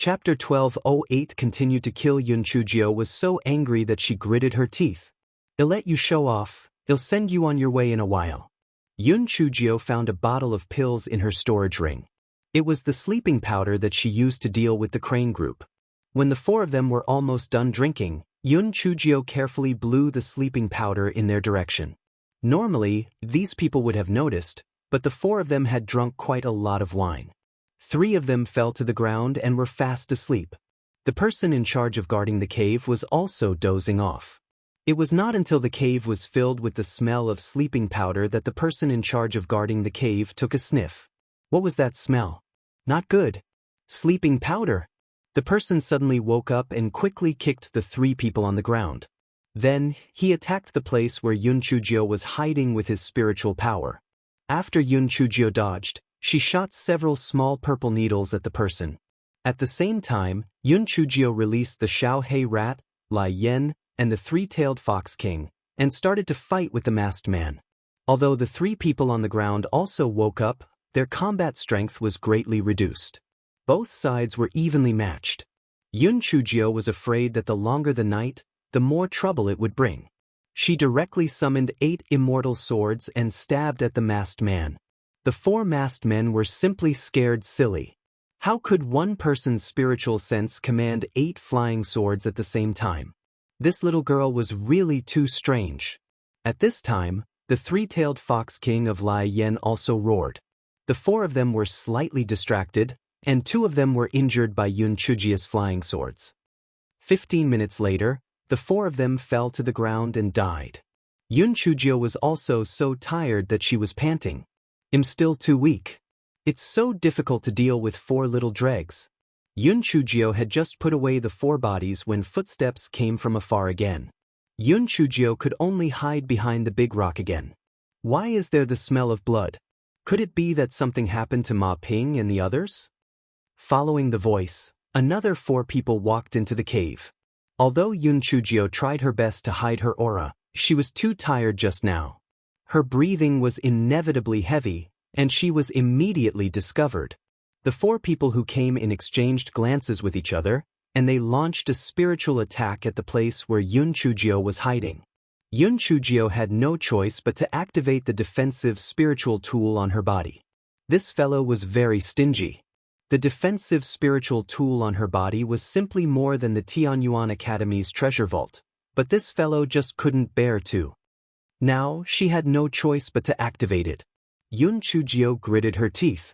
Chapter 1208 continued to kill. Yun Chujio was so angry that she gritted her teeth. "I'll let you show off, I'll send you on your way in a while." Yun Chujio found a bottle of pills in her storage ring. It was the sleeping powder that she used to deal with the Crane group. When the four of them were almost done drinking, Yun Chujio carefully blew the sleeping powder in their direction. Normally, these people would have noticed, but the four of them had drunk quite a lot of wine. 3 of them fell to the ground and were fast asleep. The person in charge of guarding the cave was also dozing off. It was not until the cave was filled with the smell of sleeping powder that the person in charge of guarding the cave took a sniff. What was that smell? Not good. Sleeping powder. The person suddenly woke up and quickly kicked the 3 people on the ground. Then, he attacked the place where Yun Chujio was hiding with his spiritual power. After Yun Chujio dodged, she shot several small purple needles at the person. At the same time, Yun Chujio released the Xiaohei rat, Lai Yen, and the 3-tailed fox king, and started to fight with the masked man. Although the 3 people on the ground also woke up, their combat strength was greatly reduced. Both sides were evenly matched. Yun Chujio was afraid that the longer the night, the more trouble it would bring. She directly summoned 8 immortal swords and stabbed at the masked man. The 4 masked men were simply scared silly. How could one person's spiritual sense command 8 flying swords at the same time? This little girl was really too strange. At this time, the 3-tailed fox king of Lai Yen also roared. The 4 of them were slightly distracted, and 2 of them were injured by Yun Chujio's flying swords. 15 minutes later, the 4 of them fell to the ground and died. Yun Chujio was also so tired that she was panting. "I'm still too weak. It's so difficult to deal with 4 little dregs." Yun Chujio had just put away the 4 bodies when footsteps came from afar again. Yun Chujio could only hide behind the big rock again. Why is there the smell of blood? Could it be that something happened to Ma Ping and the others? Following the voice, another 4 people walked into the cave. Although Yun Chujio tried her best to hide her aura, she was too tired just now. Her breathing was inevitably heavy, and she was immediately discovered. The 4 people who came in exchanged glances with each other, and they launched a spiritual attack at the place where Yun Chujio was hiding. Yun Chujio had no choice but to activate the defensive spiritual tool on her body. This fellow was very stingy. The defensive spiritual tool on her body was simply more than the Tianyuan Academy's treasure vault, but this fellow just couldn't bear to. Now, she had no choice but to activate it. Yun Chujio gritted her teeth.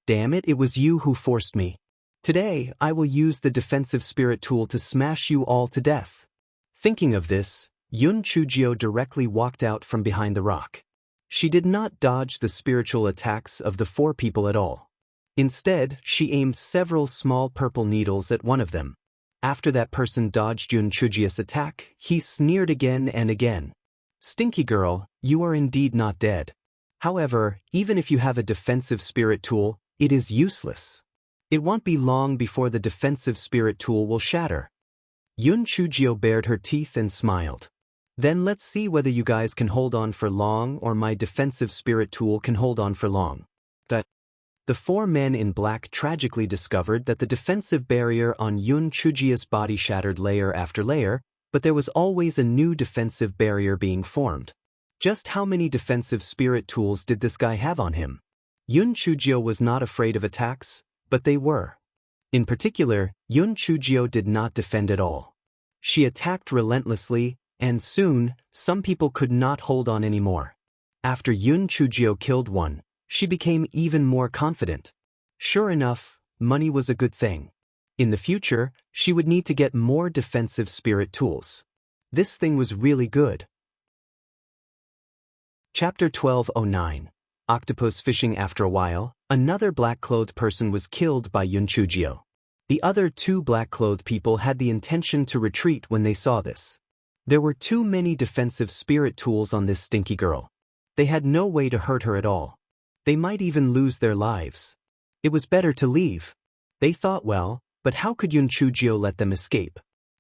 "Damn it, it was you who forced me. Today, I will use the defensive spirit tool to smash you all to death." Thinking of this, Yun Chujio directly walked out from behind the rock. She did not dodge the spiritual attacks of the 4 people at all. Instead, she aimed several small purple needles at one of them. After that person dodged Yun Chujio's attack, he sneered again and again. "Stinky girl, you are indeed not dead. However, even if you have a defensive spirit tool, it is useless. It won't be long before the defensive spirit tool will shatter." Yun Chujio bared her teeth and smiled. "Then let's see whether you guys can hold on for long or my defensive spirit tool can hold on for long." The 4 men in black tragically discovered that the defensive barrier on Yun Chujio's body shattered layer after layer, but there was always a new defensive barrier being formed. Just how many defensive spirit tools did this guy have on him? Yun Chujio was not afraid of attacks, but they were. In particular, Yun Chujio did not defend at all. She attacked relentlessly, and soon, some people could not hold on anymore. After Yun Chujio killed one, she became even more confident. Sure enough, money was a good thing. In the future, she would need to get more defensive spirit tools. This thing was really good. Chapter 1209. Octopus fishing. After a while, another black-clothed person was killed by Yun Chujio. The other 2 black-clothed people had the intention to retreat when they saw this. There were too many defensive spirit tools on this stinky girl. They had no way to hurt her at all. They might even lose their lives. It was better to leave. They thought, well, but how could Yun Chujio let them escape?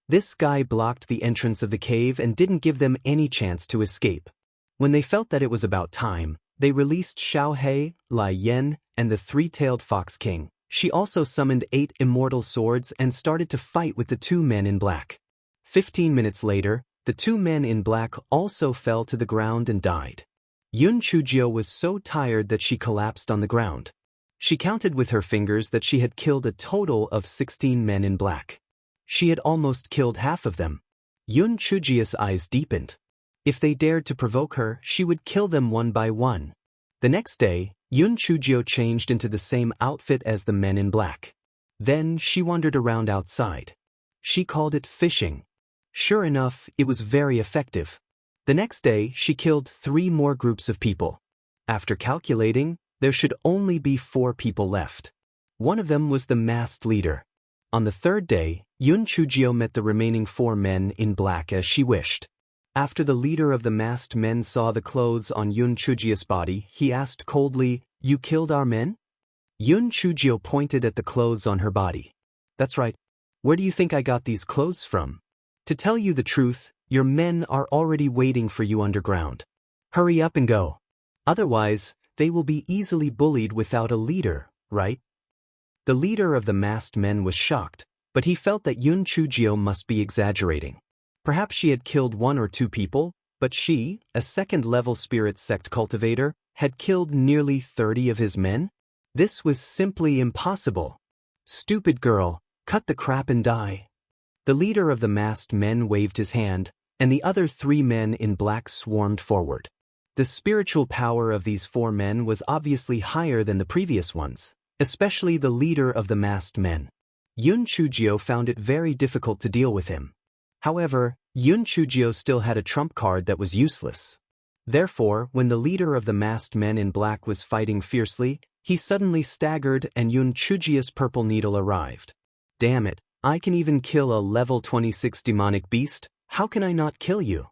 This guy blocked the entrance of the cave and didn't give them any chance to escape. When they felt that it was about time, they released Xiaohei, Lai Yen, and the 3-tailed fox king, She also summoned 8 immortal swords and started to fight with the 2 men in black. 15 minutes later, the 2 men in black also fell to the ground and died. Yun Chujio was so tired that she collapsed on the ground. She counted with her fingers that she had killed a total of 16 men in black. She had almost killed half of them. Yun Chujio's eyes deepened. If they dared to provoke her, she would kill them one by one. The next day, Yun Chujio changed into the same outfit as the men in black. Then she wandered around outside. She called it fishing. Sure enough, it was very effective. The next day, she killed 3 more groups of people. After calculating, there should only be 4 people left. One of them was the masked leader. On the 3rd day, Yun Chujio met the remaining 4 men in black as she wished. After the leader of the masked men saw the clothes on Yun Chujio's body, he asked coldly, "You killed our men?" Yun Chujio pointed at the clothes on her body. "That's right. Where do you think I got these clothes from? To tell you the truth, your men are already waiting for you underground. Hurry up and go. Otherwise, they will be easily bullied without a leader, right?" The leader of the masked men was shocked, but he felt that Yun Chujio must be exaggerating. Perhaps she had killed 1 or 2 people, but she, a 2nd-level spirit sect cultivator, had killed nearly 30 of his men? This was simply impossible. "Stupid girl, cut the crap and die." The leader of the masked men waved his hand, and the other 3 men in black swarmed forward. The spiritual power of these 4 men was obviously higher than the previous ones, especially the leader of the masked men. Yun Chujio found it very difficult to deal with him. However, Yun Chujio still had a trump card that was useless. Therefore, when the leader of the masked men in black was fighting fiercely, he suddenly staggered and Yun Chujio's purple needle arrived. "Damn it, I can even kill a level 26 demonic beast, how can I not kill you?"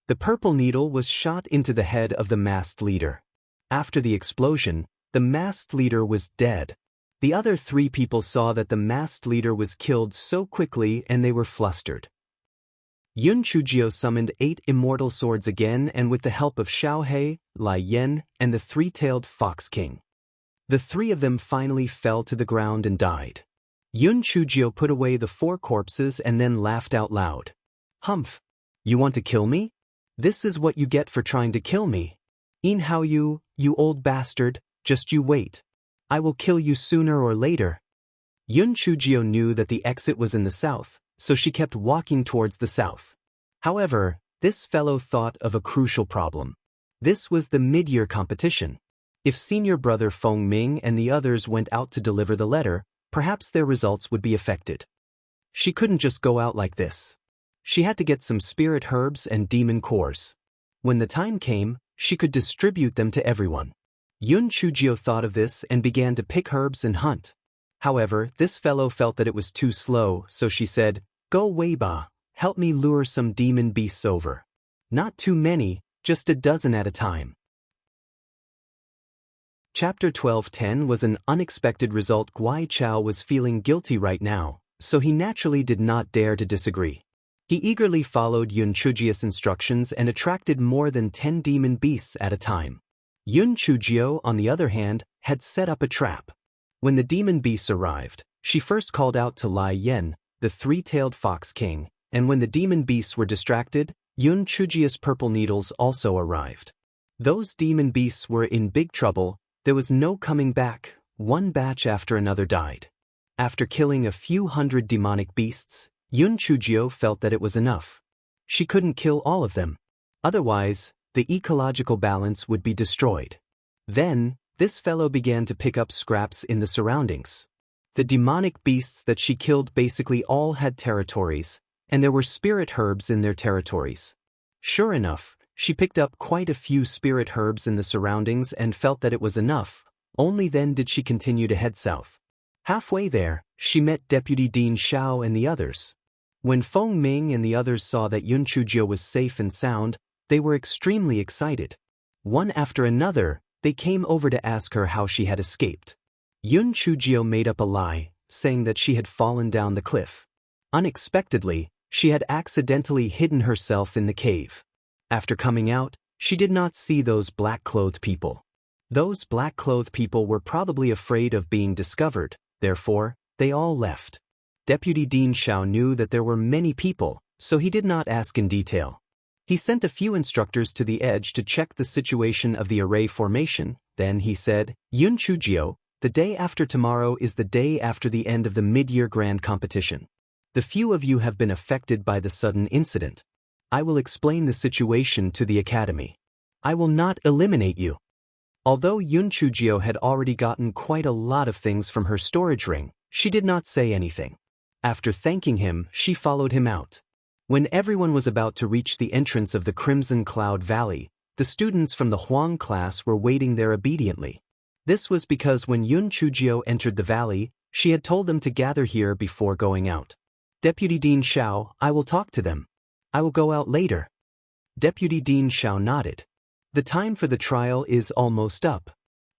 The purple needle was shot into the head of the masked leader. After the explosion, the masked leader was dead. The other 3 people saw that the masked leader was killed so quickly and they were flustered. Yun Chujio summoned 8 immortal swords again and with the help of Xiaohei, Lai Yan, and the 3-tailed Fox King. The 3 of them finally fell to the ground and died. Yun Chujio put away the 4 corpses and then laughed out loud. "Humph! You want to kill me? This is what you get for trying to kill me. How you old bastard, just you wait. I will kill you sooner or later." Yun Chujio knew that the exit was in the south, so she kept walking towards the south. However, this fellow thought of a crucial problem. This was the mid-year competition. If senior brother Feng Ming and the others went out to deliver the letter, perhaps their results would be affected. She couldn't just go out like this. She had to get some spirit herbs and demon cores. When the time came, she could distribute them to everyone. Yun Chujio thought of this and began to pick herbs and hunt. However, this fellow felt that it was too slow, so she said, "Go Wei Ba, help me lure some demon beasts over. Not too many, just a dozen at a time." Chapter 12:10 was an unexpected result. Guai Chao was feeling guilty right now, so he naturally did not dare to disagree. He eagerly followed Yun Chujio's instructions and attracted more than 10 demon beasts at a time. Yun Chujio, on the other hand, had set up a trap. When the demon beasts arrived, she first called out to Lai Yan, the 3-tailed Fox King, and when the demon beasts were distracted, Yun Chujio's purple needles also arrived. Those demon beasts were in big trouble. There was no coming back. One batch after another died. After killing a few hundred demonic beasts, Yun Chujio felt that it was enough. She couldn't kill all of them. Otherwise, the ecological balance would be destroyed. Then, this fellow began to pick up scraps in the surroundings. The demonic beasts that she killed basically all had territories, and there were spirit herbs in their territories. Sure enough, she picked up quite a few spirit herbs in the surroundings and felt that it was enough. Only then did she continue to head south. Halfway there, she met Deputy Dean Xiao and the others. When Feng Ming and the others saw that Yun Chujio was safe and sound, they were extremely excited. One after another, they came over to ask her how she had escaped. Yun Chujio made up a lie, saying that she had fallen down the cliff. Unexpectedly, she had accidentally hidden herself in the cave. After coming out, she did not see those black-clothed people. Those black-clothed people were probably afraid of being discovered, Therefore, they all left. Deputy Dean Xiao knew that there were many people, so he did not ask in detail. He sent a few instructors to the edge to check the situation of the array formation. Then he said, Yun Chujio, the day after tomorrow is the day after the end of the mid-year grand competition. The few of you have been affected by the sudden incident. I will explain the situation to the academy. I will not eliminate you. Although Yun Chujio had already gotten quite a lot of things from her storage ring, she did not say anything. After thanking him, she followed him out. When everyone was about to reach the entrance of the Crimson Cloud Valley, the students from the Huang class were waiting there obediently. This was because when Yun Chujio entered the valley, she had told them to gather here before going out. Deputy Dean Xiao, I will talk to them. I will go out later. Deputy Dean Xiao nodded. The time for the trial is almost up.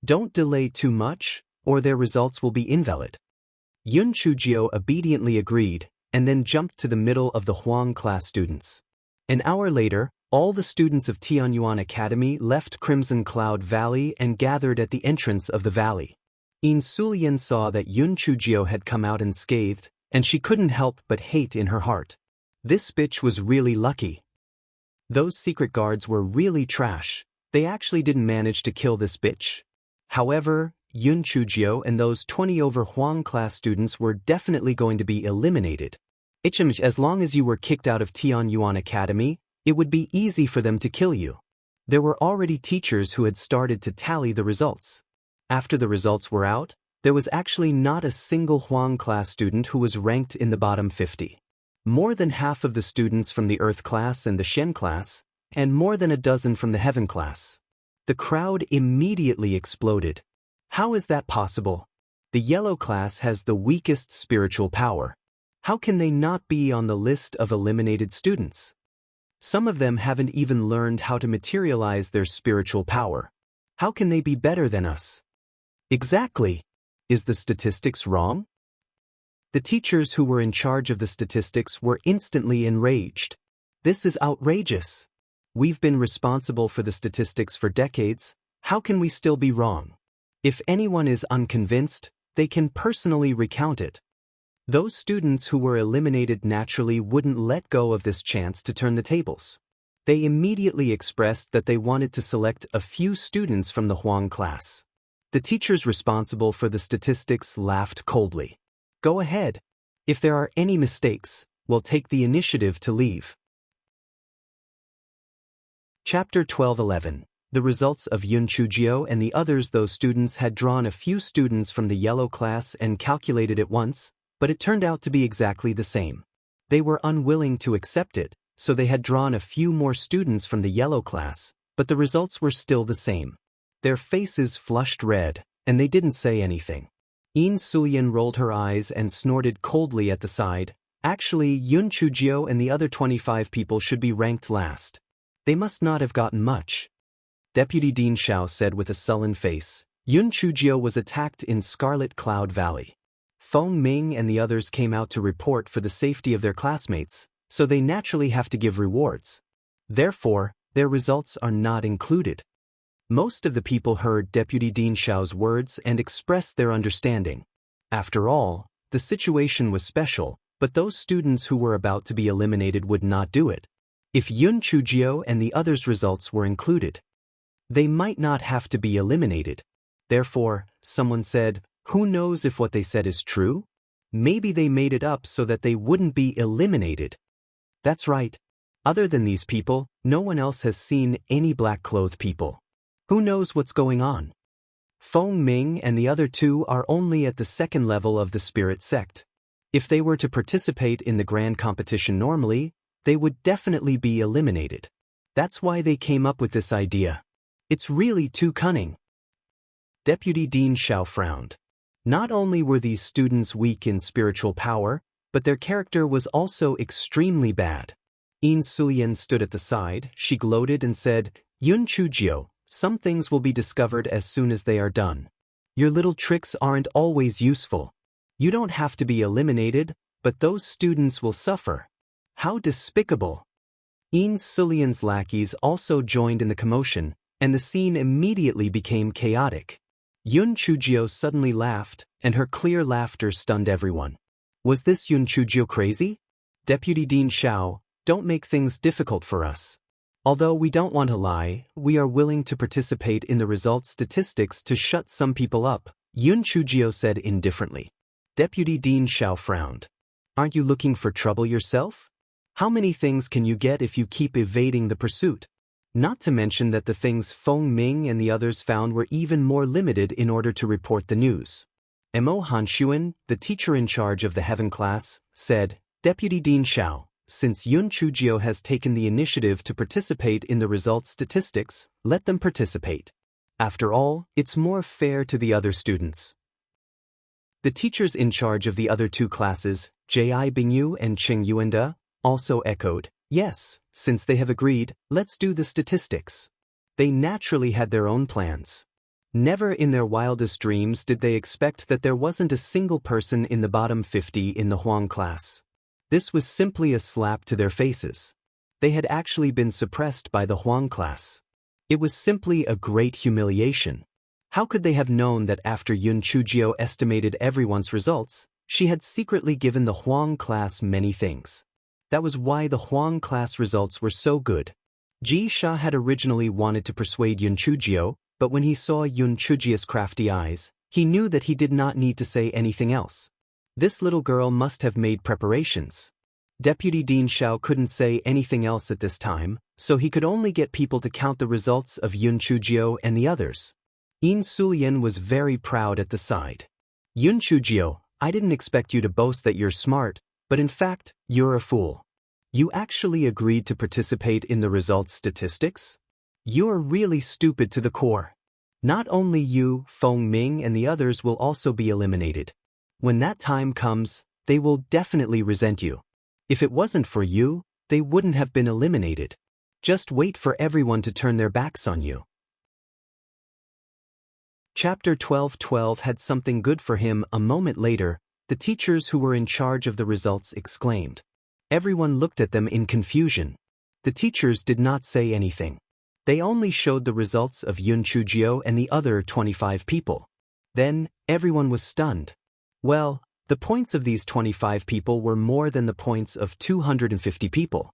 Don't delay too much, or their results will be invalid. Yun Chujio obediently agreed, and then jumped to the middle of the Huang class students. An hour later, all the students of Tianyuan Academy left Crimson Cloud Valley and gathered at the entrance of the valley. Yin Sulian saw that Yun Chujio had come out unscathed, and she couldn't help but hate in her heart. This bitch was really lucky. Those secret guards were really trash. They actually didn't manage to kill this bitch. However, Yun Chujio and those 20 over Huang class students were definitely going to be eliminated. As long as you were kicked out of Tianyuan Academy, it would be easy for them to kill you. There were already teachers who had started to tally the results. After the results were out, there was actually not a single Huang class student who was ranked in the bottom 50. More than half of the students from the Earth class and the Shen class, and more than a dozen from the Heaven class. The crowd immediately exploded. How is that possible? The Yellow class has the weakest spiritual power. How can they not be on the list of eliminated students? Some of them haven't even learned how to materialize their spiritual power. How can they be better than us? Exactly. Is the statistics wrong? The teachers who were in charge of the statistics were instantly enraged. This is outrageous. We've been responsible for the statistics for decades. How can we still be wrong? If anyone is unconvinced, they can personally recount it. Those students who were eliminated naturally wouldn't let go of this chance to turn the tables. They immediately expressed that they wanted to select a few students from the Huang class. The teachers responsible for the statistics laughed coldly. Go ahead. If there are any mistakes, we'll take the initiative to leave. Chapter 12:11. The results of Yun Chujio and the others. Those students had drawn a few students from the Yellow class and calculated it once, but it turned out to be exactly the same. They were unwilling to accept it, so they had drawn a few more students from the Yellow class, but the results were still the same. Their faces flushed red, and they didn't say anything. Yin Sulian rolled her eyes and snorted coldly at the side. Actually, Yun Chujio and the other 25 people should be ranked last. They must not have gotten much. Deputy Dean Xiao said with a sullen face. Yun Chujio was attacked in Scarlet Cloud Valley. Feng Ming and the others came out to report for the safety of their classmates, so they naturally have to give rewards. Therefore, their results are not included. Most of the people heard Deputy Dean Xiao's words and expressed their understanding. After all, the situation was special, but those students who were about to be eliminated would not do it. If Yun Chujio and the others' results were included, they might not have to be eliminated. Therefore, someone said, who knows if what they said is true? Maybe they made it up so that they wouldn't be eliminated. That's right. Other than these people, no one else has seen any black-clothed people. Who knows what's going on? Feng Ming and the other two are only at the second level of the spirit sect. If they were to participate in the grand competition normally, they would definitely be eliminated. That's why they came up with this idea. It's really too cunning. Deputy Dean Xiao frowned. Not only were these students weak in spiritual power, but their character was also extremely bad. Yin Sulian stood at the side. She gloated and said, Yun Chujio, some things will be discovered as soon as they are done. Your little tricks aren't always useful. You don't have to be eliminated, but those students will suffer. How despicable! Yin Sulian's lackeys also joined in the commotion, and the scene immediately became chaotic. Yun Chujio suddenly laughed, and her clear laughter stunned everyone. Was this Yun Chujio crazy? Deputy Dean Xiao, don't make things difficult for us. Although we don't want to lie, we are willing to participate in the results statistics to shut some people up, Yun Chujio said indifferently. Deputy Dean Xiao frowned. Aren't you looking for trouble yourself? How many things can you get if you keep evading the pursuit? Not to mention that the things Feng Ming and the others found were even more limited in order to report the news. Mo Hanshuan, the teacher in charge of the Heaven class, said, Deputy Dean Xiao, since Yun Chujio has taken the initiative to participate in the results statistics, let them participate. After all, it's more fair to the other students. The teachers in charge of the other two classes, Ji Bingyu and Qing Yuanda, also echoed, yes, since they have agreed, let's do the statistics. They naturally had their own plans. Never in their wildest dreams did they expect that there wasn't a single person in the bottom 50 in the Huang class. This was simply a slap to their faces. They had actually been suppressed by the Huang class. It was simply a great humiliation. How could they have known that after Yun Chujio estimated everyone's results, she had secretly given the Huang class many things? That was why the Huang class results were so good. Ji Sha had originally wanted to persuade Yun Chujio, but when he saw Yun Chujio's crafty eyes, he knew that he did not need to say anything else. This little girl must have made preparations. Deputy Dean Xiao couldn't say anything else at this time, so he could only get people to count the results of Yun Chujio and the others. Yin Sulian was very proud at the side. Yun Chujio, I didn't expect you to boast that you're smart, but in fact, you're a fool. You actually agreed to participate in the results statistics? You're really stupid to the core. Not only you, Feng Ming and the others will also be eliminated. When that time comes, they will definitely resent you. If it wasn't for you, they wouldn't have been eliminated. Just wait for everyone to turn their backs on you. Chapter 12:12 had something good for him. A moment later, the teachers who were in charge of the results exclaimed. Everyone looked at them in confusion. The teachers did not say anything. They only showed the results of Yun Chujio and the other 25 people. Then, everyone was stunned. Well, the points of these 25 people were more than the points of 250 people.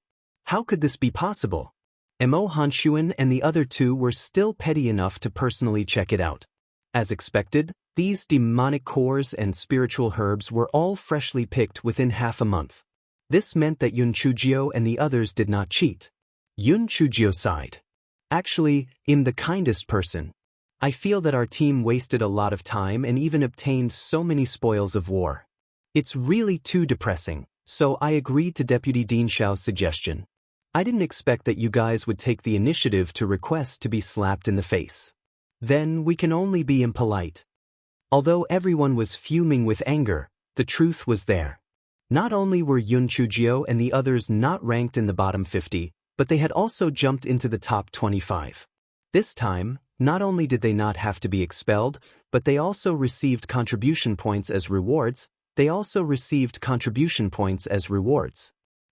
How could this be possible? Mo Hanshuan and the other two were still petty enough to personally check it out. As expected, these demonic cores and spiritual herbs were all freshly picked within half a month. This meant that Yun Chujio and the others did not cheat. Yun Chujio sighed. Actually, I'm the kindest person. I feel that our team wasted a lot of time and even obtained so many spoils of war. It's really too depressing, so I agreed to Deputy Dean Xiao's suggestion. I didn't expect that you guys would take the initiative to request to be slapped in the face. Then we can only be impolite. Although everyone was fuming with anger, the truth was there. Not only were Yun Chujio and the others not ranked in the bottom 50, but they had also jumped into the top 25. This time, not only did they not have to be expelled, but they also received contribution points as rewards.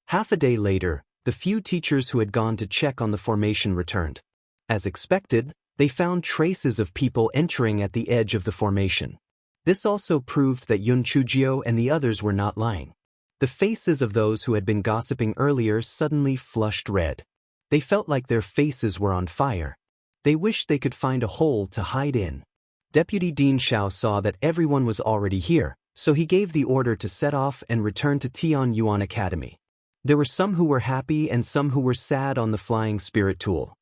Half a day later, the few teachers who had gone to check on the formation returned. As expected, they found traces of people entering at the edge of the formation. This also proved that Yun Chujio and the others were not lying. The faces of those who had been gossiping earlier suddenly flushed red. They felt like their faces were on fire. They wished they could find a hole to hide in. Deputy Dean Xiao saw that everyone was already here, so he gave the order to set off and return to Tianyuan Academy. There were some who were happy and some who were sad on the flying spirit tool.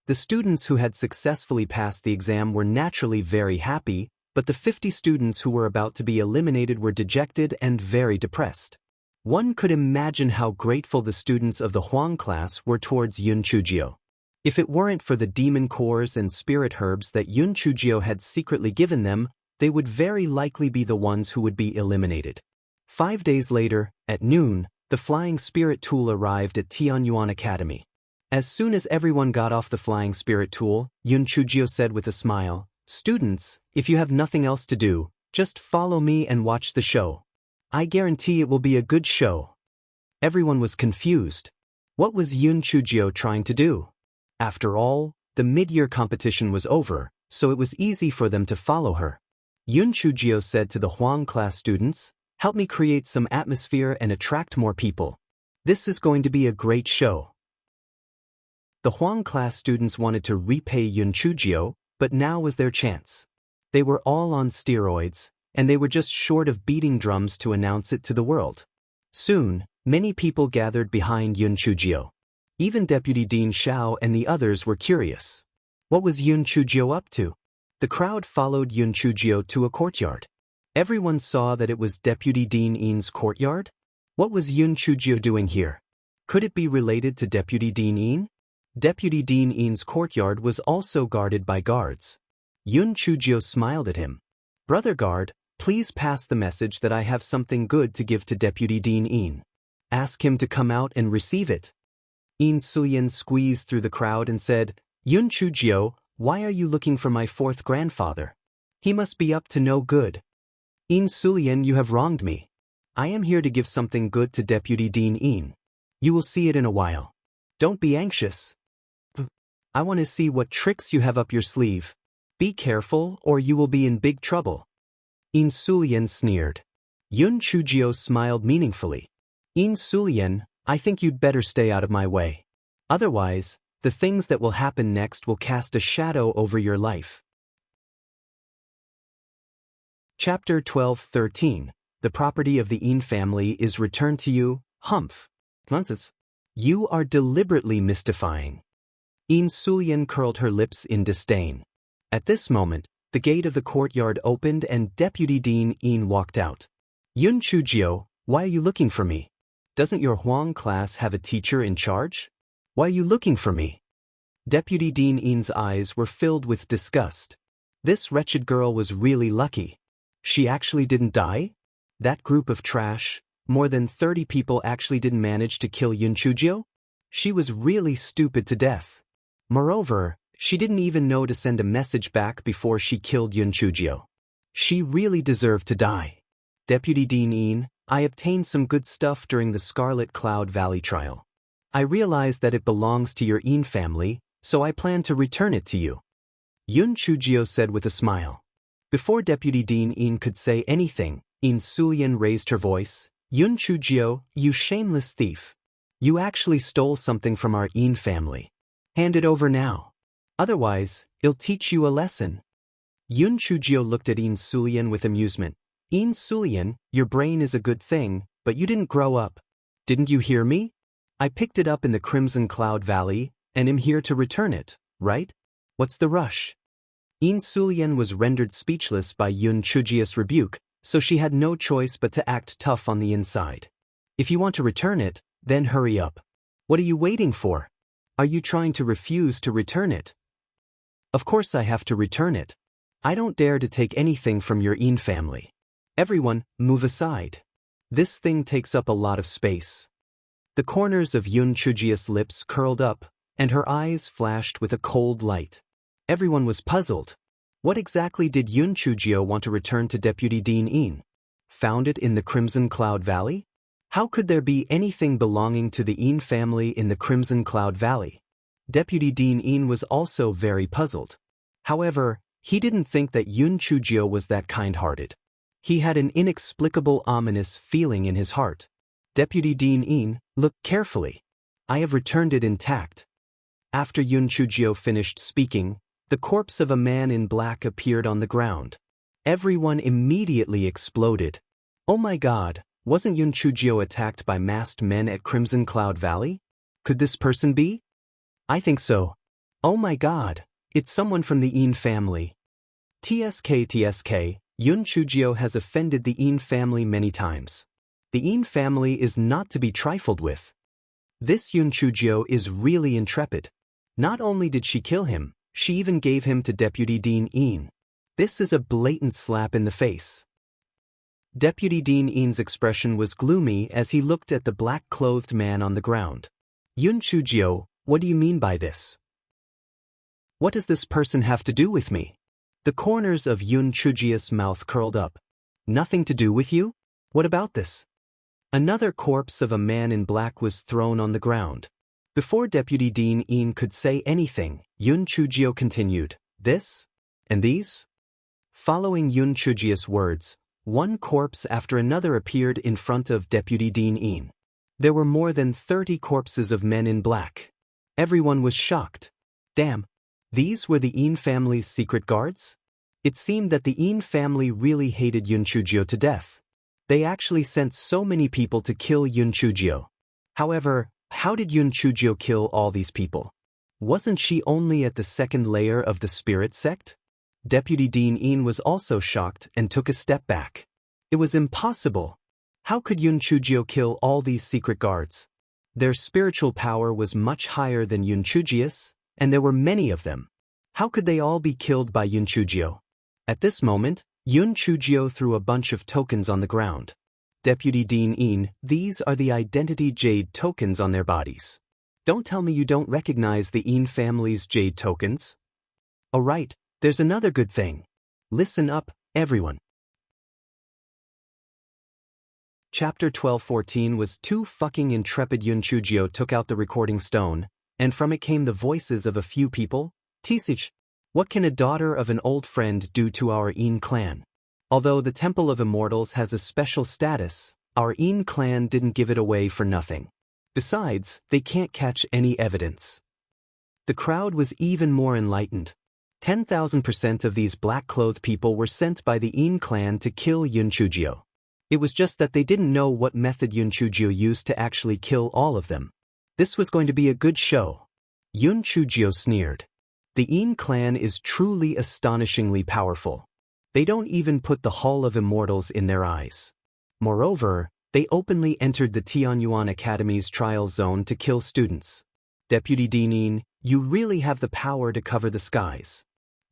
The students who had successfully passed the exam were naturally very happy, but the 50 students who were about to be eliminated were dejected and very depressed. One could imagine how grateful the students of the Huang class were towards Yun Chujio. If it weren't for the demon cores and spirit herbs that Yun Chujio had secretly given them, they would very likely be the ones who would be eliminated. 5 days later, at noon, the flying spirit tool arrived at Tianyuan Academy. As soon as everyone got off the flying spirit tool, Yun Chujio said with a smile, "Students, if you have nothing else to do, just follow me and watch the show. I guarantee it will be a good show." Everyone was confused. What was Yun Chujio trying to do? After all, the mid-year competition was over, so it was easy for them to follow her. Yun Chujio said to the Huang class students, "Help me create some atmosphere and attract more people. This is going to be a great show." The Huang class students wanted to repay Yun Chujio, but now was their chance. They were all on steroids, and they were just short of beating drums to announce it to the world. Soon, many people gathered behind Yun Chujio. Even Deputy Dean Xiao and the others were curious. What was Yun Chujio up to? The crowd followed Yun Chujio to a courtyard. Everyone saw that it was Deputy Dean Yin's courtyard. What was Yun Chujio doing here? Could it be related to Deputy Dean Yin? Deputy Dean Yin's courtyard was also guarded by guards. Yun Chujio smiled at him. "Brother guard, please pass the message that I have something good to give to Deputy Dean Yin. Ask him to come out and receive it." Yin Suyin squeezed through the crowd and said, "Yun Chujio, why are you looking for my fourth grandfather? He must be up to no good." "Yin Suyin, you have wronged me. I am here to give something good to Deputy Dean Yin. You will see it in a while. Don't be anxious. I want to see what tricks you have up your sleeve. Be careful or you will be in big trouble." Yin Sulian sneered. Yun Chujio smiled meaningfully. "Yin Sulian, I think you'd better stay out of my way. Otherwise, the things that will happen next will cast a shadow over your life." Chapter 12-13. The property of the Yin family is returned to you, Humph. Nonsense. You are deliberately mystifying. Yin Sulian curled her lips in disdain. At this moment, the gate of the courtyard opened and Deputy Dean Yin walked out. "Yun Chujio, why are you looking for me? Doesn't your Huang class have a teacher in charge? Why are you looking for me?" Deputy Dean Yin's eyes were filled with disgust. This wretched girl was really lucky. She actually didn't die? That group of trash, more than 30 people actually didn't manage to kill Yun Chujio? She was really stupid to death. Moreover, she didn't even know to send a message back before she killed Yun Chujio. She really deserved to die. "Deputy Dean Yin, I obtained some good stuff during the Scarlet Cloud Valley trial. I realized that it belongs to your Yin family, so I plan to return it to you," Yun Chujio said with a smile. Before Deputy Dean Yin could say anything, Yin Sulian raised her voice. "Yun Chujio, you shameless thief. You actually stole something from our Yin family. Hand it over now. Otherwise, it'll teach you a lesson." Yun Chujio looked at Yin Sulian with amusement. "Yin Sulian, your brain is a good thing, but you didn't grow up. Didn't you hear me? I picked it up in the Crimson Cloud Valley, and am here to return it, right? What's the rush?" Yin Sulian was rendered speechless by Yun Chujio's rebuke, so she had no choice but to act tough on the inside. "If you want to return it, then hurry up. What are you waiting for? Are you trying to refuse to return it?" "Of course I have to return it. I don't dare to take anything from your Yin family. Everyone, move aside. This thing takes up a lot of space." The corners of Yun Chujio's lips curled up, and her eyes flashed with a cold light. Everyone was puzzled. What exactly did Yun Chujio want to return to Deputy Dean Yin? Found it in the Crimson Cloud Valley? How could there be anything belonging to the Yin family in the Crimson Cloud Valley? Deputy Dean Yin was also very puzzled. However, he didn't think that Yun Chujio was that kind-hearted. He had an inexplicable ominous feeling in his heart. "Deputy Dean Yin, look carefully. I have returned it intact." After Yun Chujio finished speaking, the corpse of a man in black appeared on the ground. Everyone immediately exploded. "Oh my God, wasn't Yun Chujio attacked by masked men at Crimson Cloud Valley? Could this person be?" "I think so. Oh my God, it's someone from the Yin family." TSK, Yun Chujio has offended the Yin family many times. The Yin family is not to be trifled with. This Yun Chujio is really intrepid. Not only did she kill him, she even gave him to Deputy Dean Yin. This is a blatant slap in the face. Deputy Dean Yin's expression was gloomy as he looked at the black-clothed man on the ground. "Yun Chujio, what do you mean by this? What does this person have to do with me?" The corners of Yun Chujio's mouth curled up. "Nothing to do with you? What about this?" Another corpse of a man in black was thrown on the ground. Before Deputy Dean Yin could say anything, Yun Chujio continued, "This? And these? Following Yun Chujia's words, one corpse after another appeared in front of Deputy Dean Een. There were more than 30 corpses of men in black. Everyone was shocked. Damn. These were the Een family's secret guards? It seemed that the Een family really hated Yun Chujio to death. They actually sent so many people to kill Yun Chujio. However, how did Yun Chujio kill all these people? Wasn't she only at the second layer of the spirit sect? Deputy Dean Een was also shocked and took a step back. It was impossible. How could Yun Chujio kill all these secret guards? Their spiritual power was much higher than Yun Chujia's, and there were many of them. How could they all be killed by Yun Chujio? At this moment, Yun Chujio threw a bunch of tokens on the ground. Deputy Dean Een, these are the identity jade tokens on their bodies. Don't tell me you don't recognize the Een family's jade tokens. Alright, there's another good thing. Listen up, everyone. Chapter 12:14 was too fucking intrepid. Yun Chujio took out the recording stone, and from it came the voices of a few people. Tisich, what can a daughter of an old friend do to our Een clan? Although the Temple of Immortals has a special status, our Een clan didn't give it away for nothing. Besides, they can't catch any evidence. The crowd was even more enlightened. 10,000% of these black-clothed people were sent by the Een clan to kill Yun Chujio. It was just that they didn't know what method Yun Chujio used to actually kill all of them. This was going to be a good show. Yun Chujio sneered. The Een clan is truly astonishingly powerful. They don't even put the Hall of Immortals in their eyes. Moreover, they openly entered the Tianyuan Academy's trial zone to kill students. Deputy Dean Een, you really have the power to cover the skies.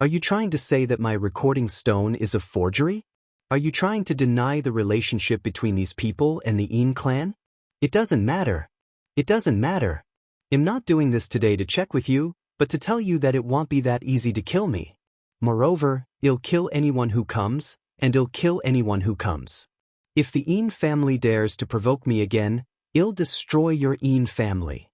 Are you trying to say that my recording stone is a forgery? Are you trying to deny the relationship between these people and the Een clan? It doesn't matter. It doesn't matter. I'm not doing this today to check with you, but to tell you that it won't be that easy to kill me. Moreover, I'll kill anyone who comes, and I'll kill anyone who comes. If the Een family dares to provoke me again, I'll destroy your Een family.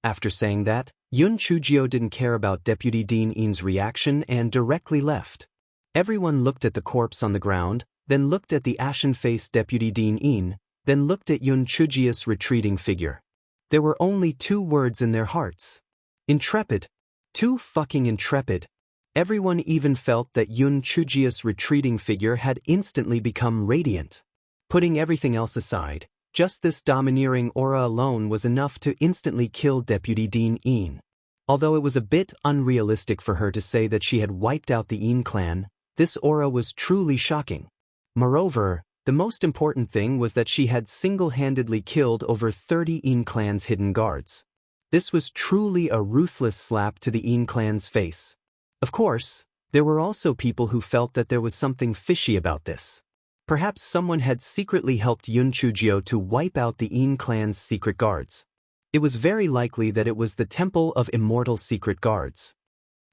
After saying that, Yun Chujio didn't care about Deputy Dean Een's reaction and directly left. Everyone looked at the corpse on the ground, then looked at the ashen-faced Deputy Dean Een, then looked at Yun Chujio's retreating figure. There were only two words in their hearts. Intrepid. Too fucking intrepid. Everyone even felt that Yun Chujio's retreating figure had instantly become radiant. Putting everything else aside, just this domineering aura alone was enough to instantly kill Deputy Dean Een. Although it was a bit unrealistic for her to say that she had wiped out the Een clan, this aura was truly shocking. Moreover, the most important thing was that she had single-handedly killed over 30 Een clan's hidden guards. This was truly a ruthless slap to the Een clan's face. Of course, there were also people who felt that there was something fishy about this. Perhaps someone had secretly helped Yun Chujio to wipe out the Een clan's secret guards. It was very likely that it was the Temple of Immortal Secret Guards.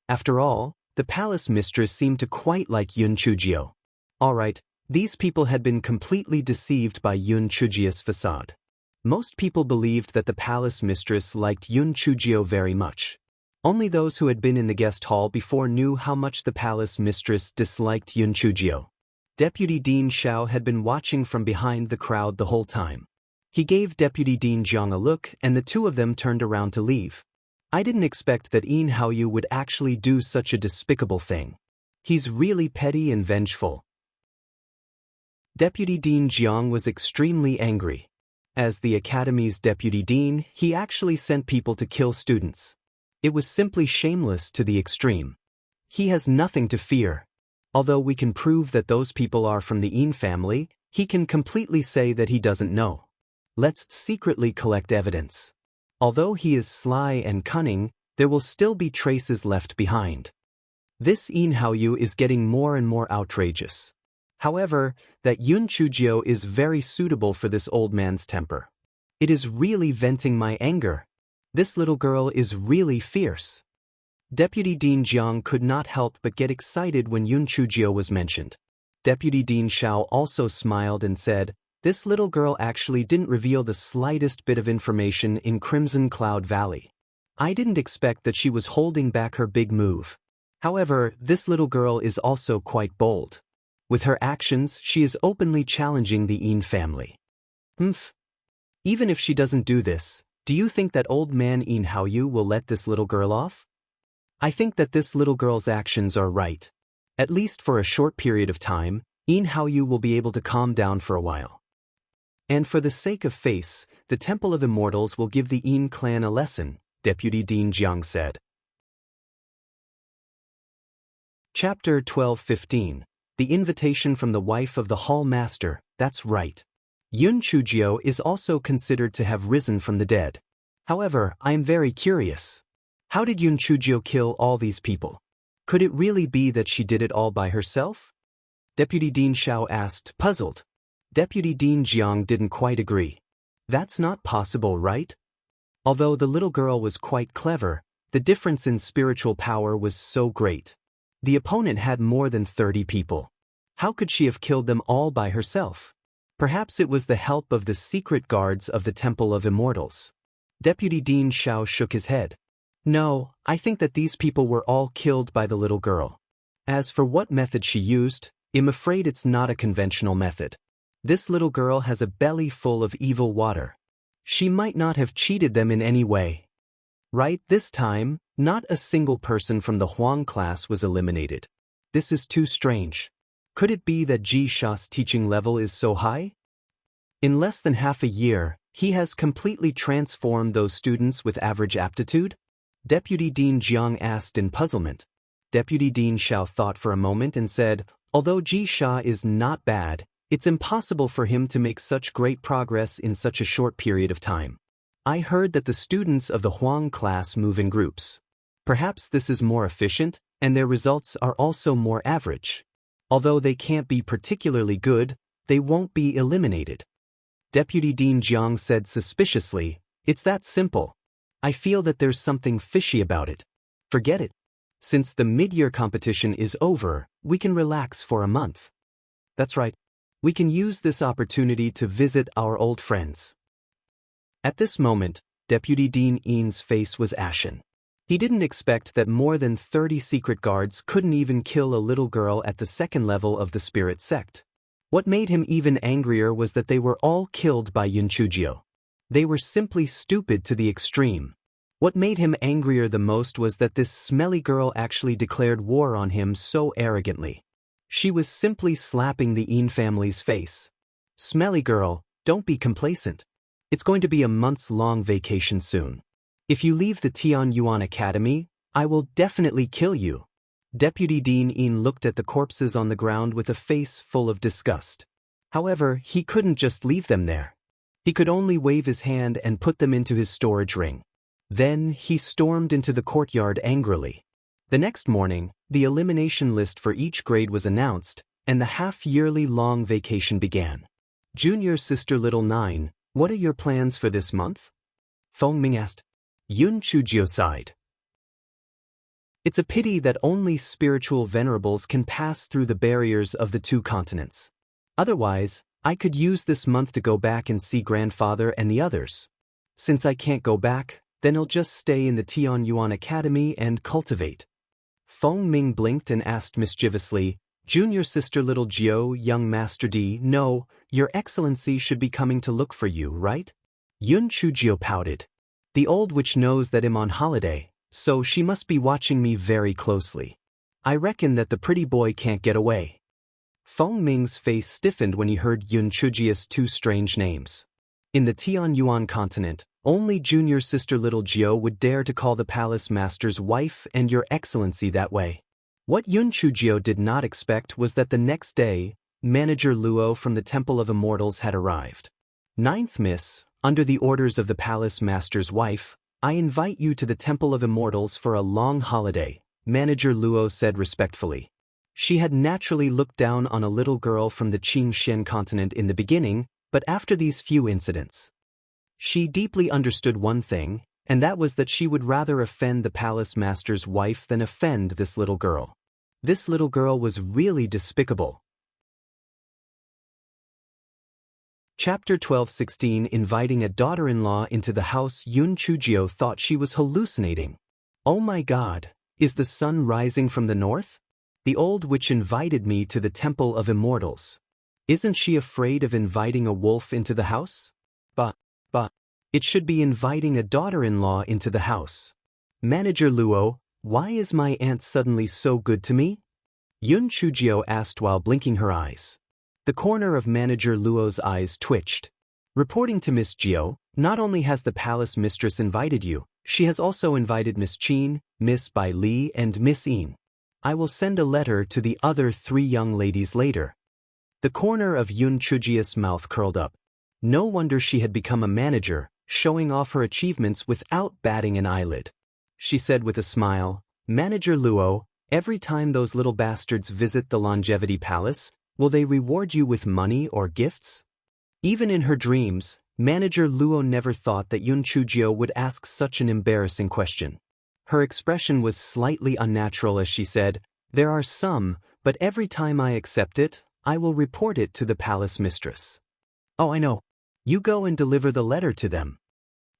After all, the palace mistress seemed to quite like Yun Chujio. Alright, these people had been completely deceived by Yun Chujio's facade. Most people believed that the palace mistress liked Yun Chujio very much. Only those who had been in the guest hall before knew how much the palace mistress disliked Yun Chujio. Deputy Dean Xiao had been watching from behind the crowd the whole time. He gave Deputy Dean Jiang a look and the two of them turned around to leave. I didn't expect that Een Haoyu would actually do such a despicable thing. He's really petty and vengeful. Deputy Dean Jiang was extremely angry. As the academy's deputy dean, he actually sent people to kill students. It was simply shameless to the extreme. He has nothing to fear. Although we can prove that those people are from the Een family, he can completely say that he doesn't know. Let's secretly collect evidence. Although he is sly and cunning, there will still be traces left behind. This Een Haoyu is getting more and more outrageous. However, that Yun Chujio is very suitable for this old man's temper. It is really venting my anger. This little girl is really fierce. Deputy Dean Jiang could not help but get excited when Yun Chujio was mentioned. Deputy Dean Xiao also smiled and said, "This little girl actually didn't reveal the slightest bit of information in Crimson Cloud Valley. I didn't expect that she was holding back her big move. However, this little girl is also quite bold. With her actions, she is openly challenging the Yin family. Even if she doesn't do this, do you think that old man Yin Haoyu will let this little girl off? I think that this little girl's actions are right. At least for a short period of time, Yin Haoyu will be able to calm down for a while. And for the sake of face, the Temple of Immortals will give the Yin clan a lesson, Deputy Dean Jiang said. Chapter 12:15. The invitation from the wife of the Hall Master, that's right. Yun Chujio is also considered to have risen from the dead. However, I am very curious. How did Yun Chujio kill all these people? Could it really be that she did it all by herself? Deputy Dean Xiao asked, puzzled. Deputy Dean Jiang didn't quite agree. That's not possible, right? Although the little girl was quite clever, the difference in spiritual power was so great. The opponent had more than 30 people. How could she have killed them all by herself? Perhaps it was the help of the secret guards of the Temple of Immortals. Deputy Dean Xiao shook his head. No, I think that these people were all killed by the little girl. As for what method she used, I'm afraid it's not a conventional method. This little girl has a belly full of evil water. She might not have cheated them in any way. Right, this time, not a single person from the Huang class was eliminated. This is too strange. Could it be that Ji Sha's teaching level is so high? In less than half a year, he has completely transformed those students with average aptitude? Deputy Dean Jiang asked in puzzlement. Deputy Dean Xiao thought for a moment and said, although Ji Sha is not bad, it's impossible for him to make such great progress in such a short period of time. I heard that the students of the Huang class move in groups. Perhaps this is more efficient, and their results are also more average. Although they can't be particularly good, they won't be eliminated. Deputy Dean Jiang said suspiciously, it's that simple. I feel that there's something fishy about it. Forget it. Since the mid-year competition is over, we can relax for a month. That's right. We can use this opportunity to visit our old friends. At this moment, Deputy Dean Yin's face was ashen. He didn't expect that more than 30 secret guards couldn't even kill a little girl at the second level of the spirit sect. What made him even angrier was that they were all killed by Yun Chujio. They were simply stupid to the extreme. What made him angrier the most was that this smelly girl actually declared war on him so arrogantly. She was simply slapping the Yin family's face. Smelly girl, don't be complacent. It's going to be a months-long vacation soon. If you leave the Tianyuan Academy, I will definitely kill you. Deputy Dean Yin looked at the corpses on the ground with a face full of disgust. However, he couldn't just leave them there. He could only wave his hand and put them into his storage ring. Then he stormed into the courtyard angrily. The next morning, the elimination list for each grade was announced, and the half-yearly long vacation began. Junior Sister Little 9, what are your plans for this month? Feng Ming asked. Yun Chujio sighed. It's a pity that only spiritual venerables can pass through the barriers of the two continents. Otherwise, I could use this month to go back and see grandfather and the others. Since I can't go back, then I'll just stay in the Tianyuan Academy and cultivate. Feng Ming blinked and asked mischievously, Junior Sister Little Jiao, Young Master D, no, Your Excellency should be coming to look for you, right? Yun Chujio pouted. The old witch knows that I'm on holiday, so she must be watching me very closely. I reckon that the pretty boy can't get away. Feng Ming's face stiffened when he heard Yun Chujio's two strange names. In the Tianyuan continent, only Junior Sister Little Jiao would dare to call the palace master's wife and Your Excellency that way. What Yun Chujio did not expect was that the next day, Manager Luo from the Temple of Immortals had arrived. Ninth Miss, under the orders of the palace master's wife, I invite you to the Temple of Immortals for a long holiday, Manager Luo said respectfully. She had naturally looked down on a little girl from the Qingxian continent in the beginning, but after these few incidents, she deeply understood one thing, and that was that she would rather offend the palace master's wife than offend this little girl. This little girl was really despicable. Chapter 12:16 Inviting a daughter-in-law into the house. Yun Chujio thought she was hallucinating. Oh my God, Is the sun rising from the north? The old witch invited me to the temple of immortals. Isn't she afraid of inviting a wolf into the house? But, it should be inviting a daughter-in-law into the house. Manager Luo, why is my aunt suddenly so good to me? Yun Chujio asked while blinking her eyes. The corner of Manager Luo's eyes twitched. Reporting to Miss Jio, not only has the palace mistress invited you, she has also invited Miss Qin, Miss Bai Li and Miss Yin. I will send a letter to the other 3 young ladies later. The corner of Yun Chujio's mouth curled up. No wonder she had become a manager, showing off her achievements without batting an eyelid. She said with a smile, Manager Luo, every time those little bastards visit the Longevity Palace, will they reward you with money or gifts? Even in her dreams, Manager Luo never thought that Yun Chujio would ask such an embarrassing question. Her expression was slightly unnatural as she said, there are some, but every time I accept it, I will report it to the palace mistress. Oh, I know. You go and deliver the letter to them.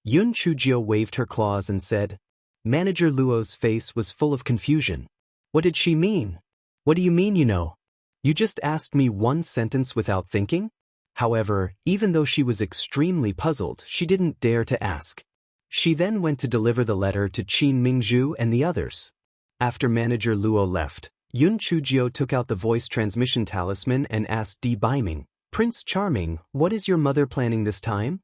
Yun Chujio waved her claws and said. Manager Luo's face was full of confusion. What did she mean? What do you mean you know? You just asked me one sentence without thinking? However, even though she was extremely puzzled, she didn't dare to ask. She then went to deliver the letter to Qin Mingzhu and the others. After Manager Luo left, Yun Chujio took out the voice transmission talisman and asked Di Baiming, Prince Charming, what is your mother planning this time?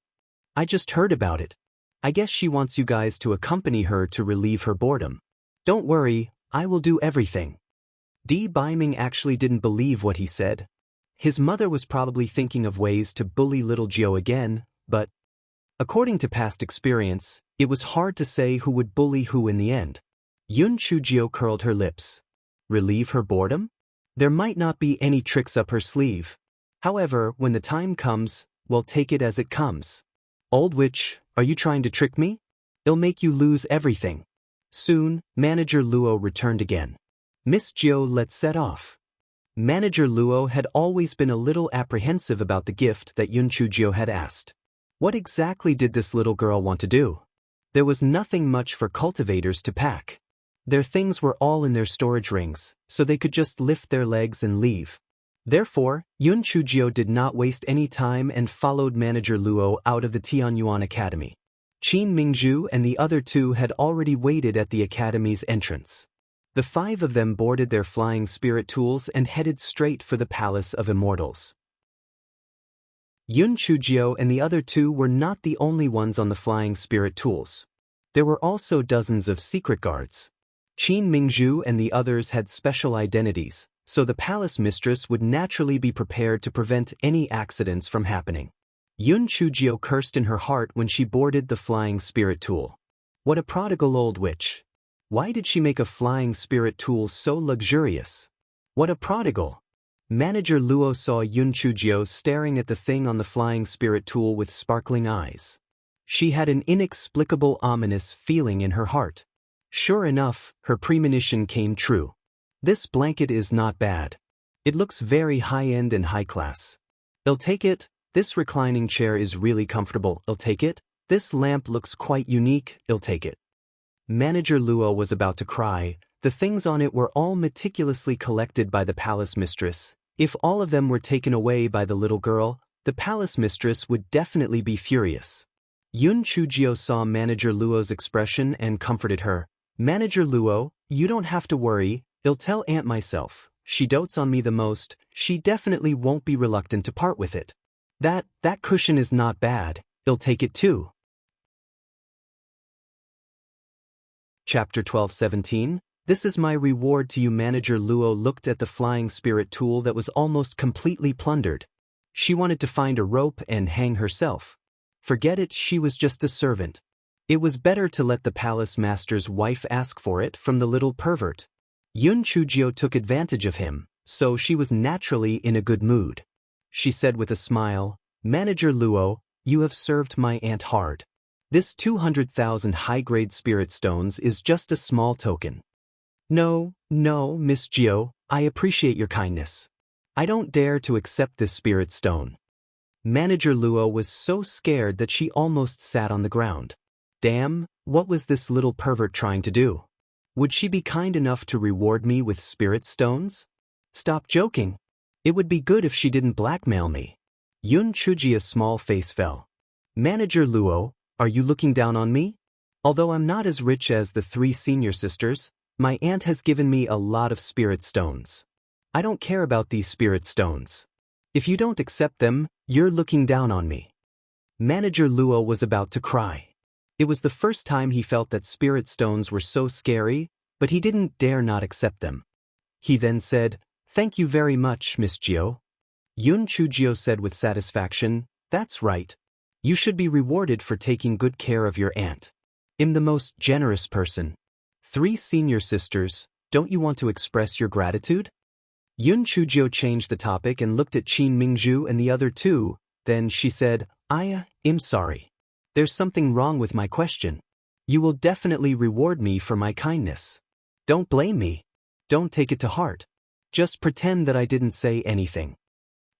I just heard about it. I guess she wants you guys to accompany her to relieve her boredom. Don't worry, I will do everything. Di Baiming actually didn't believe what he said. His mother was probably thinking of ways to bully little Jiao again, but according to past experience, it was hard to say who would bully who in the end. Yun Chujio curled her lips. Relieve her boredom? There might not be any tricks up her sleeve. However, when the time comes, we'll take it as it comes. Old witch, are you trying to trick me? It'll make you lose everything. Soon, Manager Luo returned again. Miss Jiao let set off. Manager Luo had always been a little apprehensive about the gift that Yun Chujio had asked. What exactly did this little girl want to do? There was nothing much for cultivators to pack. Their things were all in their storage rings, so they could just lift their legs and leave. Therefore, Yun Chujio did not waste any time and followed Manager Luo out of the Tianyuan Academy. Qin Mingzhu and the other 2 had already waited at the academy's entrance. The 5 of them boarded their flying spirit tools and headed straight for the Palace of Immortals. Yun Chujio and the other 2 were not the only ones on the flying spirit tools. There were also dozens of secret guards. Qin Mingzhu and the others had special identities, so the palace mistress would naturally be prepared to prevent any accidents from happening. Yun Chujio cursed in her heart when she boarded the flying spirit tool. What a prodigal old witch. Why did she make a flying spirit tool so luxurious? What a prodigal. Manager Luo saw Yun Chujio staring at the thing on the flying spirit tool with sparkling eyes. She had an inexplicable ominous feeling in her heart. Sure enough, her premonition came true. This blanket is not bad. It looks very high-end and high-class. I'll take it. This reclining chair is really comfortable. I'll take it. This lamp looks quite unique. I'll take it. Manager Luo was about to cry. The things on it were all meticulously collected by the palace mistress. If all of them were taken away by the little girl, the palace mistress would definitely be furious. Yun Chujio saw Manager Luo's expression and comforted her. Manager Luo, you don't have to worry. I'll tell Aunt myself. She dotes on me the most. She definitely won't be reluctant to part with it. That cushion is not bad. I'll take it too. Chapter 12:17. This is my reward to you. Manager Luo looked at the flying spirit tool that was almost completely plundered. She wanted to find a rope and hang herself. Forget it, she was just a servant. It was better to let the palace master's wife ask for it from the little pervert. Yun Chujio took advantage of him, so she was naturally in a good mood. She said with a smile, Manager Luo, you have served my aunt hard. This 200,000 high-grade spirit stones is just a small token. No, Miss Jio, I appreciate your kindness. I don't dare to accept this spirit stone. Manager Luo was so scared that she almost sat on the ground. Damn, what was this little pervert trying to do? Would she be kind enough to reward me with spirit stones? Stop joking. It would be good if she didn't blackmail me. Yun Chujia's small face fell. Manager Luo, are you looking down on me? Although I'm not as rich as the 3 senior sisters, my aunt has given me a lot of spirit stones. I don't care about these spirit stones. If you don't accept them, you're looking down on me. Manager Luo was about to cry. It was the first time he felt that spirit stones were so scary, but he didn't dare not accept them. He then said, "Thank you very much, Miss Jio." Yun Chujio said with satisfaction, "That's right. You should be rewarded for taking good care of your aunt. I'm the most generous person. 3 senior sisters, don't you want to express your gratitude?" Yun Chujio changed the topic and looked at Qin Mingzhu and the other 2, then she said, I'm sorry. There's something wrong with my question. You will definitely reward me for my kindness. Don't blame me. Don't take it to heart. Just pretend that I didn't say anything.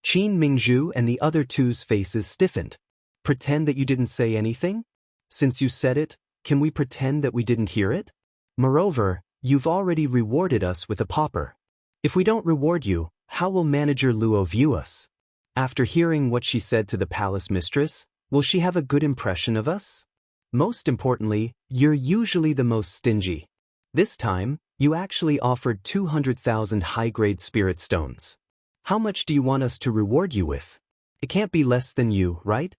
Qin Mingzhu and the other 2's faces stiffened. Pretend that you didn't say anything? Since you said it, can we pretend that we didn't hear it? Moreover, you've already rewarded us with a pauper. If we don't reward you, how will Manager Luo view us? After hearing what she said to the palace mistress, will she have a good impression of us? Most importantly, you're usually the most stingy. This time, you actually offered 200,000 high-grade spirit stones. How much do you want us to reward you with? It can't be less than you, right?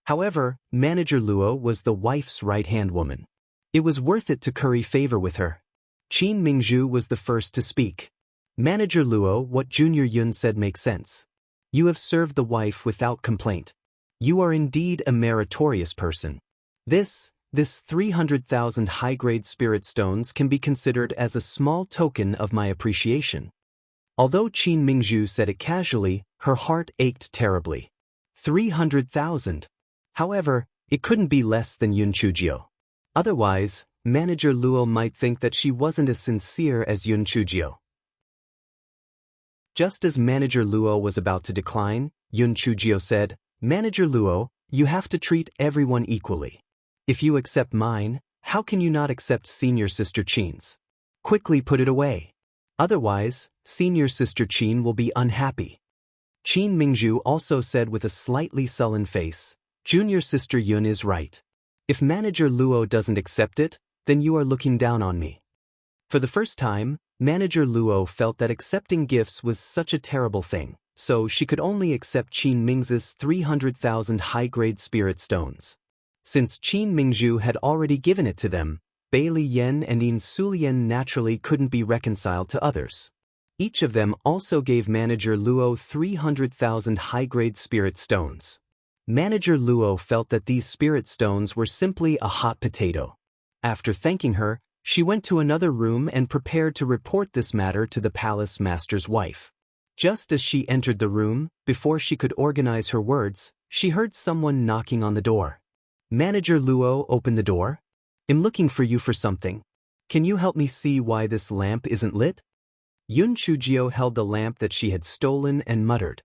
However, Manager Luo was the wife's right-hand woman. It was worth it to curry favor with her. Qin Mingzhu was the first to speak. Manager Luo, what Junior Yun said makes sense. You have served the wife without complaint. You are indeed a meritorious person. This 300,000 high-grade spirit stones can be considered as a small token of my appreciation. Although Qin Mingzhu said it casually, her heart ached terribly. 300,000. However, it couldn't be less than Yun Chujio. Otherwise, Manager Luo might think that she wasn't as sincere as Yun Chujio. Just as Manager Luo was about to decline, Yun Chujio said, "Manager Luo, you have to treat everyone equally. If you accept mine, how can you not accept Senior Sister Qin's? Quickly put it away. Otherwise, Senior Sister Qin will be unhappy." Qin Mingzhu also said with a slightly sullen face, "Junior Sister Yun is right. If Manager Luo doesn't accept it, then you are looking down on me." For the first time, Manager Luo felt that accepting gifts was such a terrible thing, so she could only accept Qin Mingzhu's 300,000 high-grade spirit stones. Since Qin Mingzhu had already given it to them, Bailey Yen and In Sulien naturally couldn't be reconciled to others. Each of them also gave Manager Luo 300,000 high-grade spirit stones. Manager Luo felt that these spirit stones were simply a hot potato. After thanking her, she went to another room and prepared to report this matter to the palace master's wife. Just as she entered the room, before she could organize her words, she heard someone knocking on the door. Manager Luo opened the door. "I'm looking for you for something. Can you help me see why this lamp isn't lit?" Yun Chujio held the lamp that she had stolen and muttered.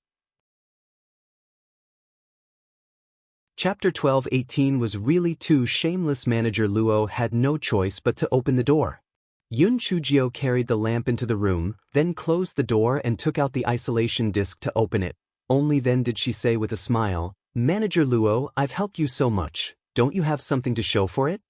Chapter 12:18 was really too shameless. Manager Luo had no choice but to open the door. Yun Chujio carried the lamp into the room, then closed the door and took out the isolation disc to open it. Only then did she say with a smile, "Manager Luo, I've helped you so much. Don't you have something to show for it?"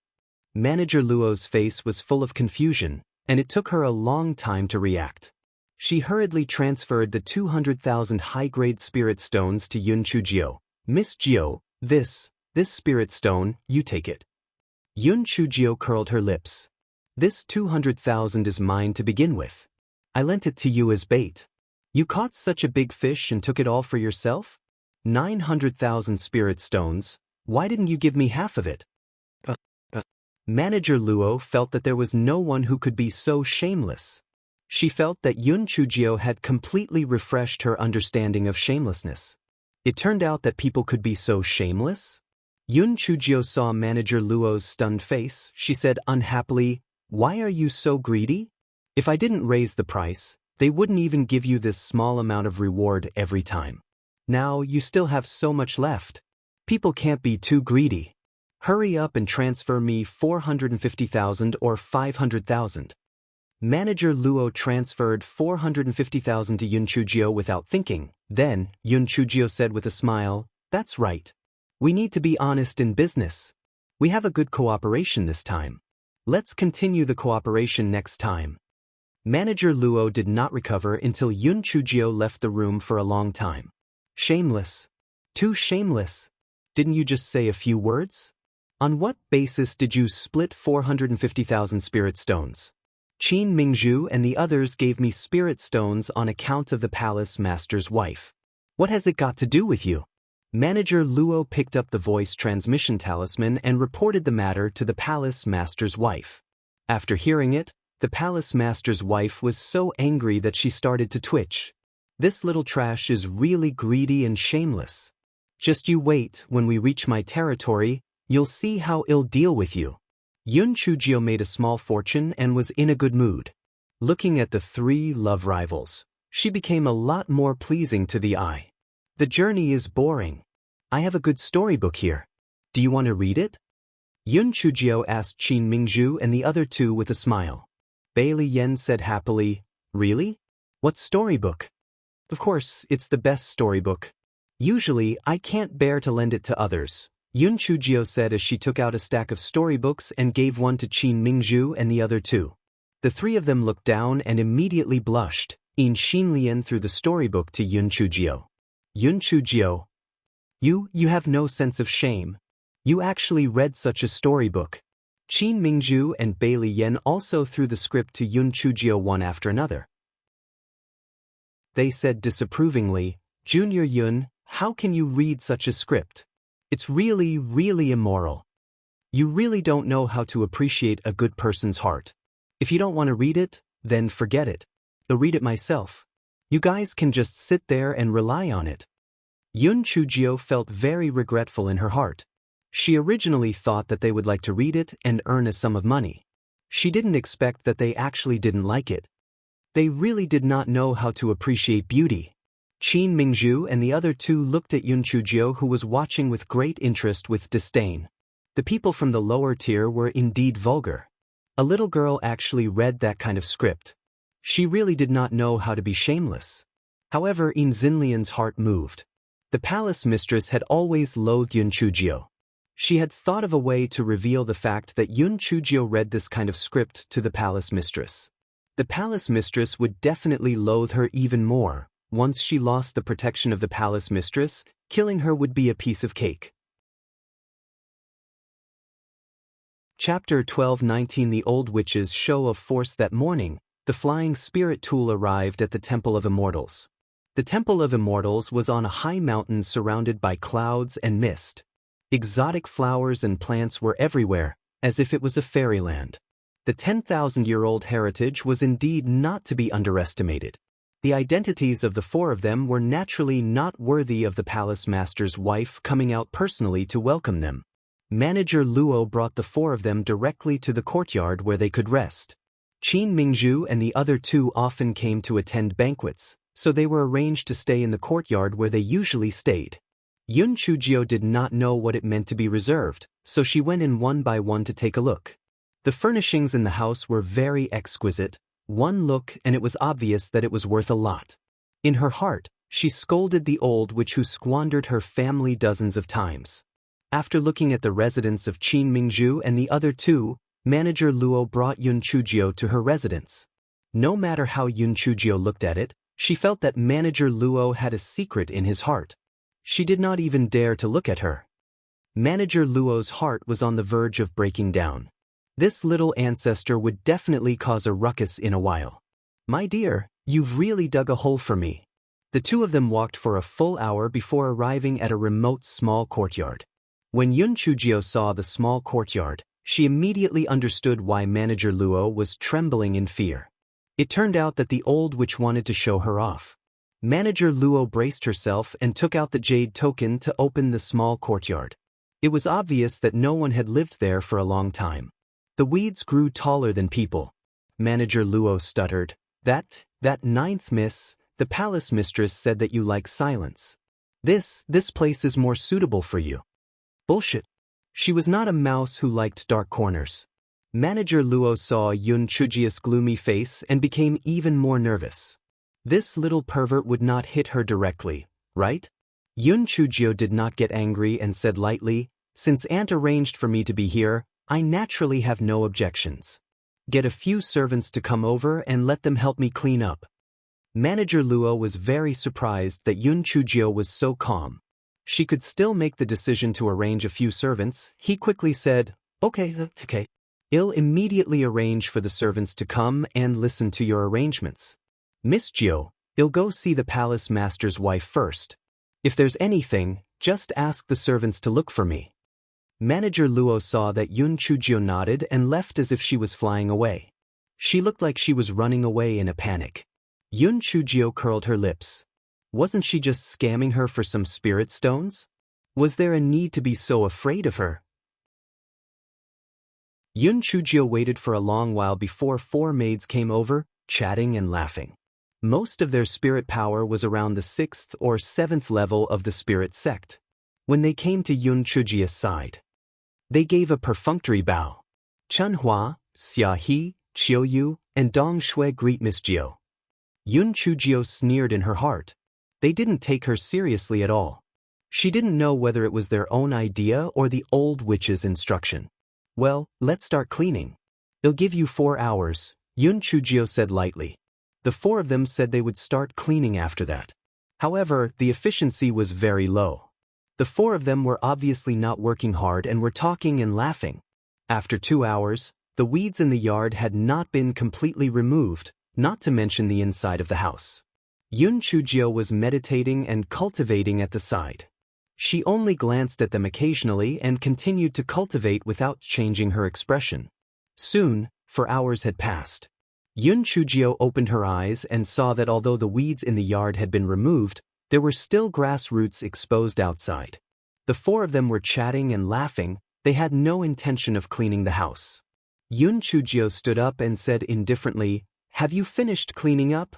Manager Luo's face was full of confusion, and it took her a long time to react. She hurriedly transferred the 200,000 high-grade spirit stones to Yun Chujio. "Miss Jio, this spirit stone, you take it." Yun Chujio curled her lips. "This 200,000 is mine to begin with. I lent it to you as bait. You caught such a big fish and took it all for yourself? 900,000 spirit stones, why didn't you give me half of it?" Manager Luo felt that there was no one who could be so shameless. She felt that Yun Chujio had completely refreshed her understanding of shamelessness. It turned out that people could be so shameless? Yun Chujio saw Manager Luo's stunned face. She said unhappily, "Why are you so greedy? If I didn't raise the price, they wouldn't even give you this small amount of reward every time. Now you still have so much left. People can't be too greedy. Hurry up and transfer me 450,000 or 500,000. Manager Luo transferred 450,000 to Yun Chujio without thinking. Then, Yun Chujio said with a smile, "That's right. We need to be honest in business. We have a good cooperation this time. Let's continue the cooperation next time." Manager Luo did not recover until Yun Chujio left the room for a long time. Shameless. Too shameless. Didn't you just say a few words? On what basis did you split 450,000 spirit stones? Qin Mingzhu and the others gave me spirit stones on account of the palace master's wife. What has it got to do with you? Manager Luo picked up the voice transmission talisman and reported the matter to the palace master's wife. After hearing it, the palace master's wife was so angry that she started to twitch. This little trash is really greedy and shameless. Just you wait, when we reach my territory, you'll see how I'll deal with you. Yun Chujio made a small fortune and was in a good mood. Looking at the three love rivals, she became a lot more pleasing to the eye. The journey is boring. I have a good storybook here. Do you want to read it? Yun Chujio asked Qin Mingzhu and the other two with a smile. Bailey Yen said happily, "Really? What storybook?" "Of course, it's the best storybook. Usually, I can't bear to lend it to others," Yun Chujio said as she took out a stack of storybooks and gave one to Qin Mingzhu and the other two. The three of them looked down and immediately blushed. In Xinlian threw the storybook to Yun Chujio. "Yun Chujio, you have no sense of shame. You actually read such a storybook." Qin Mingzhu and Bailey Yen also threw the script to Yun Chujio one after another. They said disapprovingly, "Junior Yun, how can you read such a script? It's really immoral. You really don't know how to appreciate a good person's heart. If you don't want to read it, then forget it. I'll read it myself. You guys can just sit there and rely on it." Yun Chujio felt very regretful in her heart. She originally thought that they would like to read it and earn a sum of money. She didn't expect that they actually didn't like it. They really did not know how to appreciate beauty. Qin Mingzhu and the other two looked at Yun Chujio, who was watching with great interest, with disdain. The people from the lower tier were indeed vulgar. A little girl actually read that kind of script. She really did not know how to be shameless. However, In Xinlian's heart moved. The palace mistress had always loathed Yun Chujio. She had thought of a way to reveal the fact that Yun Chujio read this kind of script to the palace mistress. The palace mistress would definitely loathe her even more. Once she lost the protection of the palace mistress, killing her would be a piece of cake. Chapter 12:19 The Old Witch's Show of Force. That morning, the flying spirit tool arrived at the Temple of Immortals. The Temple of Immortals was on a high mountain surrounded by clouds and mist. Exotic flowers and plants were everywhere, as if it was a fairyland. The 10,000-year-old heritage was indeed not to be underestimated. The identities of the four of them were naturally not worthy of the palace master's wife coming out personally to welcome them. Manager Luo brought the four of them directly to the courtyard where they could rest. Qin Mingzhu and the other two often came to attend banquets, so they were arranged to stay in the courtyard where they usually stayed. Yun Chujio did not know what it meant to be reserved, so she went in one by one to take a look. The furnishings in the house were very exquisite. One look and it was obvious that it was worth a lot. In her heart, she scolded the old witch who squandered her family dozens of times. After looking at the residence of Qin Mingzhu and the other two, Manager Luo brought Yun Chujio to her residence. No matter how Yun Chujio looked at it, she felt that Manager Luo had a secret in his heart. She did not even dare to look at her. Manager Luo's heart was on the verge of breaking down. This little ancestor would definitely cause a ruckus in a while. "My dear, you've really dug a hole for me." The two of them walked for a full hour before arriving at a remote small courtyard. When Yun Chujio saw the small courtyard, she immediately understood why Manager Luo was trembling in fear. It turned out that the old witch wanted to show her off. Manager Luo braced herself and took out the jade token to open the small courtyard. It was obvious that no one had lived there for a long time. The weeds grew taller than people. Manager Luo stuttered, That ninth miss, the palace mistress said that you like silence. This place is more suitable for you." Bullshit. She was not a mouse who liked dark corners. Manager Luo saw Yun Chujia's gloomy face and became even more nervous. This little pervert would not hit her directly, right? Yun Chujio did not get angry and said lightly, "Since Aunt arranged for me to be here, I naturally have no objections. Get a few servants to come over and let them help me clean up." Manager Luo was very surprised that Yun Chujio was so calm. She could still make the decision to arrange a few servants. He quickly said, Okay. I'll immediately arrange for the servants to come and listen to your arrangements. Miss Jio, I'll go see the palace master's wife first. If there's anything, just ask the servants to look for me. Manager Luo saw that Yun Chujio nodded and left as if she was flying away. She looked like she was running away in a panic. Yun Chujio curled her lips. Wasn't she just scamming her for some spirit stones? Was there a need to be so afraid of her? Yun Chujio waited for a long while before 4 maids came over, chatting and laughing. Most of their spirit power was around the 6th or 7th level of the spirit sect. When they came to Yun Chujio's side, they gave a perfunctory bow. Chen Hua, Xia He, Qiu Yu, and Dong Shui greet Miss Jio. Yun Chujio sneered in her heart. They didn't take her seriously at all. She didn't know whether it was their own idea or the old witch's instruction. Well, let's start cleaning. I'll give you 4 hours, Yun Chujio said lightly. The 4 of them said they would start cleaning after that. However, the efficiency was very low. The 4 of them were obviously not working hard and were talking and laughing. After 2 hours, the weeds in the yard had not been completely removed, not to mention the inside of the house. Yun Chujio was meditating and cultivating at the side. She only glanced at them occasionally and continued to cultivate without changing her expression. Soon, 4 hours had passed. Yun Chujio opened her eyes and saw that although the weeds in the yard had been removed, there were still grass roots exposed outside. The 4 of them were chatting and laughing. They had no intention of cleaning the house. Yun Chujio stood up and said indifferently, "Have you finished cleaning up?"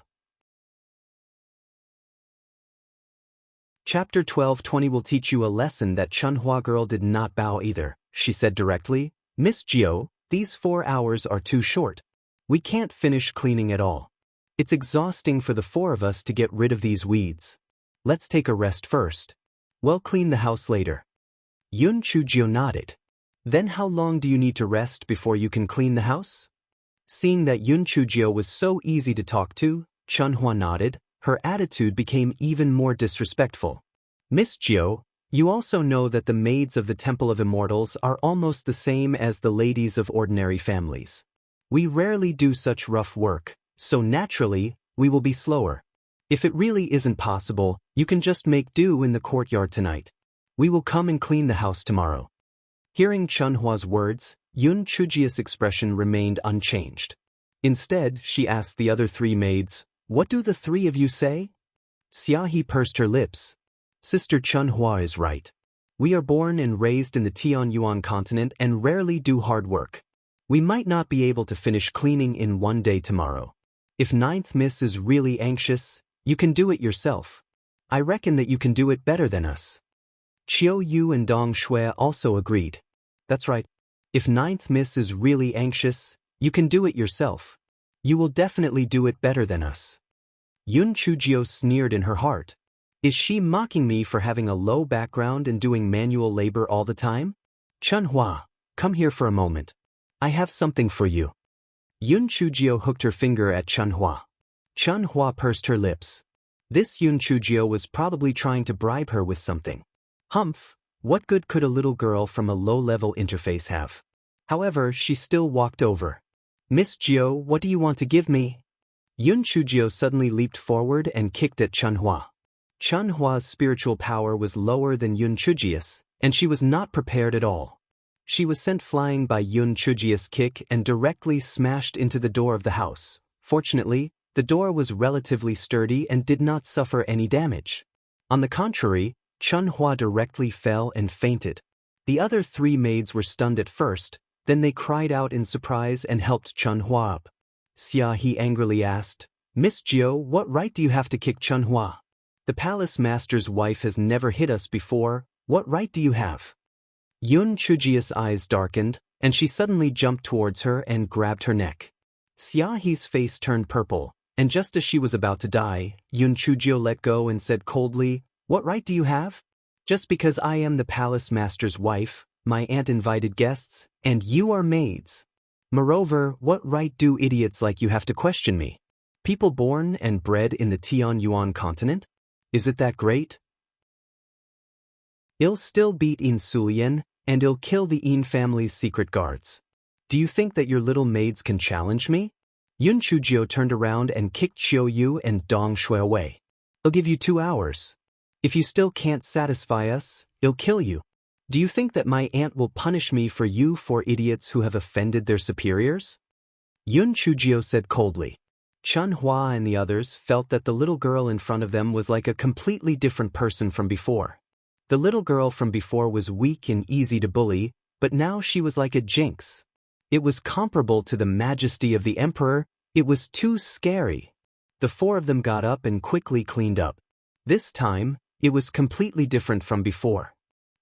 Chapter 12:20 will teach you a lesson that Chunhua girl did not bow either, she said directly. "Miss Jio, these 4 hours are too short. We can't finish cleaning at all. It's exhausting for the 4 of us to get rid of these weeds. Let's take a rest first. We'll clean the house later." Yun Chujio nodded. "Then how long do you need to rest before you can clean the house?" Seeing that Yun Chujio was so easy to talk to, Chunhua nodded. Her attitude became even more disrespectful. "Miss Jio, you also know that the maids of the Temple of Immortals are almost the same as the ladies of ordinary families. We rarely do such rough work, so naturally, we will be slower. If it really isn't possible, you can just make do in the courtyard tonight. We will come and clean the house tomorrow." Hearing Chunhua's words, Yun Chujio's expression remained unchanged. Instead, she asked the other 3 maids, "What do the 3 of you say?" Xiaohe pursed her lips. "Sister Chunhua is right. We are born and raised in the Tianyuan continent and rarely do hard work. We might not be able to finish cleaning in 1 day tomorrow. If 9th Miss is really anxious, you can do it yourself. I reckon that you can do it better than us." Qiu Yu and Dong Shui also agreed. "That's right. If 9th Miss is really anxious, you can do it yourself. You will definitely do it better than us." Yun Chujio sneered in her heart. Is she mocking me for having a low background and doing manual labor all the time? "Chunhua, come here for a moment. I have something for you." Yun Chujio hooked her finger at Chunhua. Chunhua pursed her lips. This Yun Chujio was probably trying to bribe her with something. Humph, what good could a little girl from a low-level interface have? However, she still walked over. "Miss Jio, what do you want to give me?" Yun Chujio suddenly leaped forward and kicked at Chunhua. Chunhua's spiritual power was lower than Yun Chujio's, and she was not prepared at all. She was sent flying by Yun Chujio's kick and directly smashed into the door of the house. Fortunately, the door was relatively sturdy and did not suffer any damage. On the contrary, Chunhua directly fell and fainted. The other 3 maids were stunned at first, then they cried out in surprise and helped Chunhua up. Xiaohe angrily asked, "Miss Jio, what right do you have to kick Chunhua? The palace master's wife has never hit us before. What right do you have?" Yun Chujio's eyes darkened. and she suddenly jumped towards her and grabbed her neck. Xiaohe's face turned purple, and just as she was about to die, Yun Chujio let go and said coldly, "What right do you have? Just because I am the palace master's wife, my aunt invited guests, and you are maids. Moreover, what right do idiots like you have to question me? People born and bred in the Tianyuan continent? Is it that great? I'll still beat In Sulien, and I'll kill the In family's secret guards. Do you think that your little maids can challenge me?" Yun Chujio turned around and kicked Xiao Yu and Dong Shui away. "I'll give you 2 hours. If you still can't satisfy us, I'll kill you. Do you think that my aunt will punish me for you 4 idiots who have offended their superiors?" Yun Chujio said coldly. Chun Hua and the others felt that the little girl in front of them was like a completely different person from before. The little girl from before was weak and easy to bully, but now she was like a jinx. It was comparable to the majesty of the emperor. It was too scary. The 4 of them got up and quickly cleaned up. This time, it was completely different from before.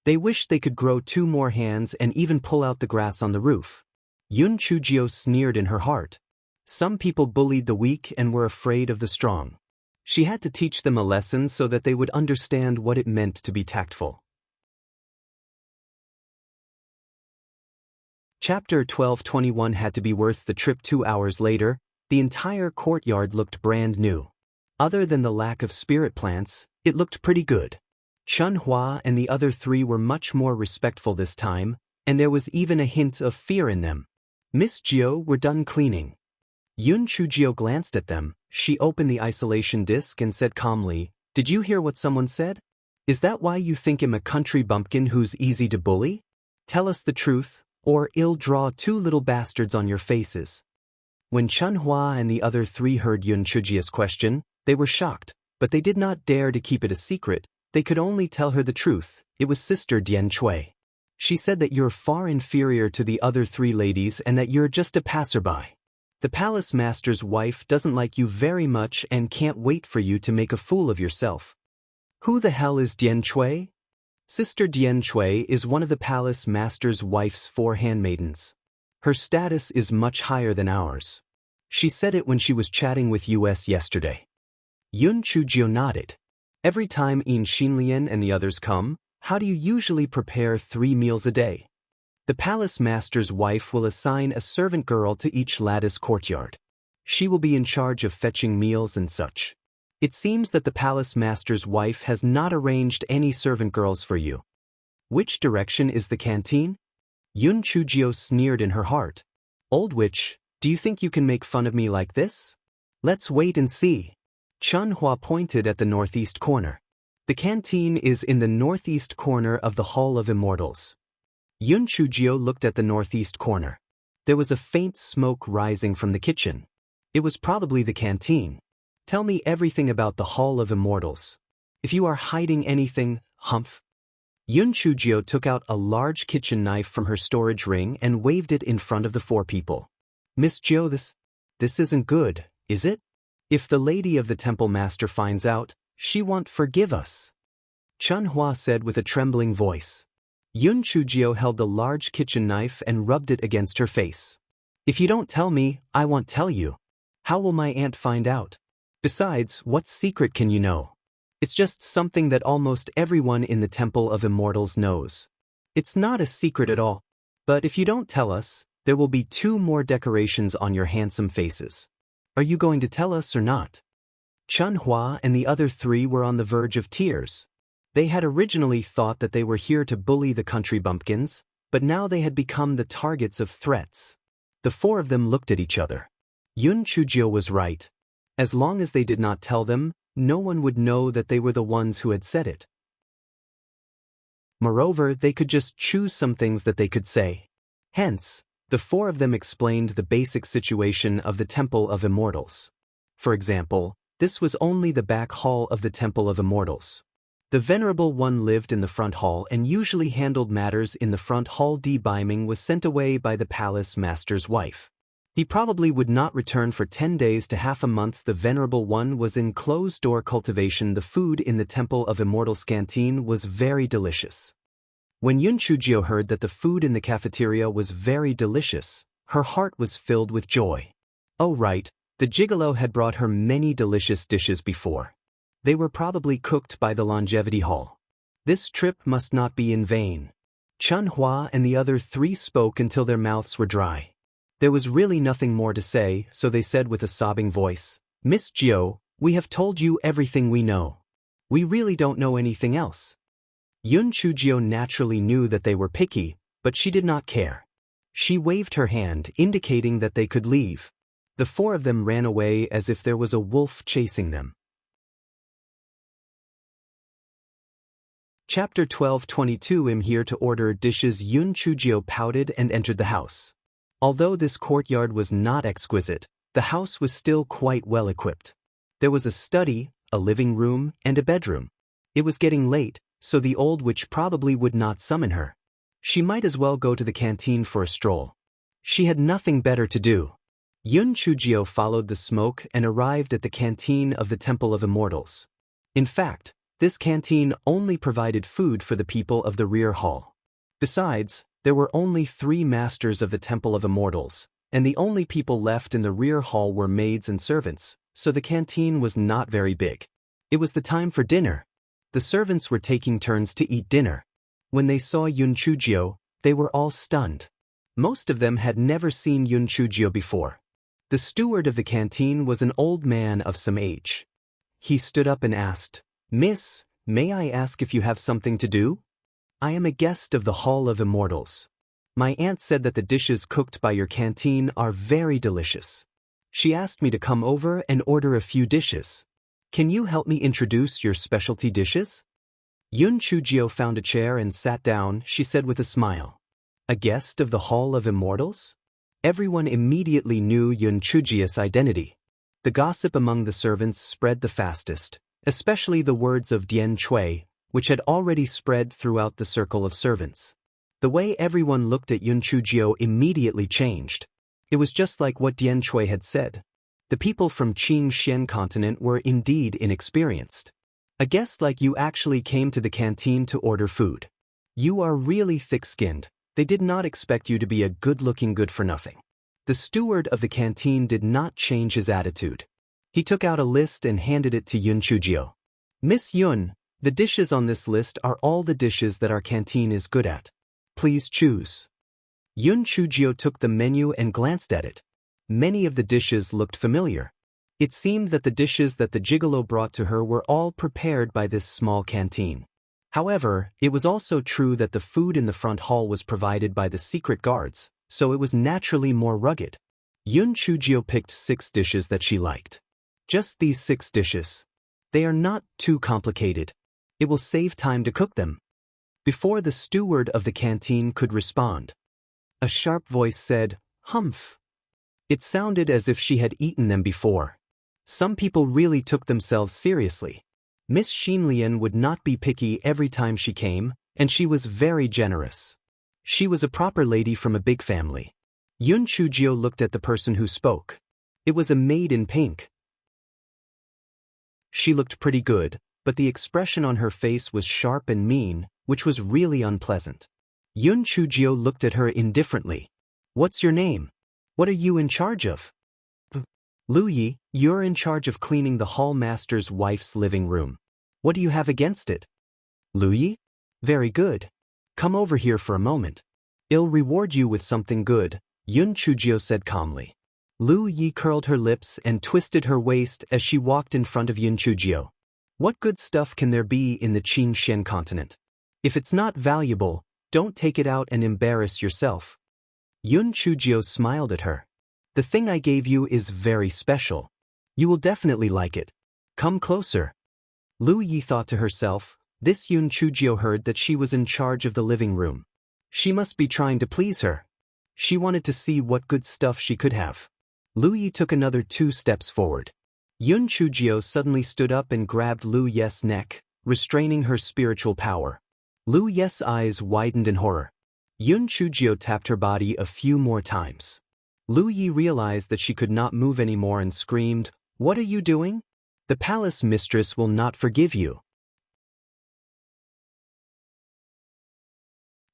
They wished they could grow 2 more hands and even pull out the grass on the roof. Yun Chujio sneered in her heart. Some people bullied the weak and were afraid of the strong. She had to teach them a lesson so that they would understand what it meant to be tactful. Chapter 12:21 had to be worth the trip. 2 hours later, the entire courtyard looked brand new. Other than the lack of spirit plants, it looked pretty good. Chun Hua and the other 3 were much more respectful this time, and there was even a hint of fear in them. Miss Jio were done cleaning. Yun Chujio glanced at them. She opened the isolation disc and said calmly, "Did you hear what someone said? Is that why you think I'm a country bumpkin who's easy to bully? Tell us the truth, or I'll draw 2 little bastards on your faces." When Chun Hua and the other 3 heard Yun Chujio's question, they were shocked, but they did not dare to keep it a secret. They could only tell her the truth. It was Sister Dian Chui. She said that you're far inferior to the other 3 ladies and that you're just a passerby. The palace master's wife doesn't like you very much and can't wait for you to make a fool of yourself. Who the hell is Dian Chui? Sister Dian Chui is one of the palace master's wife's 4 handmaidens. Her status is much higher than ours. She said it when she was chatting with us yesterday. Yun Chujio nodded. Every time In Xinlian and the others come, how do you usually prepare 3 meals a day? The palace master's wife will assign a servant girl to each lattice courtyard. She will be in charge of fetching meals and such. It seems that the palace master's wife has not arranged any servant girls for you. Which direction is the canteen? Yun Chujio sneered in her heart. Old witch, do you think you can make fun of me like this? Let's wait and see. Chun Hua pointed at the northeast corner. The canteen is in the northeast corner of the Hall of Immortals. Yun Chujio looked at the northeast corner. There was a faint smoke rising from the kitchen. It was probably the canteen. Tell me everything about the Hall of Immortals. If you are hiding anything, humph. Yun Chujio took out a large kitchen knife from her storage ring and waved it in front of the 4 people. Miss Jio, this isn't good, is it? If the lady of the temple master finds out, she won't forgive us. Chun Hua said with a trembling voice. Yun Chujio held the large kitchen knife and rubbed it against her face. If you don't tell me, I won't tell you. How will my aunt find out? Besides, what secret can you know? It's just something that almost everyone in the Temple of Immortals knows. It's not a secret at all. But if you don't tell us, there will be 2 more decorations on your handsome faces. Are you going to tell us or not? Chun Hua and the other 3 were on the verge of tears. They had originally thought that they were here to bully the country bumpkins, but now they had become the targets of threats. The 4 of them looked at each other. Yun Chujio was right. As long as they did not tell them, no one would know that they were the ones who had said it. Moreover, they could just choose some things that they could say. Hence, the 4 of them explained the basic situation of the Temple of Immortals. For example, this was only the back hall of the Temple of Immortals. The Venerable One lived in the front hall and usually handled matters in the front hall. Beiming was sent away by the palace master's wife. He probably would not return for 10 days to half a month. The Venerable One was in closed-door cultivation. The food in the Temple of Immortals canteen was very delicious. When Yun Chujio heard that the food in the cafeteria was very delicious, her heart was filled with joy. Oh right, the gigolo had brought her many delicious dishes before. They were probably cooked by the longevity hall. This trip must not be in vain. Chun Hua and the other three spoke until their mouths were dry. There was really nothing more to say, so they said with a sobbing voice, "Miss Jiao, we have told you everything we know. We really don't know anything else." Yun Chujio naturally knew that they were picky, but she did not care. She waved her hand, indicating that they could leave. The four of them ran away as if there was a wolf chasing them. Chapter 12:22. I'm here to order dishes. Yun Chujio pouted and entered the house. Although this courtyard was not exquisite, the house was still quite well equipped. There was a study, a living room, and a bedroom. It was getting late, so the old witch probably would not summon her. She might as well go to the canteen for a stroll. She had nothing better to do. Yun Chujio followed the smoke and arrived at the canteen of the Temple of Immortals. In fact, this canteen only provided food for the people of the rear hall. Besides, there were only 3 masters of the Temple of Immortals, and the only people left in the rear hall were maids and servants, so the canteen was not very big. It was the time for dinner. The servants were taking turns to eat dinner. When they saw Yun Chujio, they were all stunned. Most of them had never seen Yun Chujio before. The steward of the canteen was an old man of some age. He stood up and asked, "Miss, may I ask if you have something to do? I am a guest of the Hall of Immortals. My aunt said that the dishes cooked by your canteen are very delicious. She asked me to come over and order a few dishes. Can you help me introduce your specialty dishes?" Yun Chujio found a chair and sat down. She said with a smile, "A guest of the Hall of Immortals?" Everyone immediately knew Yun Chujio's identity. The gossip among the servants spread the fastest, especially the words of Dian Chui, which had already spread throughout the circle of servants. The way everyone looked at Yun Chujio immediately changed. It was just like what Dian Chui had said. The people from Qing Xian continent were indeed inexperienced. A guest like you actually came to the canteen to order food. You are really thick-skinned. They did not expect you to be a good-looking good-for-nothing. The steward of the canteen did not change his attitude. He took out a list and handed it to Yun Chujio. "Miss Yun, the dishes on this list are all the dishes that our canteen is good at. Please choose." Yun Chujio took the menu and glanced at it. Many of the dishes looked familiar. It seemed that the dishes that the gigolo brought to her were all prepared by this small canteen. However, it was also true that the food in the front hall was provided by the secret guards, so it was naturally more rugged. Yun Chujio picked 6 dishes that she liked. Just these 6 dishes. They are not too complicated. It will save time to cook them. Before the steward of the canteen could respond, a sharp voice said, "Humph." It sounded as if she had eaten them before. Some people really took themselves seriously. Miss Xinlian would not be picky every time she came, and she was very generous. She was a proper lady from a big family. Yun Chujio looked at the person who spoke. It was a maid in pink. She looked pretty good, but the expression on her face was sharp and mean, which was really unpleasant. Yun Chujio looked at her indifferently. "What's your name? What are you in charge of?" "Lu Yi, you're in charge of cleaning the hall master's wife's living room. What do you have against it?" "Lu Yi? Very good. Come over here for a moment. I'll reward you with something good," Yun Chujio said calmly. Lu Yi curled her lips and twisted her waist as she walked in front of Yun Chujio. What good stuff can there be in the Qing Xian continent? If it's not valuable, don't take it out and embarrass yourself. Yun Chujio smiled at her. "The thing I gave you is very special. You will definitely like it. Come closer." Lu Yi thought to herself, this Yun Chujio heard that she was in charge of the living room. She must be trying to please her. She wanted to see what good stuff she could have. Lu Yi took another 2 steps forward. Yun Chujio suddenly stood up and grabbed Lu Ye's neck, restraining her spiritual power. Lu Ye's eyes widened in horror. Yun Chujio tapped her body a few more times. Lu Yi realized that she could not move anymore and screamed, "What are you doing? The palace mistress will not forgive you."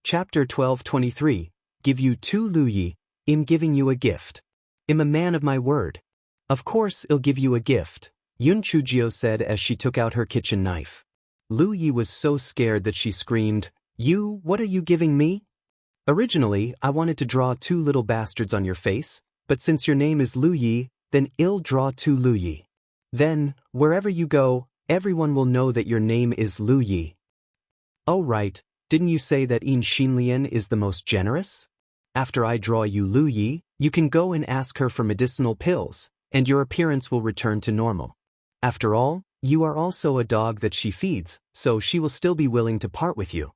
Chapter 12:23. Give you 2 louis, I'm giving you a gift. I'm a man of my word. Of course I'll give you a gift, Yun Chujio said as she took out her kitchen knife. Lu Yi was so scared that she screamed, What are you giving me? Originally, I wanted to draw 2 little bastards on your face, but since your name is Lu Yi, then I'll draw 2 Lu Yi. Then, wherever you go, everyone will know that your name is Lu Yi. Oh right, didn't you say that In Xinlian is the most generous? After I draw you Lu Yi, you can go and ask her for medicinal pills, and your appearance will return to normal. After all, you are also a dog that she feeds, so she will still be willing to part with you.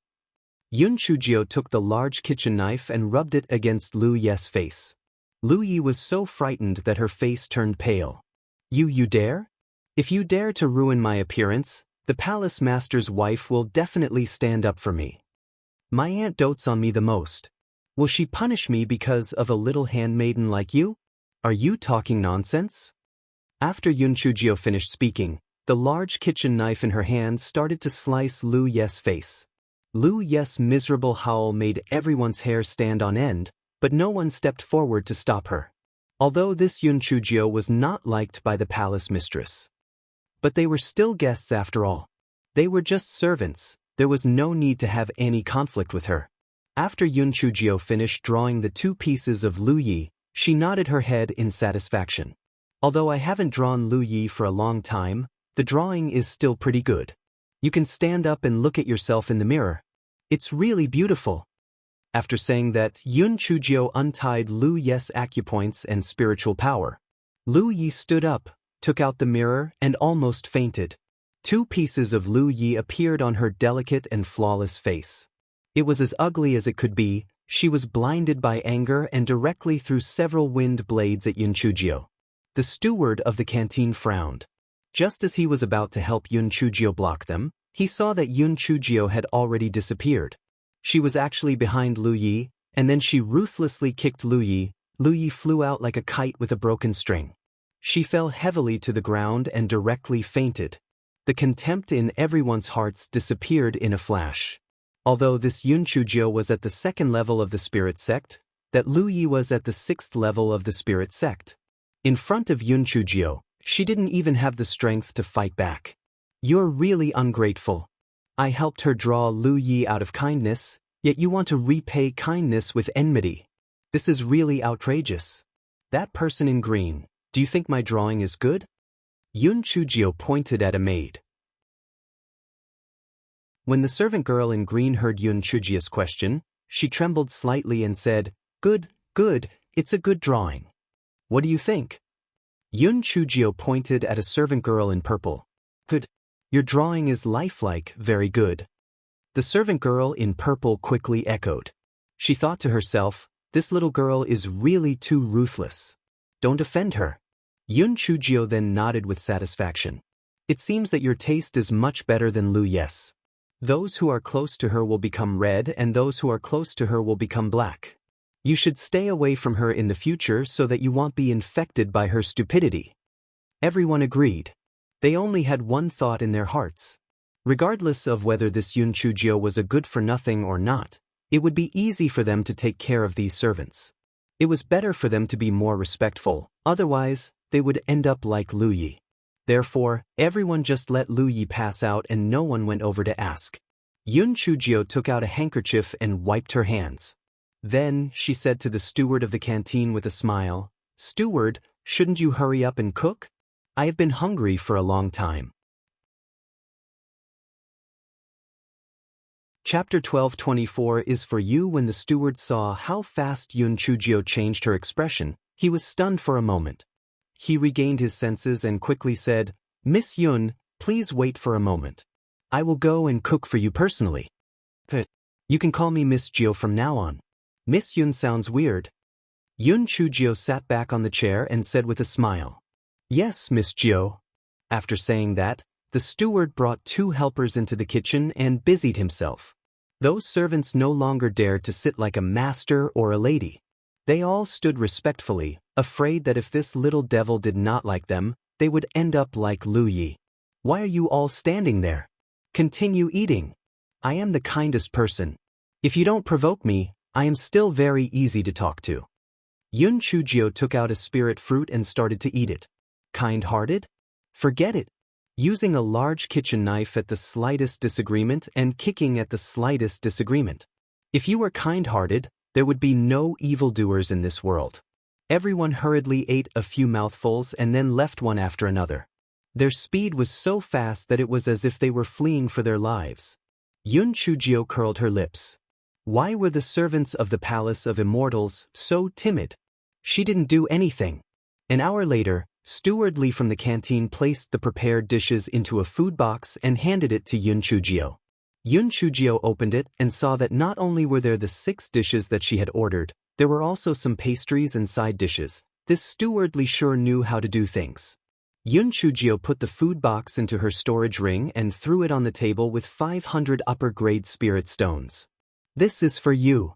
Yun Chujio took the large kitchen knife and rubbed it against Lu Yi's face. Lu Yi was so frightened that her face turned pale. You dare? If you dare to ruin my appearance, the palace master's wife will definitely stand up for me. My aunt dotes on me the most. Will she punish me because of a little handmaiden like you? Are you talking nonsense? After Yun Chujio finished speaking, the large kitchen knife in her hand started to slice Lu Yi's face. Lu Yi's miserable howl made everyone's hair stand on end, but no one stepped forward to stop her. Although this Yun Chujio was not liked by the palace mistress. But they were still guests after all. They were just servants, there was no need to have any conflict with her. After Yun Chujio finished drawing the 2 pieces of Lu Yi, she nodded her head in satisfaction. Although I haven't drawn Lu Yi for a long time, the drawing is still pretty good. You can stand up and look at yourself in the mirror. It's really beautiful. After saying that, Yun Chujio untied Lu Yi's acupoints and spiritual power. Lu Yi stood up, took out the mirror, and almost fainted. 2 pieces of Lu Yi appeared on her delicate and flawless face. It was as ugly as it could be. She was blinded by anger and directly threw several wind blades at Yun Chujio. The steward of the canteen frowned. Just as he was about to help Yun Chujio block them, he saw that Yun Chujio had already disappeared. She was actually behind Lu Yi, and then she ruthlessly kicked Lu Yi. Lu Yi flew out like a kite with a broken string. She fell heavily to the ground and directly fainted. The contempt in everyone's hearts disappeared in a flash. Although this Yun Chujio was at the 2nd level of the spirit sect, that Lu Yi was at the 6th level of the spirit sect. In front of Yun Chujio, she didn't even have the strength to fight back. You're really ungrateful. I helped her draw Lu Yi out of kindness, yet you want to repay kindness with enmity. This is really outrageous. That person in green, do you think my drawing is good? Yun Chujio pointed at a maid. When the servant girl in green heard Yun Chujio's question, she trembled slightly and said, Good, it's a good drawing. What do you think? Yun Chujio pointed at a servant girl in purple. Good. Your drawing is lifelike, very good. The servant girl in purple quickly echoed. She thought to herself, this little girl is really too ruthless. Don't offend her. Yun Chujio then nodded with satisfaction. It seems that your taste is much better than Lu Yi's. Those who are close to her will become red and those who are close to her will become black. You should stay away from her in the future so that you won't be infected by her stupidity. Everyone agreed. They only had one thought in their hearts. Regardless of whether this Yun Chujio was a good-for-nothing or not, it would be easy for them to take care of these servants. It was better for them to be more respectful, otherwise, they would end up like Lu Yi. Therefore, everyone just let Lu Yi pass out and no one went over to ask. Yun Chujio took out a handkerchief and wiped her hands. Then, she said to the steward of the canteen with a smile, Steward, shouldn't you hurry up and cook? I have been hungry for a long time. Chapter 12:24 is for you. When the steward saw how fast Yun Chujio changed her expression, he was stunned for a moment. He regained his senses and quickly said, Miss Yun, please wait for a moment. I will go and cook for you personally. You can call me Miss Jio from now on. Miss Yun sounds weird. Yun Chujio sat back on the chair and said with a smile, Yes, Miss Jio. After saying that, the steward brought 2 helpers into the kitchen and busied himself. Those servants no longer dared to sit like a master or a lady. They all stood respectfully, afraid that if this little devil did not like them, they would end up like Lu Yi. Why are you all standing there? Continue eating. I am the kindest person. If you don't provoke me, I am still very easy to talk to. Yun Chujio took out a spirit fruit and started to eat it. Kind-hearted? Forget it. Using a large kitchen knife at the slightest disagreement and kicking at the slightest disagreement. If you were kind-hearted, there would be no evildoers in this world. Everyone hurriedly ate a few mouthfuls and then left one after another. Their speed was so fast that it was as if they were fleeing for their lives. Yun Chujio curled her lips. Why were the servants of the Palace of Immortals so timid? She didn't do anything. An hour later, Steward Lee from the canteen placed the prepared dishes into a food box and handed it to Yun Chujio. Yun Chujio opened it and saw that not only were there the 6 dishes that she had ordered, there were also some pastries and side dishes. This Steward Lee sure knew how to do things. Yun Chujio put the food box into her storage ring and threw it on the table with 500 upper-grade spirit stones. This is for you.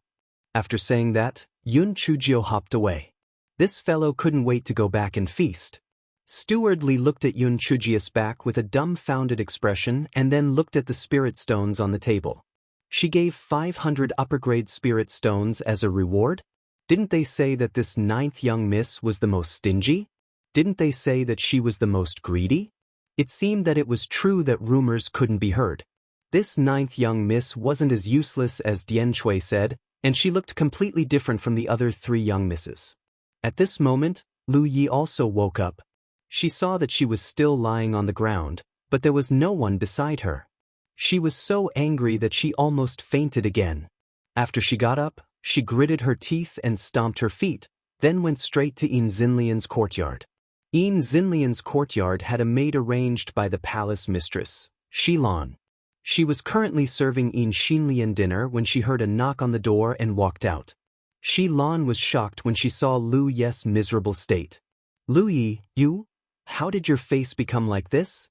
After saying that, Yun Chujio hopped away. This fellow couldn't wait to go back and feast. Steward Lee looked at Yun Chujio's back with a dumbfounded expression and then looked at the spirit stones on the table. She gave 500 upper-grade spirit stones as a reward? Didn't they say that this 9th young miss was the most stingy? Didn't they say that she was the most greedy? It seemed that it was true that rumors couldn't be heard. This 9th young miss wasn't as useless as Dian Chui said, and she looked completely different from the other 3 young misses. At this moment, Lu Yi also woke up. She saw that she was still lying on the ground, but there was no one beside her. She was so angry that she almost fainted again. After she got up, she gritted her teeth and stomped her feet, then went straight to Yin Xinlian's courtyard. Yin Xinlian's courtyard had a maid arranged by the palace mistress, Shilan. She was currently serving Yin Xinlian dinner when she heard a knock on the door and walked out. Shilan was shocked when she saw Lu Yi's miserable state. Lu Yi, you? How did your face become like this?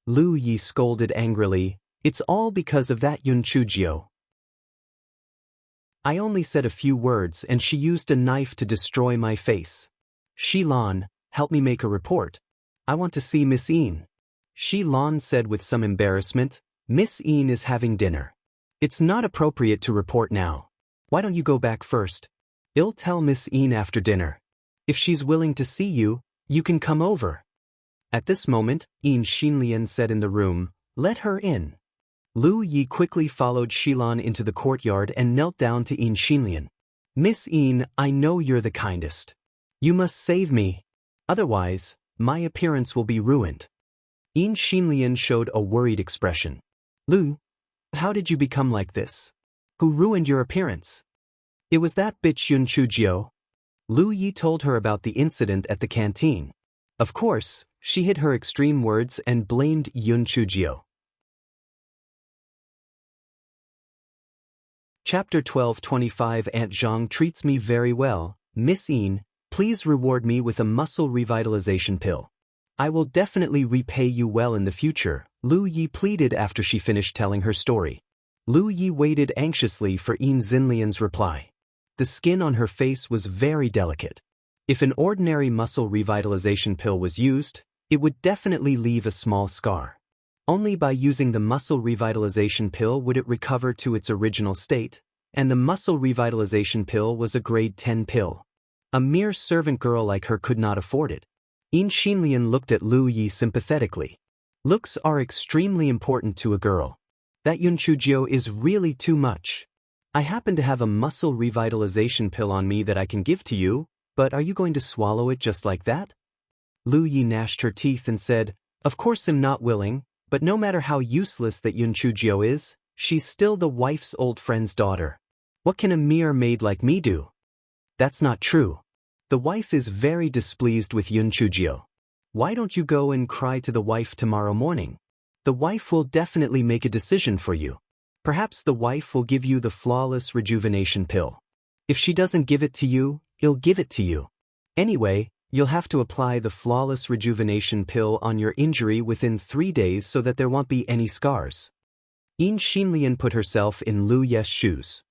Lu Yi scolded angrily. It's all because of that Yun Chujio. I only said a few words and she used a knife to destroy my face. Shilan, help me make a report. I want to see Miss Yin. Shilan said with some embarrassment. Miss Yin is having dinner. It's not appropriate to report now. Why don't you go back first? I'll tell Miss Yin after dinner. If she's willing to see you, you can come over. At this moment, Yin Xinlian said in the room, let her in. Lu Yi quickly followed Shilan into the courtyard and knelt down to Yin Xinlian. Miss Yin, I know you're the kindest. You must save me. Otherwise, my appearance will be ruined. Yin Xinlian showed a worried expression. Lu, how did you become like this? Who ruined your appearance? It was that bitch Yun Chujio. Lu Yi told her about the incident at the canteen. Of course, she hid her extreme words and blamed Yun Chujio. Chapter 12:25 Aunt Zhang treats me very well. Miss Yin, please reward me with a muscle revitalization pill. I will definitely repay you well in the future, Lu Yi pleaded after she finished telling her story. Lu Yi waited anxiously for Yin Xinlian's reply. The skin on her face was very delicate. If an ordinary muscle revitalization pill was used, it would definitely leave a small scar. Only by using the muscle revitalization pill would it recover to its original state, and the muscle revitalization pill was a grade 10 pill. A mere servant girl like her could not afford it. Yin Xinlian looked at Lu Yi sympathetically. Looks are extremely important to a girl. That Yun Chujio is really too much. I happen to have a muscle revitalization pill on me that I can give to you, but are you going to swallow it just like that? Lu Yi gnashed her teeth and said, of course I'm not willing, but no matter how useless that Yun Chujio is, she's still the wife's old friend's daughter. What can a mere maid like me do? That's not true. The wife is very displeased with Yun Chujio. Why don't you go and cry to the wife tomorrow morning? The wife will definitely make a decision for you. Perhaps the wife will give you the flawless rejuvenation pill. If she doesn't give it to you, I'll give it to you. Anyway, you'll have to apply the flawless rejuvenation pill on your injury within 3 days so that there won't be any scars. Yin Xinlian put herself in Lu Yi's shoes.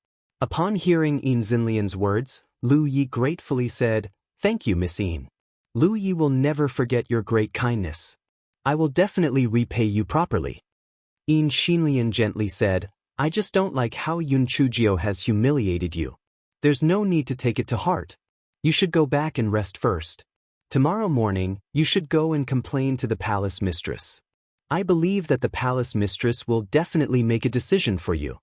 Upon hearing Yin Xinlian's words, Lu Yi gratefully said, thank you, Miss Yin. Lu Yi will never forget your great kindness. I will definitely repay you properly. Yin Xinlian gently said, I just don't like how Yun Chujio has humiliated you. There's no need to take it to heart. You should go back and rest first. Tomorrow morning, you should go and complain to the palace mistress. I believe that the palace mistress will definitely make a decision for you.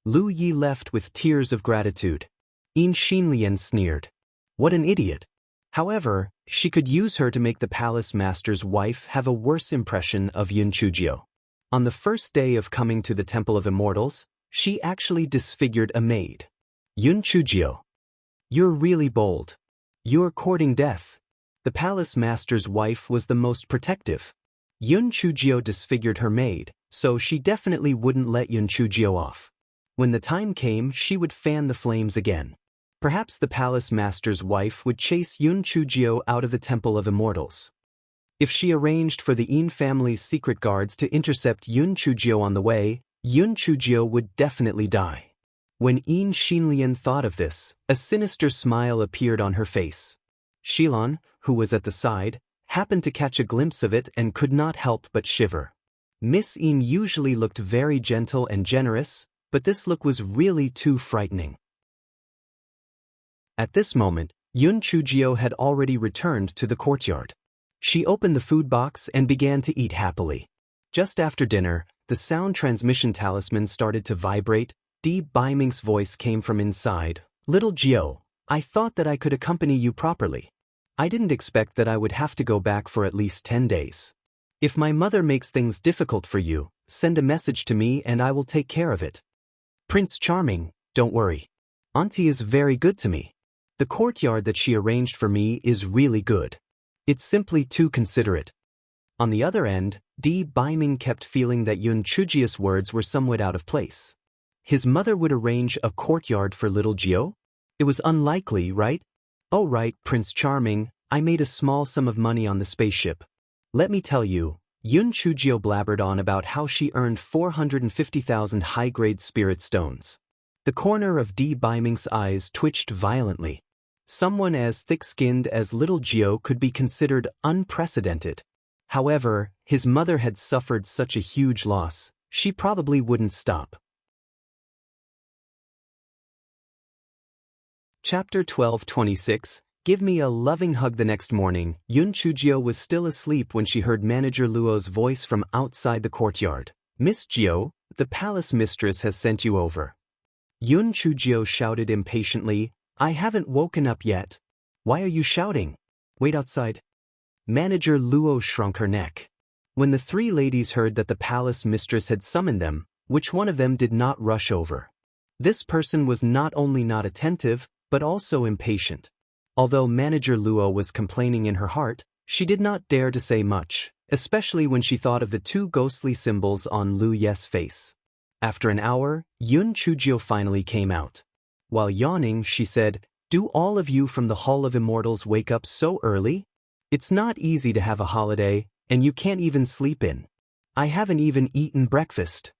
Lu Yi left with tears of gratitude. Yin Xinlian sneered. What an idiot. However, she could use her to make the palace master's wife have a worse impression of Yun Chujio. On the first day of coming to the Temple of Immortals, she actually disfigured a maid. Yun Chujio. You're really bold. You're courting death. The palace master's wife was the most protective. Yun Chujio disfigured her maid, so she definitely wouldn't let Yun Chujio off. When the time came, she would fan the flames again. Perhaps the palace master's wife would chase Yun Chujio out of the Temple of Immortals. If she arranged for the Yin family's secret guards to intercept Yun Chujio on the way, Yun Chujio would definitely die. When Yin Xinlian thought of this, a sinister smile appeared on her face. Shilon, who was at the side, happened to catch a glimpse of it and could not help but shiver. Miss Yin usually looked very gentle and generous, but this look was really too frightening. At this moment, Yun Chujio had already returned to the courtyard. She opened the food box and began to eat happily. Just after dinner, the sound transmission talisman started to vibrate. Di Baiming's voice came from inside. Little Jio, I thought that I could accompany you properly. I didn't expect that I would have to go back for at least 10 days. If my mother makes things difficult for you, send a message to me and I will take care of it. Prince Charming, don't worry. Auntie is very good to me. The courtyard that she arranged for me is really good. It's simply too considerate. On the other end, Di Baiming kept feeling that Yun Chujio's words were somewhat out of place. His mother would arrange a courtyard for little Jio? It was unlikely, right? Oh right, Prince Charming, I made a small sum of money on the spaceship. Let me tell you, Yun Chujio blabbered on about how she earned 450,000 high-grade spirit stones. The corner of Di Baiming's eyes twitched violently. Someone as thick-skinned as little Jio could be considered unprecedented. However, his mother had suffered such a huge loss, she probably wouldn't stop. Chapter 12:26. Give me a loving hug. The next morning, Yun Chujio was still asleep when she heard Manager Luo's voice from outside the courtyard. Miss Jio, the palace mistress has sent you over. Yun Chujio shouted impatiently, I haven't woken up yet. Why are you shouting? Wait outside. Manager Luo shrunk her neck. When the three ladies heard that the palace mistress had summoned them, which one of them did not rush over? This person was not only not attentive, but also impatient. Although Manager Luo was complaining in her heart, she did not dare to say much, especially when she thought of the two ghostly symbols on Lu Ye's face. After an hour, Yun Chujio finally came out. While yawning, she said, Do all of you from the Hall of Immortals wake up so early? It's not easy to have a holiday, and you can't even sleep in. I haven't even eaten breakfast.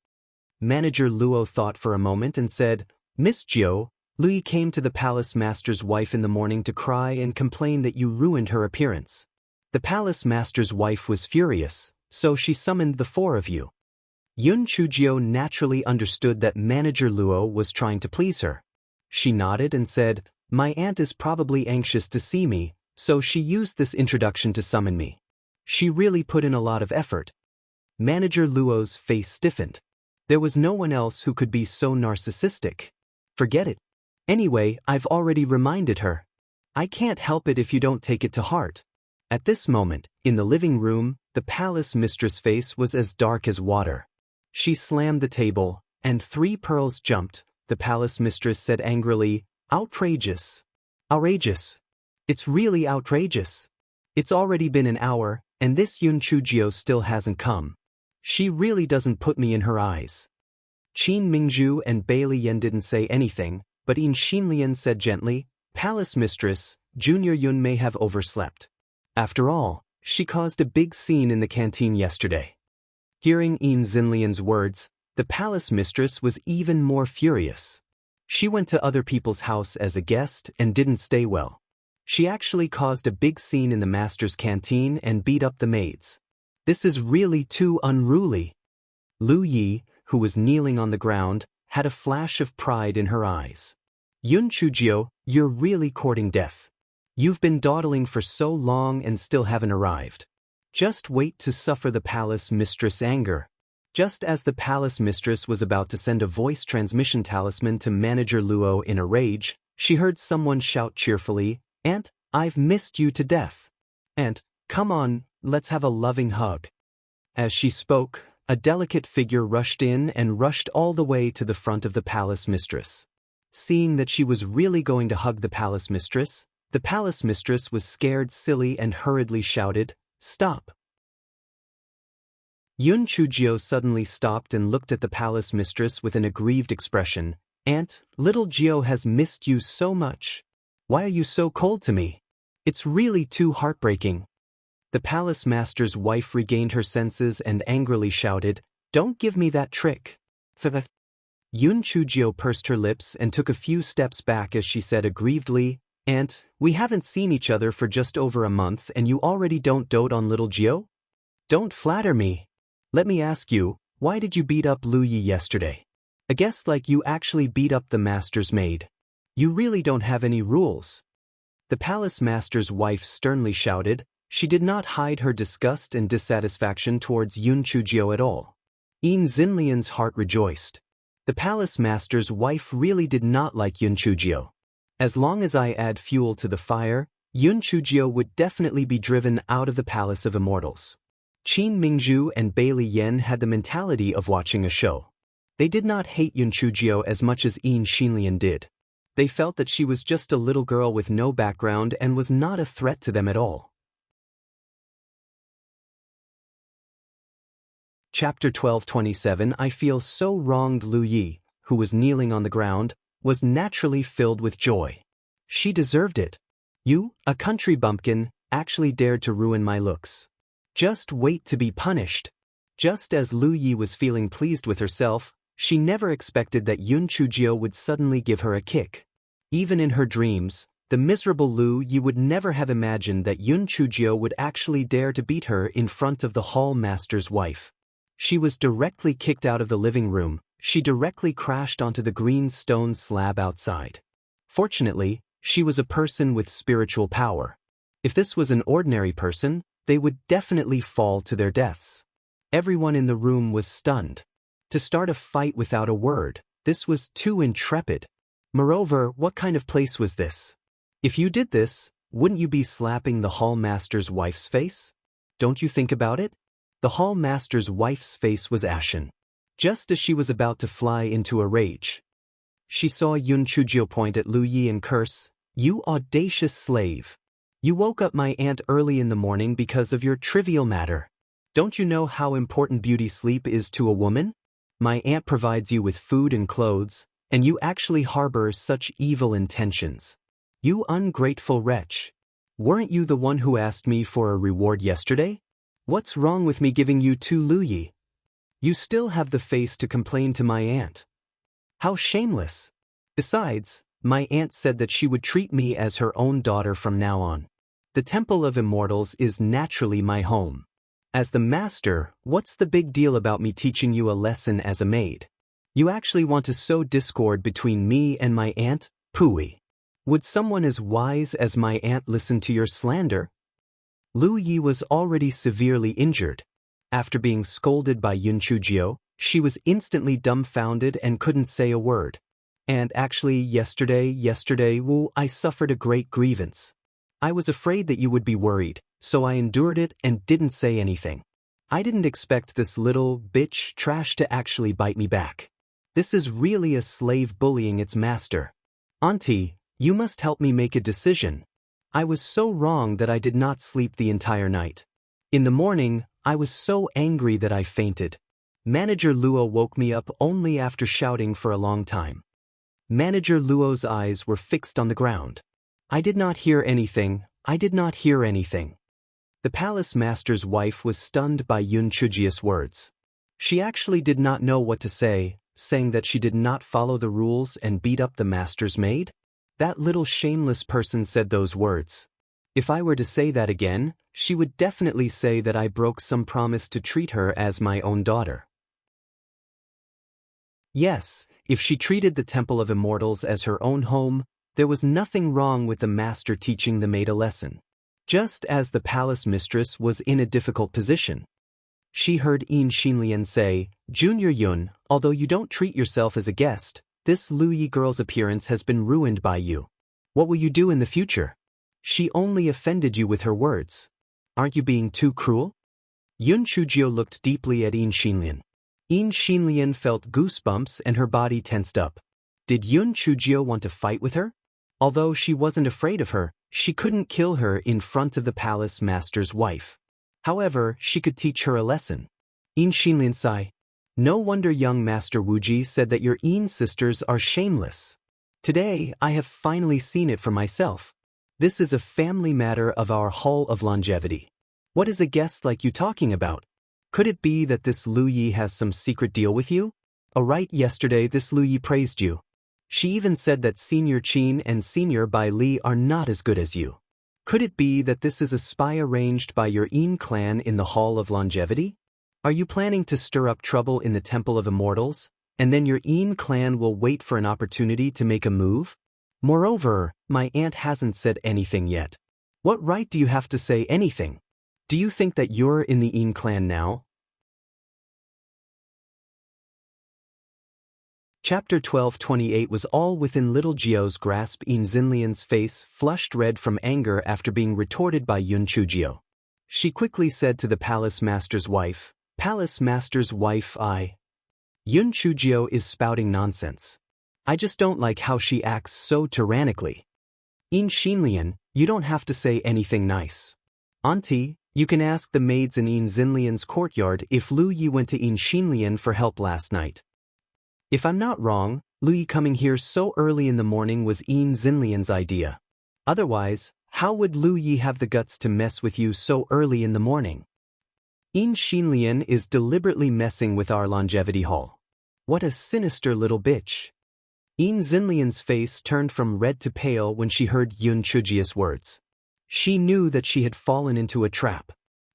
Manager Luo thought for a moment and said, Miss Jio, Lui came to the palace master's wife in the morning to cry and complain that you ruined her appearance. The palace master's wife was furious, so she summoned the four of you. Yun Chujio naturally understood that Manager Luo was trying to please her. She nodded and said, My aunt is probably anxious to see me, so she used this introduction to summon me. She really put in a lot of effort. Manager Luo's face stiffened. There was no one else who could be so narcissistic. Forget it. Anyway, I've already reminded her. I can't help it if you don't take it to heart. At this moment, in the living room, the palace mistress' face was as dark as water. She slammed the table, and 3 pearls jumped. The palace mistress said angrily, Outrageous. Outrageous. It's really outrageous. It's already been an hour, and this Yun Chujio still hasn't come. She really doesn't put me in her eyes. Qin Mingzhu and Bailey Yan didn't say anything, but Yin Xinlian said gently, Palace mistress, Junior Yun may have overslept. After all, she caused a big scene in the canteen yesterday. Hearing Yin Xinlian's words, the palace mistress was even more furious. She went to other people's house as a guest and didn't stay well. She actually caused a big scene in the master's canteen and beat up the maids. This is really too unruly. Lu Yi, who was kneeling on the ground, had a flash of pride in her eyes. Yun Chujio, you're really courting death. You've been dawdling for so long and still haven't arrived. Just wait to suffer the palace mistress' anger. Just as the palace mistress was about to send a voice transmission talisman to Manager Luo in a rage, she heard someone shout cheerfully, "Aunt, I've missed you to death. Aunt, come on, let's have a loving hug." As she spoke, a delicate figure rushed in and rushed all the way to the front of the palace mistress. Seeing that she was really going to hug the palace mistress was scared silly and hurriedly shouted, "Stop." Yun Chujio suddenly stopped and looked at the palace mistress with an aggrieved expression. "Aunt, little Gio has missed you so much. Why are you so cold to me? It's really too heartbreaking." The palace master's wife regained her senses and angrily shouted, "Don't give me that trick." Yun Chujio pursed her lips and took a few steps back as she said aggrievedly, "Aunt, we haven't seen each other for just over a month and you already don't dote on little Gio? Don't flatter me. Let me ask you, why did you beat up Lu Yi yesterday? I guess like you actually beat up the master's maid. You really don't have any rules." The palace master's wife sternly shouted. She did not hide her disgust and dissatisfaction towards Yun Chujio at all. Yin Xinlian's heart rejoiced. The palace master's wife really did not like Yun Chujio. As long as I add fuel to the fire, Yun Chujio would definitely be driven out of the Palace of Immortals. Qin Mingzhu and Bailey Yen had the mentality of watching a show. They did not hate Yun Chujio as much as Yin Xinlian did. They felt that she was just a little girl with no background and was not a threat to them at all. Chapter 12:27 I feel so wronged. Lu Yi, who was kneeling on the ground, was naturally filled with joy. She deserved it. You, a country bumpkin, actually dared to ruin my looks. Just wait to be punished. Just as Lu Yi was feeling pleased with herself, she never expected that Yun Chujio would suddenly give her a kick. Even in her dreams, the miserable Lu Yi would never have imagined that Yun Chujio would actually dare to beat her in front of the hall master's wife. She was directly kicked out of the living room. She directly crashed onto the green stone slab outside. Fortunately, she was a person with spiritual power. If this was an ordinary person, they would definitely fall to their deaths. Everyone in the room was stunned. To start a fight without a word, this was too intrepid. Moreover, what kind of place was this? If you did this, wouldn't you be slapping the hall master's wife's face? Don't you think about it? The hall master's wife's face was ashen. Just as she was about to fly into a rage, she saw Yun Chujio point at Lu Yi and curse, "You audacious slave. You woke up my aunt early in the morning because of your trivial matter. Don't you know how important beauty sleep is to a woman? My aunt provides you with food and clothes, and you actually harbor such evil intentions. You ungrateful wretch. Weren't you the one who asked me for a reward yesterday? What's wrong with me giving you 2 Lu Yi? You still have the face to complain to my aunt. How shameless. Besides, my aunt said that she would treat me as her own daughter from now on. The Temple of Immortals is naturally my home. As the master, what's the big deal about me teaching you a lesson as a maid? You actually want to sow discord between me and my aunt? Pooey. Would someone as wise as my aunt listen to your slander?" Lu Yi was already severely injured. After being scolded by Yun Chujio, she was instantly dumbfounded and couldn't say a word. "And actually yesterday, I suffered a great grievance. I was afraid that you would be worried, so I endured it and didn't say anything. I didn't expect this little bitch trash to actually bite me back. This is really a slave bullying its master. Auntie, you must help me make a decision. I was so wrong that I did not sleep the entire night. In the morning, I was so angry that I fainted. Manager Luo woke me up only after shouting for a long time." Manager Luo's eyes were fixed on the ground. I did not hear anything. The palace master's wife was stunned by Yun Chujio's words. She actually did not know what to say, saying that she did not follow the rules and beat up the master's maid? That little shameless person said those words. If I were to say that again, she would definitely say that I broke some promise to treat her as my own daughter. Yes, if she treated the Temple of Immortals as her own home, there was nothing wrong with the master teaching the maid a lesson. Just as the palace mistress was in a difficult position. She heard Yin Xinlian say, Junior Yun, although you don't treat yourself as a guest, this Lu Yi girl's appearance has been ruined by you. What will you do in the future? She only offended you with her words. Aren't you being too cruel? Yun Chujio looked deeply at Yin Xinlian. Yin Xinlian felt goosebumps and her body tensed up. Did Yun Chujio want to fight with her? Although she wasn't afraid of her, she couldn't kill her in front of the palace master's wife. However, she could teach her a lesson. Yin Xinlian sighed. No wonder young Master Wuji said that your Yin sisters are shameless. Today, I have finally seen it for myself. This is a family matter of our Hall of Longevity. What is a guest like you talking about? Could it be that this Lu Yi has some secret deal with you? Oh right, yesterday this Lu Yi praised you. She even said that Senior Qin and Senior Bai Li are not as good as you. Could it be that this is a spy arranged by your Yin clan in the Hall of Longevity? Are you planning to stir up trouble in the Temple of Immortals, and then your Yin clan will wait for an opportunity to make a move? Moreover, my aunt hasn't said anything yet. What right do you have to say anything? Do you think that you're in the Yin clan now? Chapter 12:28 was all within little Jio's grasp. Yin Xinlian's face flushed red from anger after being retorted by Yun Chujio. She quickly said to the palace master's wife, Palace master's wife, Yun Chujio is spouting nonsense. I just don't like how she acts so tyrannically. Yin Xinlian, you don't have to say anything nice. Auntie, you can ask the maids in Yin Xinlian's courtyard if Lu Yi went to Yin Xinlian for help last night. If I'm not wrong, Lu Yi coming here so early in the morning was Yin Xinlian's idea. Otherwise, how would Lu Yi have the guts to mess with you so early in the morning? Yin Xinlian is deliberately messing with our longevity hall. What a sinister little bitch. Yin Xinlian's face turned from red to pale when she heard Yun Chujio's words. She knew that she had fallen into a trap.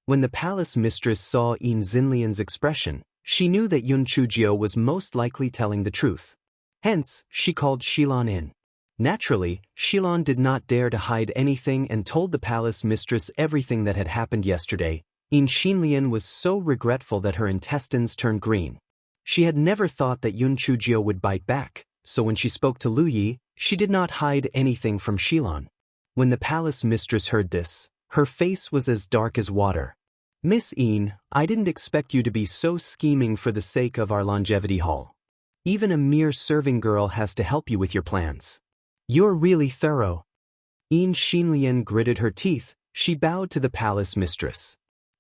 When the palace mistress saw Yin Xinlian's expression, she knew that Yun Chujio was most likely telling the truth. Hence, she called Xilan in. Naturally, Xilan did not dare to hide anything and told the palace mistress everything that had happened yesterday. Yin Xinlian was so regretful that her intestines turned green. She had never thought that Yun Chujio would bite back, so when she spoke to Lu Yi, she did not hide anything from Xilan. When the palace mistress heard this, her face was as dark as water. Miss Yin, I didn't expect you to be so scheming for the sake of our longevity hall. Even a mere serving girl has to help you with your plans. You're really thorough. Yin Xinlian gritted her teeth. She bowed to the palace mistress.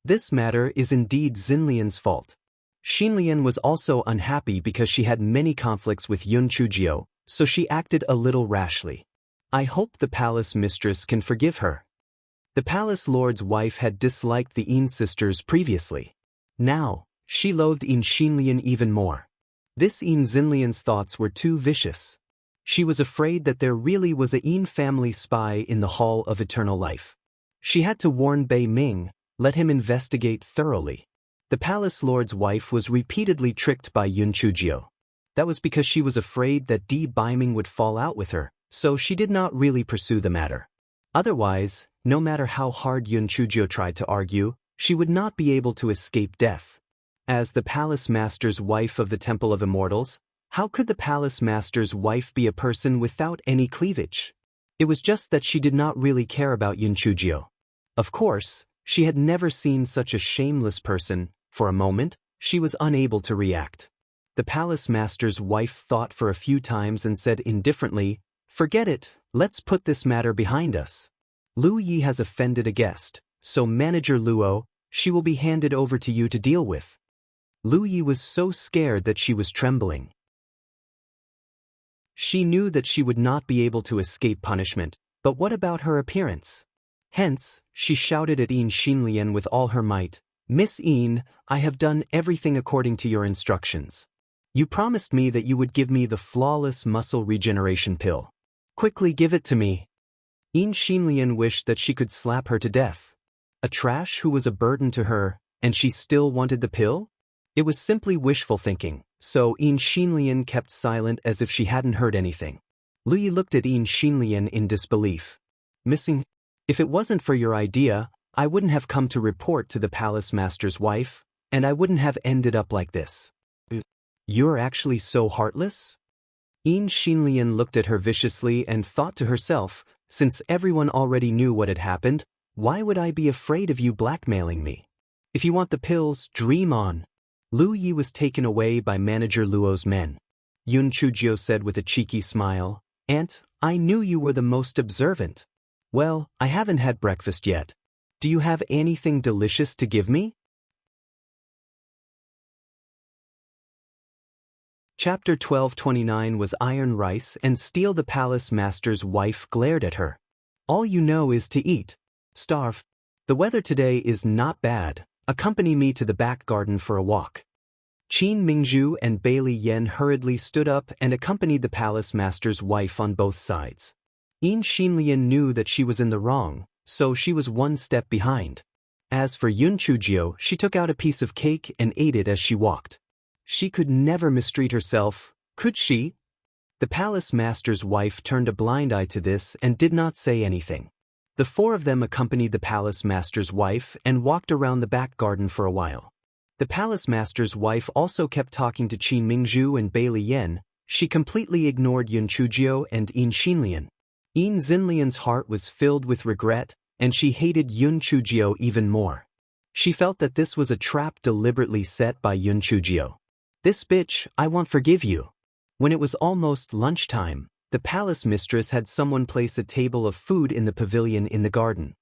This matter is indeed Xinlian's fault. Xinlian was also unhappy because she had many conflicts with Yun Chujio, so she acted a little rashly. I hope the palace mistress can forgive her. The palace lord's wife had disliked the Yin sisters previously. Now, she loathed Yin Xinlian even more. This Yin Xinlian's thoughts were too vicious. She was afraid that there really was a Yin family spy in the Hall of Eternal Life. She had to warn Bei Ming, let him investigate thoroughly. The palace lord's wife was repeatedly tricked by Yun Chujio. That was because she was afraid that Di Baiming would fall out with her, so she did not really pursue the matter. Otherwise, no matter how hard Yun Chujio tried to argue, she would not be able to escape death. As the palace master's wife of the Temple of Immortals, how could the palace master's wife be a person without any cleavage? It was just that she did not really care about Yun Chujio. Of course, she had never seen such a shameless person. For a moment, she was unable to react. The palace master's wife thought for a few times and said indifferently, Forget it, let's put this matter behind us. Lu Yi has offended a guest, so Manager Luo, she will be handed over to you to deal with. Lu Yi was so scared that she was trembling. She knew that she would not be able to escape punishment, but what about her appearance? Hence, she shouted at Yin Xinlian with all her might, Miss Yin, I have done everything according to your instructions. You promised me that you would give me the flawless muscle regeneration pill. Quickly give it to me. Yin Xinlian wished that she could slap her to death. A trash who was a burden to her, and she still wanted the pill? It was simply wishful thinking. So Yin Xinlian kept silent as if she hadn't heard anything. Lu Yi looked at Yin Xinlian in disbelief. Missing? If it wasn't for your idea, I wouldn't have come to report to the palace master's wife, and I wouldn't have ended up like this. You're actually so heartless? Yin Xinlian looked at her viciously and thought to herself, since everyone already knew what had happened, why would I be afraid of you blackmailing me? If you want the pills, dream on. Lu Yi was taken away by manager Luo's men. Yun Chujio said with a cheeky smile, Aunt, I knew you were the most observant. Well, I haven't had breakfast yet. Do you have anything delicious to give me? Chapter 1229 was Iron Rice and Steel. The palace master's wife glared at her. All you know is to eat. Starve. The weather today is not bad. Accompany me to the back garden for a walk. Qin Mingzhu and Bailey Yen hurriedly stood up and accompanied the palace master's wife on both sides. Yin Xinlian knew that she was in the wrong, so she was one step behind. As for Yun Chujio, she took out a piece of cake and ate it as she walked. She could never mistreat herself, could she? The palace master's wife turned a blind eye to this and did not say anything. The four of them accompanied the palace master's wife and walked around the back garden for a while. The palace master's wife also kept talking to Qin Mingzhu and Bailey Yen. She completely ignored Yun Chujio and Yin Xinlian. Yin Xinlian's heart was filled with regret, and she hated Yun Chujio even more. She felt that this was a trap deliberately set by Yun Chujio. This bitch, I won't forgive you. When it was almost lunchtime, the palace mistress had someone place a table of food in the pavilion in the garden.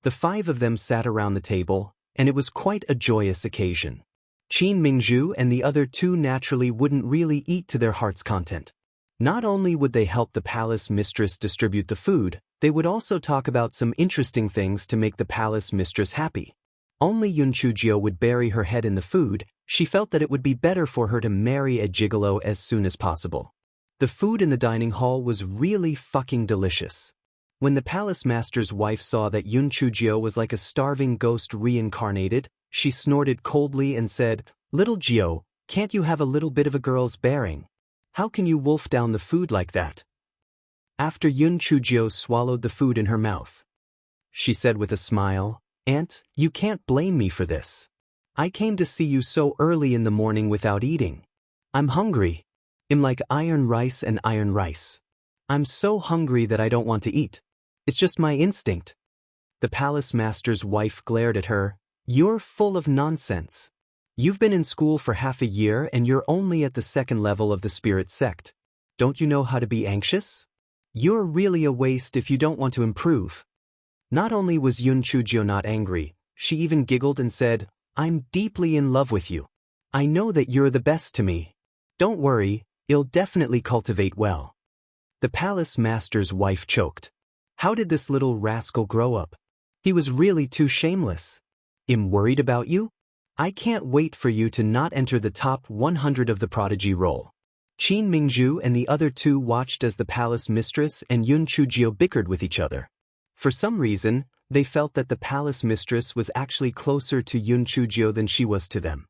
The five of them sat around the table, and it was quite a joyous occasion. Qin Mingzhu and the other two naturally wouldn't really eat to their heart's content. Not only would they help the palace mistress distribute the food, they would also talk about some interesting things to make the palace mistress happy. Only Yun Chujio would bury her head in the food. She felt that it would be better for her to marry a gigolo as soon as possible. The food in the dining hall was really fucking delicious. When the palace master's wife saw that Yun Chujio was like a starving ghost reincarnated, she snorted coldly and said, Little Jio, can't you have a little bit of a girl's bearing? How can you wolf down the food like that? After Yun Chujio swallowed the food in her mouth, she said with a smile, Aunt, you can't blame me for this. I came to see you so early in the morning without eating. I'm hungry. I'm like iron rice and iron rice. I'm so hungry that I don't want to eat. It's just my instinct. The palace master's wife glared at her. You're full of nonsense. You've been in school for half a year and you're only at the second level of the spirit sect. Don't you know how to be anxious? You're really a waste if you don't want to improve. Not only was Yun Chujio not angry, she even giggled and said, I'm deeply in love with you. I know that you're the best to me. Don't worry, you'll definitely cultivate well. The palace master's wife choked. How did this little rascal grow up? He was really too shameless. I'm worried about you? I can't wait for you to not enter the top 100 of the prodigy roll. Qin Mingzhu and the other two watched as the palace mistress and Yun Chujio bickered with each other. For some reason, they felt that the palace mistress was actually closer to Yun Chujio than she was to them.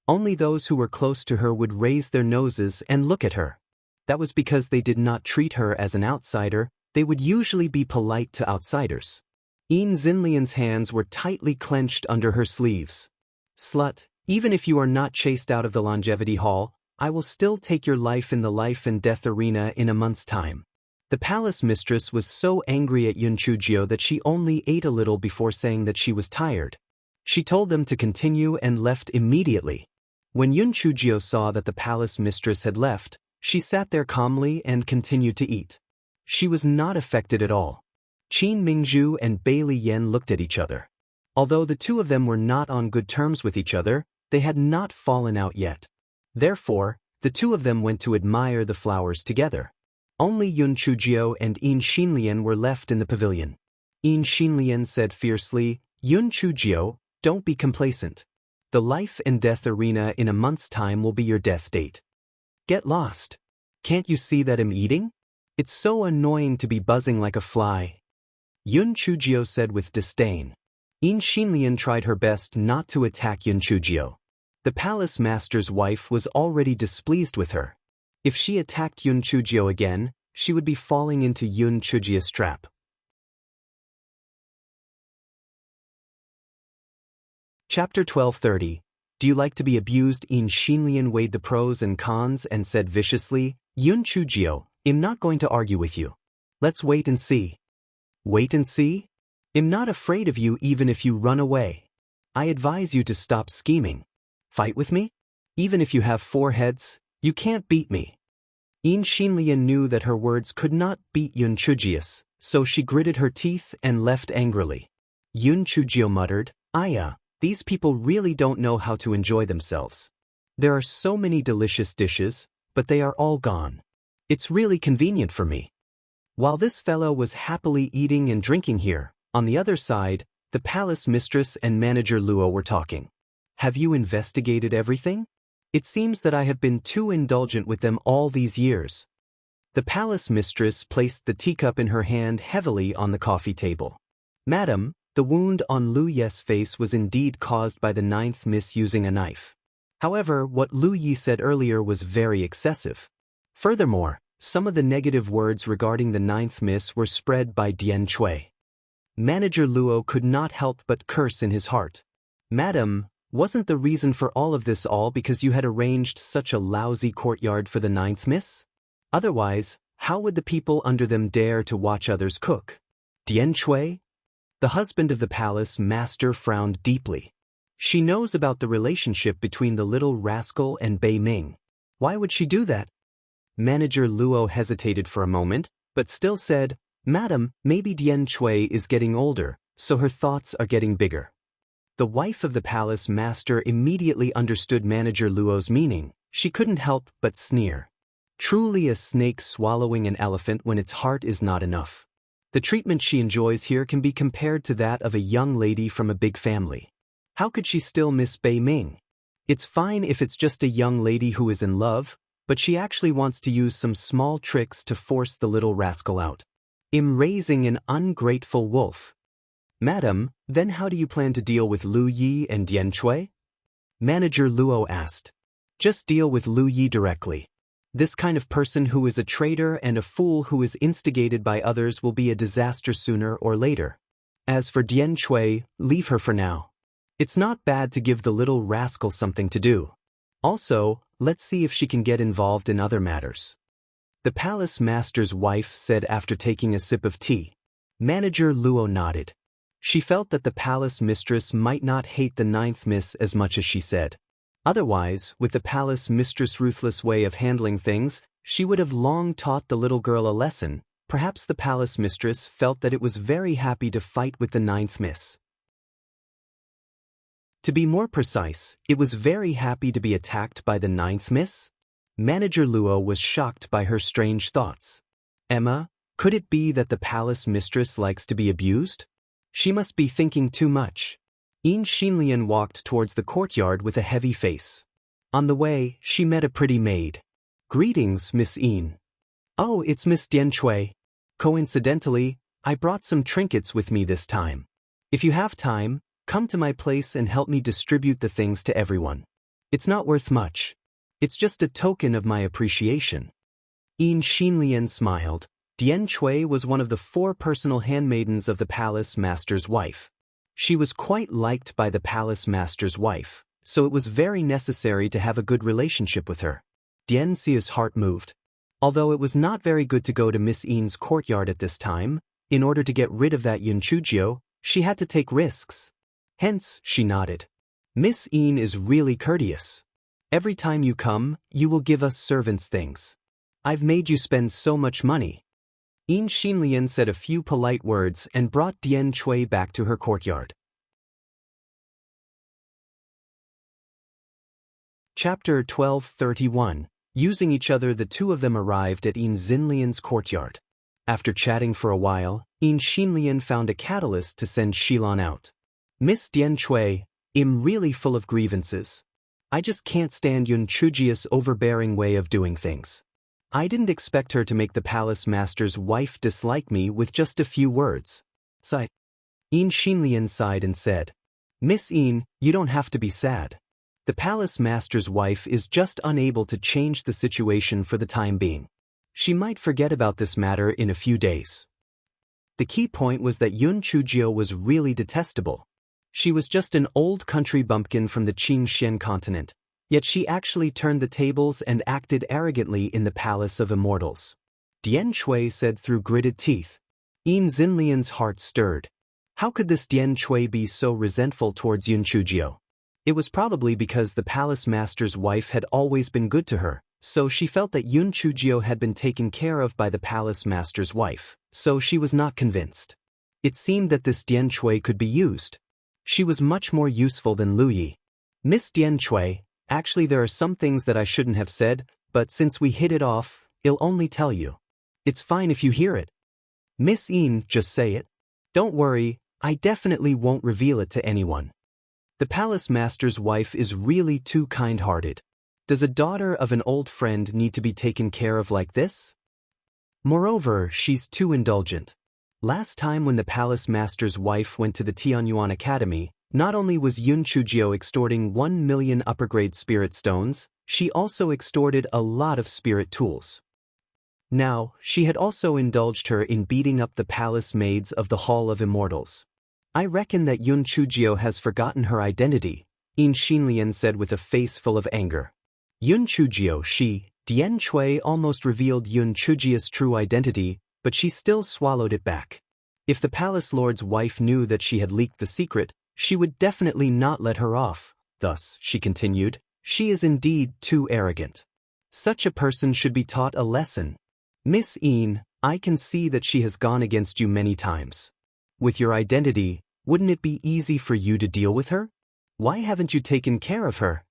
Only those who were close to her would raise their noses and look at her. That was because they did not treat her as an outsider. They would usually be polite to outsiders. Yin Xinlian's hands were tightly clenched under her sleeves. Slut, even if you are not chased out of the longevity hall, I will still take your life in the life and death arena in a month's time. The palace mistress was so angry at Yun Chujio that she only ate a little before saying that she was tired. She told them to continue and left immediately. When Yun Chujio saw that the palace mistress had left, she sat there calmly and continued to eat. She was not affected at all. Qin Mingzhu and Bailey Yen looked at each other. Although the two of them were not on good terms with each other, they had not fallen out yet. Therefore, the two of them went to admire the flowers together. Only Yun Chujio and Yin Xinlian were left in the pavilion. Yin Xinlian said fiercely, Yun Chujio, don't be complacent. The life and death arena in a month's time will be your death date. Get lost. Can't you see that I'm eating? It's so annoying to be buzzing like a fly. Yun Chujio said with disdain. Yin Xinlian tried her best not to attack Yun Chujio. The palace master's wife was already displeased with her. If she attacked Yun Chujio again, she would be falling into Yun Chujio's trap. Chapter 1230. Do you like to be abused? In Xinlian weighed the pros and cons and said viciously, Yun Chujio, I'm not going to argue with you. Let's wait and see. Wait and see? I'm not afraid of you even if you run away. I advise you to stop scheming. Fight with me? Even if you have 4 heads, you can't beat me. In Xinlian knew that her words could not beat Yun Chujio's, so she gritted her teeth and left angrily. Yun Chujio muttered, these people really don't know how to enjoy themselves. There are so many delicious dishes, but they are all gone. It's really convenient for me. While this fellow was happily eating and drinking here, on the other side, the palace mistress and manager Luo were talking. Have you investigated everything? It seems that I have been too indulgent with them all these years. The palace mistress placed the teacup in her hand heavily on the coffee table. Madam, the wound on Lu Ye's face was indeed caused by the 9th miss using a knife. However, what Lu Yi said earlier was very excessive. Furthermore, some of the negative words regarding the 9th miss were spread by Dian Cui. Manager Luo could not help but curse in his heart. Madam, wasn't the reason for all of this all because you had arranged such a lousy courtyard for the 9th miss? Otherwise, how would the people under them dare to watch others cook? Dian Cui? The husband of the palace master frowned deeply. She knows about the relationship between the little rascal and Bei Ming. Why would she do that? Manager Luo hesitated for a moment, but still said, Madam, maybe Dian Cui is getting older, so her thoughts are getting bigger. The wife of the palace master immediately understood Manager Luo's meaning. She couldn't help but sneer. Truly a snake swallowing an elephant when its heart is not enough. The treatment she enjoys here can be compared to that of a young lady from a big family. How could she still miss Bei Ming? It's fine if it's just a young lady who is in love, but she actually wants to use some small tricks to force the little rascal out. I'm raising an ungrateful wolf. Madam, then how do you plan to deal with Lu Yi and Dian Cui? Manager Luo asked. Just deal with Lu Yi directly. This kind of person who is a traitor and a fool who is instigated by others will be a disaster sooner or later. As for Dian Cui, leave her for now. It's not bad to give the little rascal something to do. Also, let's see if she can get involved in other matters. The palace master's wife said after taking a sip of tea. Manager Luo nodded. She felt that the palace mistress might not hate the 9th miss as much as she said. Otherwise, with the palace mistress' ruthless way of handling things, she would have long taught the little girl a lesson. Perhaps the palace mistress felt that it was very happy to fight with the 9th miss. To be more precise, it was very happy to be attacked by the 9th miss. Manager Luo was shocked by her strange thoughts. Emma, could it be that the palace mistress likes to be abused? She must be thinking too much. In Xinlian walked towards the courtyard with a heavy face. On the way, she met a pretty maid. Greetings, Miss In. Oh, it's Miss Dian Cui. Coincidentally, I brought some trinkets with me this time. If you have time, come to my place and help me distribute the things to everyone. It's not worth much. It's just a token of my appreciation. In Xinlian smiled. Dian Cui was one of the 4 personal handmaidens of the palace master's wife. She was quite liked by the palace master's wife, so it was very necessary to have a good relationship with her. Dian Xia's heart moved. Although it was not very good to go to Miss In's courtyard at this time, in order to get rid of that Yun Chujio, she had to take risks. Hence, she nodded. Miss In is really courteous. Every time you come, you will give us servants things. I've made you spend so much money. In Xinlian said a few polite words and brought Dian Cui back to her courtyard. Chapter 1231. Using each other, the two of them arrived at In Xinlian's courtyard. After chatting for a while, In Xinlian found a catalyst to send Shilon out. Miss Dian Cui, I'm really full of grievances. I just can't stand Yun Chujio's overbearing way of doing things. I didn't expect her to make the palace master's wife dislike me with just a few words. Sighed. In Xinlian sighed and said, Miss In, you don't have to be sad. The palace master's wife is just unable to change the situation for the time being. She might forget about this matter in a few days. The key point was that Yun Chujio was really detestable. She was just an old country bumpkin from the Qingxian continent, yet she actually turned the tables and acted arrogantly in the Palace of Immortals. Dian Shui said through gritted teeth. Yin Xinlian's heart stirred. How could this Dian Shui be so resentful towards Yun Chujio? It was probably because the palace master's wife had always been good to her, so she felt that Yun Chujio had been taken care of by the palace master's wife, so she was not convinced. It seemed that this Dian Shui could be used. She was much more useful than Lu Yi. Miss Dian Shui, actually there are some things that I shouldn't have said, but since we hit it off, I'll only tell you. It's fine if you hear it. Miss Yin, just say it. Don't worry, I definitely won't reveal it to anyone. The palace master's wife is really too kind-hearted. Does a daughter of an old friend need to be taken care of like this? Moreover, she's too indulgent. Last time when the palace master's wife went to the Tianyuan Academy, not only was Yun Chujio extorting 1 million upper-grade spirit stones, she also extorted a lot of spirit tools. Now, she had also indulged her in beating up the palace maids of the Hall of Immortals. I reckon that Yun Chujio has forgotten her identity, Yin Xinlian said with a face full of anger. Yun Chujio, Dian Shui almost revealed Yun Chujio's true identity, but she still swallowed it back. If the palace lord's wife knew that she had leaked the secret, she would definitely not let her off. Thus, she continued, she is indeed too arrogant. Such a person should be taught a lesson. Miss Yin, I can see that she has gone against you many times. With your identity, wouldn't it be easy for you to deal with her? Why haven't you taken care of her?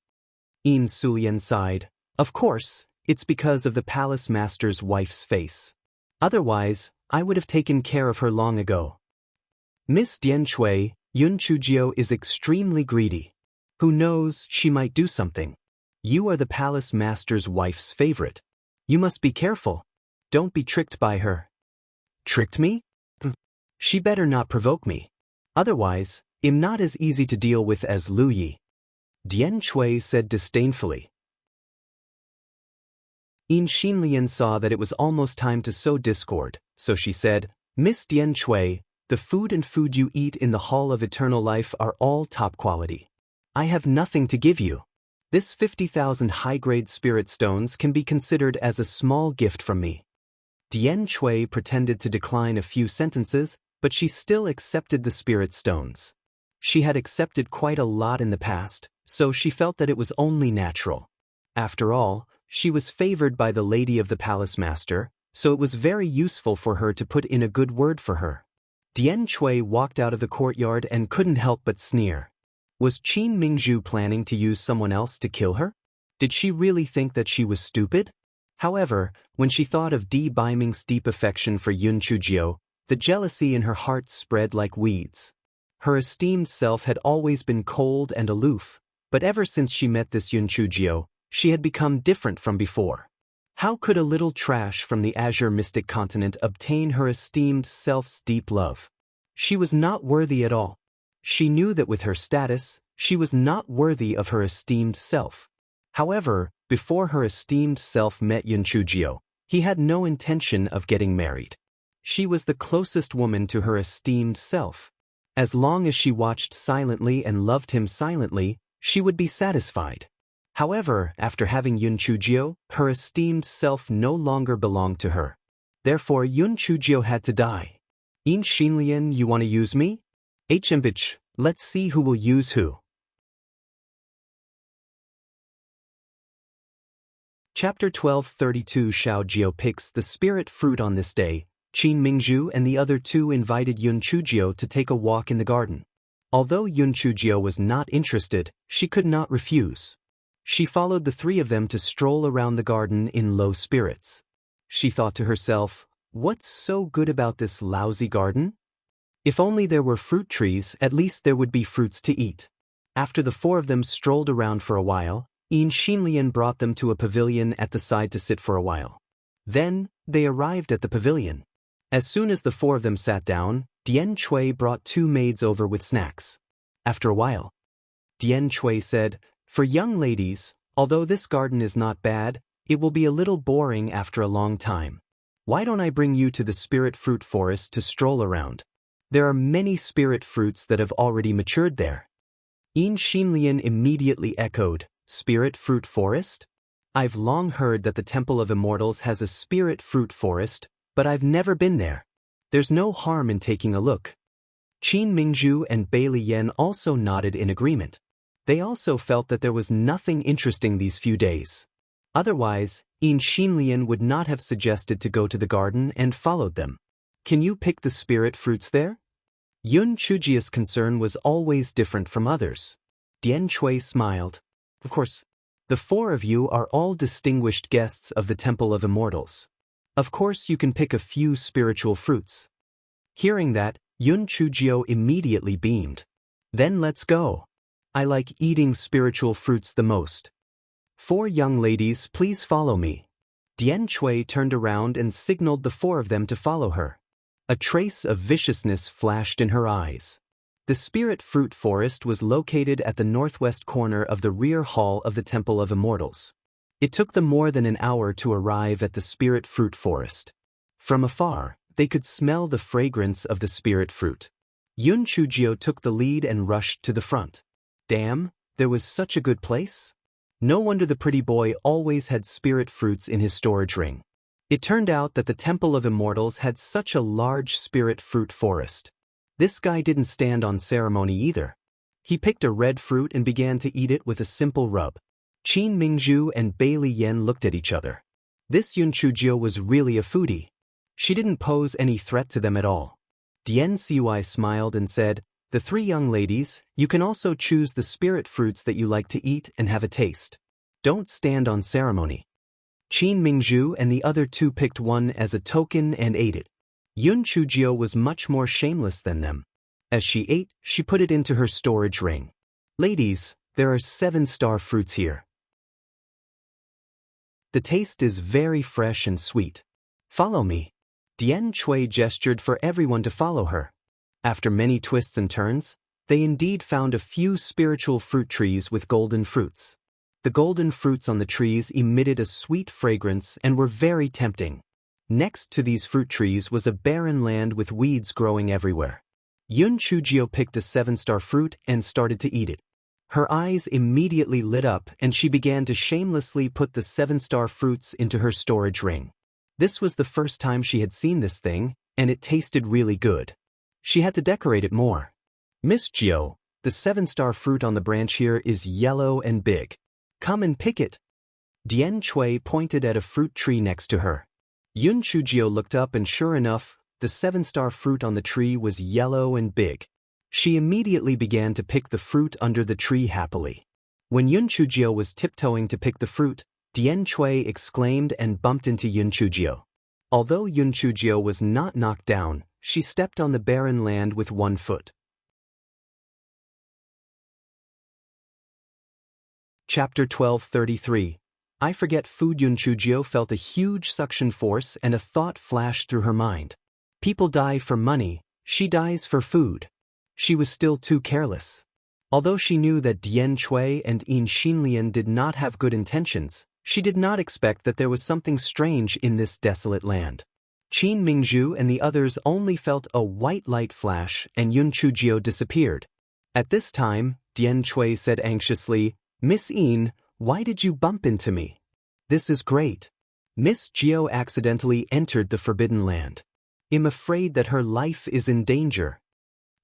Yin Sulian sighed. Of course, it's because of the palace master's wife's face. Otherwise, I would have taken care of her long ago. Miss Dian Shui, Yun Chujio is extremely greedy. Who knows, she might do something. You are the palace master's wife's favorite. You must be careful. Don't be tricked by her. Tricked me? She better not provoke me. Otherwise, I'm not as easy to deal with as Lu Yi. Dian Shui said disdainfully. Yin Xinlian saw that it was almost time to sow discord, so she said, Miss Dian Shui, the food and food you eat in the Hall of Eternal Life are all top quality. I have nothing to give you. This 50,000 high-grade spirit stones can be considered as a small gift from me. Dian Shui pretended to decline a few sentences, but she still accepted the spirit stones. She had accepted quite a lot in the past, so she felt that it was only natural. After all, she was favored by the lady of the palace master, so it was very useful for her to put in a good word for her. Dian Shui walked out of the courtyard and couldn't help but sneer. Was Qin Mingzhu planning to use someone else to kill her? Did she really think that she was stupid? However, when she thought of Di Baiming's deep affection for Yun Chujio, the jealousy in her heart spread like weeds. Her esteemed self had always been cold and aloof, but ever since she met this Yun Chujio, she had become different from before. How could a little trash from the Azure Mystic Continent obtain her esteemed self's deep love? She was not worthy at all. She knew that with her status, she was not worthy of her esteemed self. However, before her esteemed self met Yun Chujio, he had no intention of getting married. She was the closest woman to her esteemed self. As long as she watched silently and loved him silently, she would be satisfied. However, after having Yun Chujio, her esteemed self no longer belonged to her. Therefore, Yun Chujio had to die. Yin Xinlian, you want to use me? HMBitch, let's see who will use who. Chapter 1232 Xiao Jiao picks the spirit fruit. On this day, Qin Mingzhu and the other two invited Yun Chujio to take a walk in the garden. Although Yun Chujio was not interested, she could not refuse. She followed the three of them to stroll around the garden in low spirits. She thought to herself, what's so good about this lousy garden? If only there were fruit trees, at least there would be fruits to eat. After the four of them strolled around for a while, Yin Xinlian brought them to a pavilion at the side to sit for a while. Then, they arrived at the pavilion. As soon as the four of them sat down, Dian Shui brought two maids over with snacks. After a while, Dian Shui said, For young ladies, although this garden is not bad, it will be a little boring after a long time. Why don't I bring you to the spirit fruit forest to stroll around? There are many spirit fruits that have already matured there. In Xinlian immediately echoed, Spirit fruit forest? I've long heard that the Temple of Immortals has a spirit fruit forest, but I've never been there. There's no harm in taking a look. Qin Mingzhu and Bai Liyan also nodded in agreement. They also felt that there was nothing interesting these few days. Otherwise, In Xinlian would not have suggested to go to the garden and followed them. Can you pick the spirit fruits there? Yun Chujia's concern was always different from others. Dian Cui smiled. Of course. The four of you are all distinguished guests of the Temple of Immortals. Of course you can pick a few spiritual fruits. Hearing that, Yun Chujio immediately beamed. Then let's go. I like eating spiritual fruits the most. 4 young ladies, please follow me. Dian Cui turned around and signaled the 4 of them to follow her. A trace of viciousness flashed in her eyes. The spirit fruit forest was located at the northwest corner of the rear hall of the Temple of Immortals. It took them more than an hour to arrive at the spirit fruit forest. From afar, they could smell the fragrance of the spirit fruit. Yun Chujio took the lead and rushed to the front. Damn, there was such a good place. No wonder the pretty boy always had spirit fruits in his storage ring. It turned out that the Temple of Immortals had such a large spirit fruit forest. This guy didn't stand on ceremony either. He picked a red fruit and began to eat it with a simple rub. Qin Mingzhu and Bai Liyan looked at each other. This Yun Chujio was really a foodie. She didn't pose any threat to them at all. Dian Cui smiled and said, the 3 young ladies, you can also choose the spirit fruits that you like to eat and have a taste. Don't stand on ceremony. Qin Mingzhu and the other 2 picked one as a token and ate it. Yun Chujio was much more shameless than them. As she ate, she put it into her storage ring. Ladies, there are 7-star fruits here. The taste is very fresh and sweet. Follow me. Dian Cui gestured for everyone to follow her. After many twists and turns, they indeed found a few spiritual fruit trees with golden fruits. The golden fruits on the trees emitted a sweet fragrance and were very tempting. Next to these fruit trees was a barren land with weeds growing everywhere. Yun Chujio picked a 7-star fruit and started to eat it. Her eyes immediately lit up and she began to shamelessly put the 7-star fruits into her storage ring. This was the first time she had seen this thing, and it tasted really good. She had to decorate it more. Miss Gio, the 7-star fruit on the branch here is yellow and big. Come and pick it. Dian Cui pointed at a fruit tree next to her. Yun Chujio looked up and sure enough, the 7-star fruit on the tree was yellow and big. She immediately began to pick the fruit under the tree happily. When Yun Chujio was tiptoeing to pick the fruit, Dian Cui exclaimed and bumped into Yun Chujio. Although Yun Chujio was not knocked down, she stepped on the barren land with 1 foot. Chapter 12:33. I forget food. Yun Chujio felt a huge suction force and a thought flashed through her mind. People die for money, she dies for food. She was still too careless. Although she knew that Dian Cui and In Xinlian did not have good intentions, she did not expect that there was something strange in this desolate land. Qin Mingzhu and the others only felt a white light flash and Yun Chujio disappeared. At this time, Dian Cui said anxiously, Miss In, why did you bump into me? This is great. Miss Gio accidentally entered the Forbidden Land. I'm afraid that her life is in danger.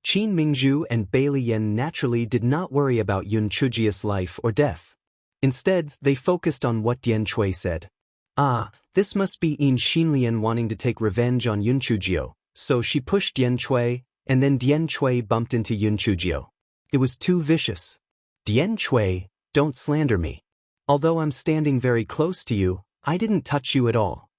Qin Mingzhu and Bai Liyan naturally did not worry about Yun Chujio's life or death. Instead, they focused on what Dian Cui said. Ah, this must be In Xinlian wanting to take revenge on Yun Chujio, so she pushed Dian Cui, and then Dian Cui bumped into Yun Chujio. It was too vicious. Dian Cui, don't slander me. Although I'm standing very close to you, I didn't touch you at all.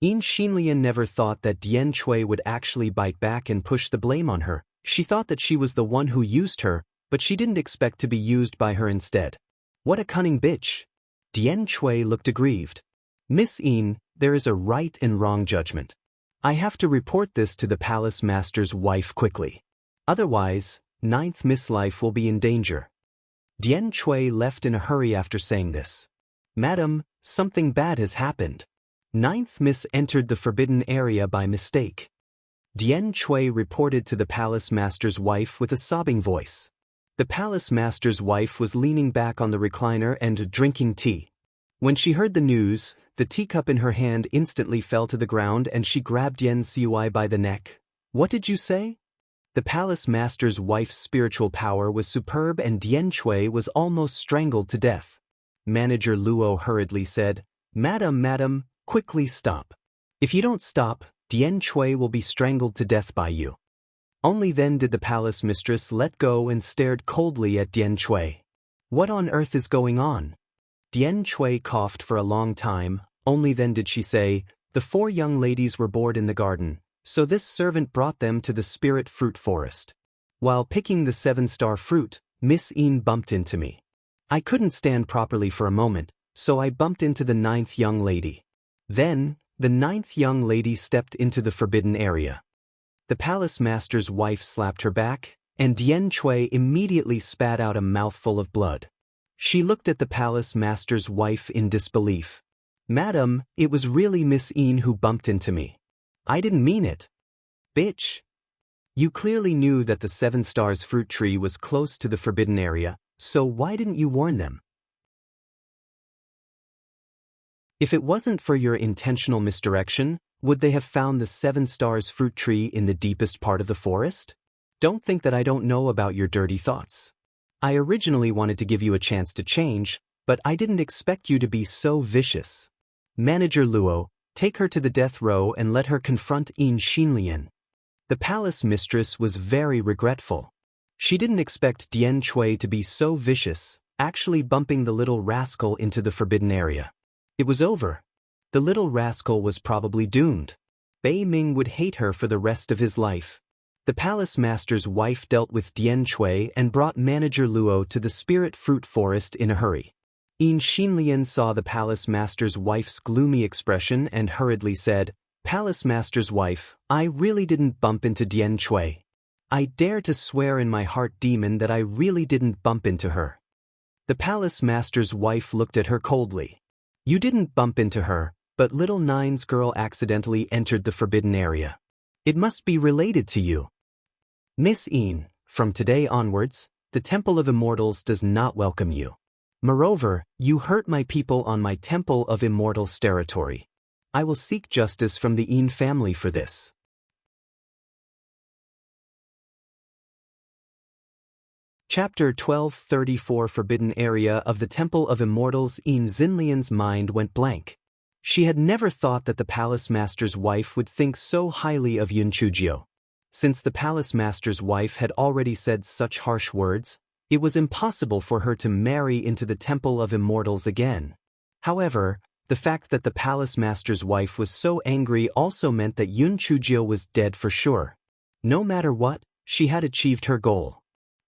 In Xinlian never thought that Dian Cui would actually bite back and push the blame on her. She thought that she was the one who used her, but she didn't expect to be used by her instead. What a cunning bitch. Dian Cui looked aggrieved. Miss In, there is a right and wrong judgment. I have to report this to the palace master's wife quickly. Otherwise, 9th Miss Life will be in danger. Dian Cui left in a hurry after saying this. Madam, something bad has happened. Ninth Miss entered the forbidden area by mistake. Dian Cui reported to the palace master's wife with a sobbing voice. The palace master's wife was leaning back on the recliner and drinking tea. When she heard the news, the teacup in her hand instantly fell to the ground and she grabbed Dian Cui by the neck. What did you say? The palace master's wife's spiritual power was superb and Dian Cui was almost strangled to death. Manager Luo hurriedly said, Madam, quickly stop. If you don't stop, Dian Cui will be strangled to death by you. Only then did the palace mistress let go and stared coldly at Dian Cui. What on earth is going on? Dian Cui coughed for a long time, only then did she say, the 4 young ladies were bored in the garden, so this servant brought them to the spirit fruit forest. While picking the 7-star fruit, Miss Een bumped into me. I couldn't stand properly for a moment, so I bumped into the 9th young lady. Then, the 9th young lady stepped into the forbidden area. The palace master's wife slapped her back, and Dian Cui immediately spat out a mouthful of blood. She looked at the palace master's wife in disbelief. Madam, it was really Miss Een who bumped into me. I didn't mean it. Bitch. You clearly knew that the 7 stars fruit tree was close to the forbidden area, so why didn't you warn them? If it wasn't for your intentional misdirection, would they have found the 7 stars fruit tree in the deepest part of the forest? Don't think that I don't know about your dirty thoughts. I originally wanted to give you a chance to change, but I didn't expect you to be so vicious. Manager Luo, take her to the death row and let her confront Een Xinlian. The palace mistress was very regretful. She didn't expect Dian Cui to be so vicious, actually bumping the little rascal into the forbidden area. It was over. The little rascal was probably doomed. Bei Ming would hate her for the rest of his life. The palace master's wife dealt with Dian Cui and brought Manager Luo to the spirit fruit forest in a hurry. Een Xinlian saw the palace master's wife's gloomy expression and hurriedly said, Palace master's wife, I really didn't bump into Dian Cui. I dare to swear in my heart demon that I really didn't bump into her. The palace master's wife looked at her coldly. You didn't bump into her, but little Nine's girl accidentally entered the forbidden area. It must be related to you. Miss Een, from today onwards, the Temple of Immortals does not welcome you. Moreover, you hurt my people on my Temple of Immortals territory. I will seek justice from the Een family for this. Chapter 1234 Forbidden Area of the Temple of Immortals. Een Xinlian's mind went blank. She had never thought that the palace master's wife would think so highly of Yun Chujio. Since the palace master's wife had already said such harsh words, it was impossible for her to marry into the Temple of Immortals again. However, the fact that the palace master's wife was so angry also meant that Yun Chujio was dead for sure. No matter what, she had achieved her goal.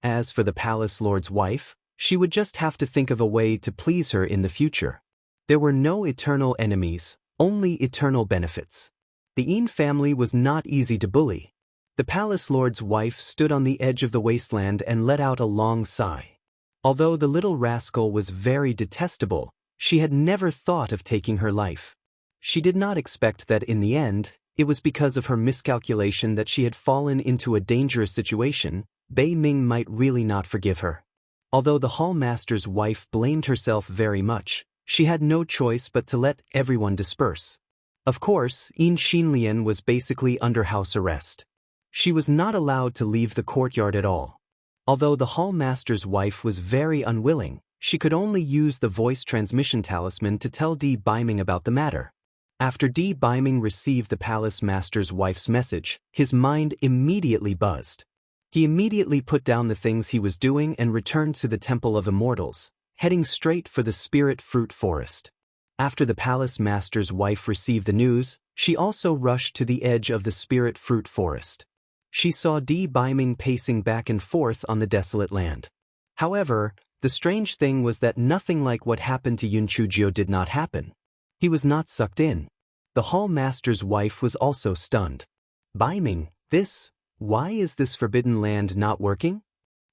As for the palace lord's wife, she would just have to think of a way to please her in the future. There were no eternal enemies, only eternal benefits. The Een family was not easy to bully. The palace lord's wife stood on the edge of the wasteland and let out a long sigh. Although the little rascal was very detestable, she had never thought of taking her life. She did not expect that in the end, it was because of her miscalculation that she had fallen into a dangerous situation. Bei Ming might really not forgive her. Although the hall master's wife blamed herself very much, she had no choice but to let everyone disperse. Of course, Een Xinlian was basically under house arrest. She was not allowed to leave the courtyard at all. Although the hall master's wife was very unwilling, she could only use the voice transmission talisman to tell Bei Ming about the matter. After Bei Ming received the palace master's wife's message, his mind immediately buzzed. He immediately put down the things he was doing and returned to the Temple of Immortals, heading straight for the Spirit Fruit Forest. After the palace master's wife received the news, she also rushed to the edge of the Spirit Fruit Forest. She saw Bei Ming pacing back and forth on the desolate land. However, the strange thing was that nothing like what happened to Yun Chujio did not happen. He was not sucked in. The hall master's wife was also stunned. Bei Ming, why is this forbidden land not working?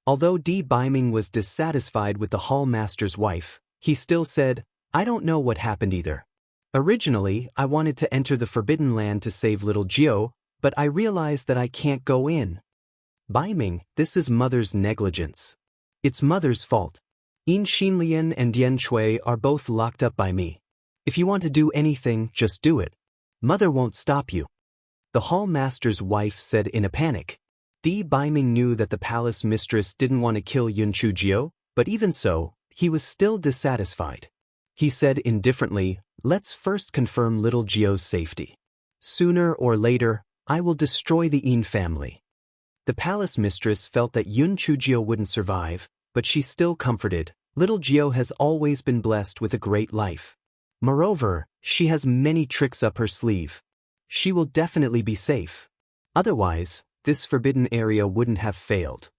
Although Di Biming was dissatisfied with the hall master's wife, he still said, "I don't know what happened either. Originally, I wanted to enter the Forbidden Land to save little Jiao, but I realized that I can't go in. Biming, this is mother's negligence. It's mother's fault. Yin Xinlian and Dian Chui are both locked up by me. If you want to do anything, just do it. Mother won't stop you." The hall master's wife said in a panic. Di Biming knew that the palace mistress didn't want to kill Yun Chujio, but even so, he was still dissatisfied. He said indifferently, "Let's first confirm little Jiao's safety. Sooner or later, I will destroy the Yin family." The palace mistress felt that Yun Chujio wouldn't survive, but she still comforted, "Little Jiao has always been blessed with a great life. Moreover, she has many tricks up her sleeve. She will definitely be safe. Otherwise, this forbidden area wouldn't have failed."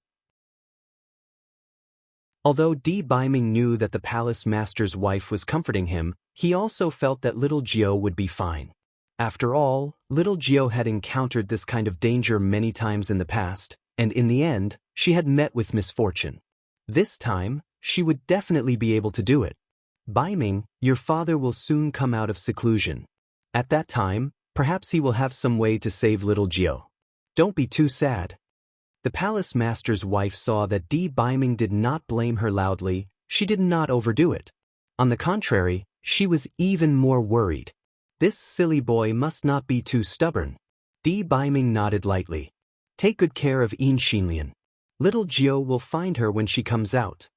Although Di Biming knew that the palace master's wife was comforting him, he also felt that little Jiao would be fine. After all, little Jiao had encountered this kind of danger many times in the past, and in the end, she had met with misfortune. This time, she would definitely be able to do it. "Biming, your father will soon come out of seclusion. At that time, perhaps he will have some way to save little Jiao. Don't be too sad." The palace master's wife saw that Di Biming did not blame her loudly. She did not overdo it. On the contrary, she was even more worried. This silly boy must not be too stubborn. Di Biming nodded lightly. "Take good care of Yin Xinlian. Little Jiao will find her when she comes out."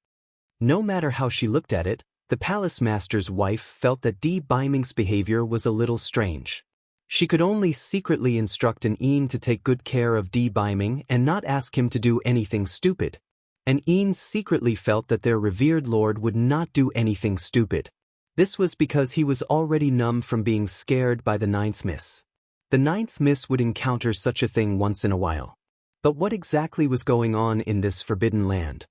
No matter how she looked at it, the palace master's wife felt that Di Biming's behavior was a little strange. She could only secretly instruct an Yin to take good care of Di Biming and not ask him to do anything stupid. And Yin secretly felt that their revered lord would not do anything stupid. This was because he was already numb from being scared by the ninth miss. The ninth miss would encounter such a thing once in a while. But what exactly was going on in this forbidden land?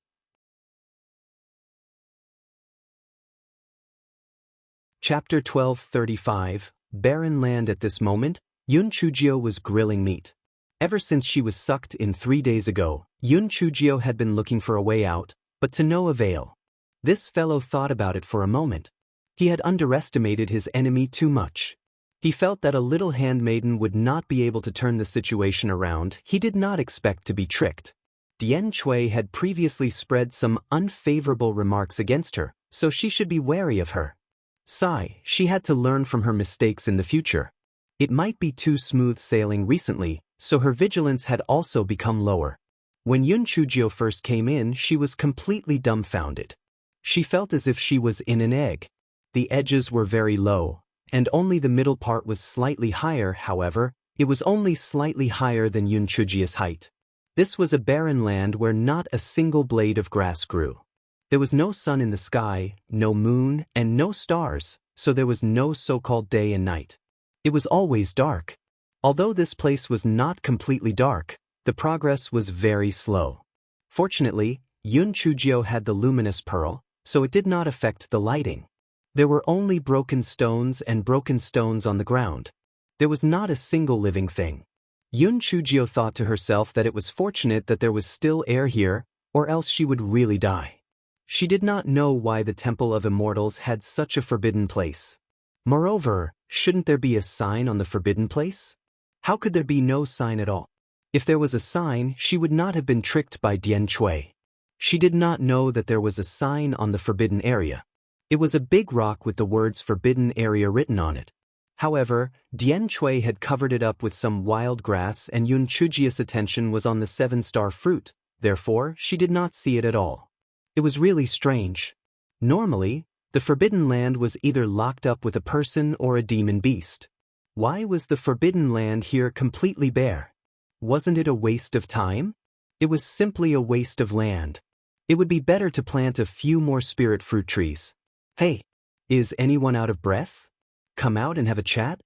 Chapter 12:35, Barren Land. At this moment, Yun Chujio was grilling meat. Ever since she was sucked in 3 days ago, Yun Chujio had been looking for a way out, but to no avail. This fellow thought about it for a moment. He had underestimated his enemy too much. He felt that a little handmaiden would not be able to turn the situation around. He did not expect to be tricked. Dian Chui had previously spread some unfavorable remarks against her, so she should be wary of her. Sigh, she had to learn from her mistakes in the future. It might be too smooth sailing recently, so her vigilance had also become lower. When Yun Chujio first came in, she was completely dumbfounded. She felt as if she was in an egg. The edges were very low, and only the middle part was slightly higher. However, it was only slightly higher than Yun Chujio's height. This was a barren land where not a single blade of grass grew. There was no sun in the sky, no moon, and no stars, so there was no so-called day and night. It was always dark. Although this place was not completely dark, the progress was very slow. Fortunately, Yun Chujio had the luminous pearl, so it did not affect the lighting. There were only broken stones and broken stones on the ground. There was not a single living thing. Yun Chujio thought to herself that it was fortunate that there was still air here, or else she would really die. She did not know why the Temple of Immortals had such a forbidden place. Moreover, shouldn't there be a sign on the forbidden place? How could there be no sign at all? If there was a sign, she would not have been tricked by Dian Chui. She did not know that there was a sign on the forbidden area. It was a big rock with the words "Forbidden Area" written on it. However, Dian Chui had covered it up with some wild grass, and Yun Chujio's attention was on the 7-star fruit, therefore she did not see it at all. It was really strange. Normally, the Forbidden Land was either locked up with a person or a demon beast. Why was the Forbidden Land here completely bare? Wasn't it a waste of time? It was simply a waste of land. It would be better to plant a few more spirit fruit trees. Hey, is anyone out of breath? Come out and have a chat?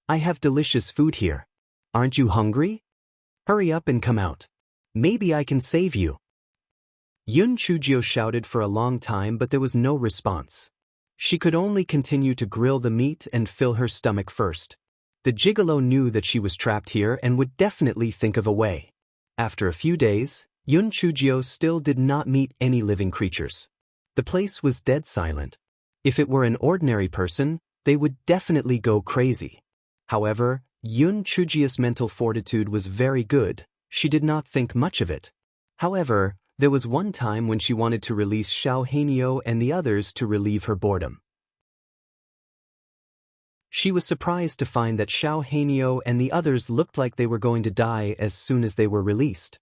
I have delicious food here. Aren't you hungry? Hurry up and come out. Maybe I can save you. Yun Chujio shouted for a long time, but there was no response. She could only continue to grill the meat and fill her stomach first. The gigolo knew that she was trapped here and would definitely think of a way. After a few days, Yun Chujio still did not meet any living creatures. The place was dead silent. If it were an ordinary person, they would definitely go crazy. However, Yun Chujio's mental fortitude was very good. She did not think much of it. However, there was one time when she wanted to release Xiao Hanyo and the others to relieve her boredom. She was surprised to find that Xiao Hanyo and the others looked like they were going to die as soon as they were released.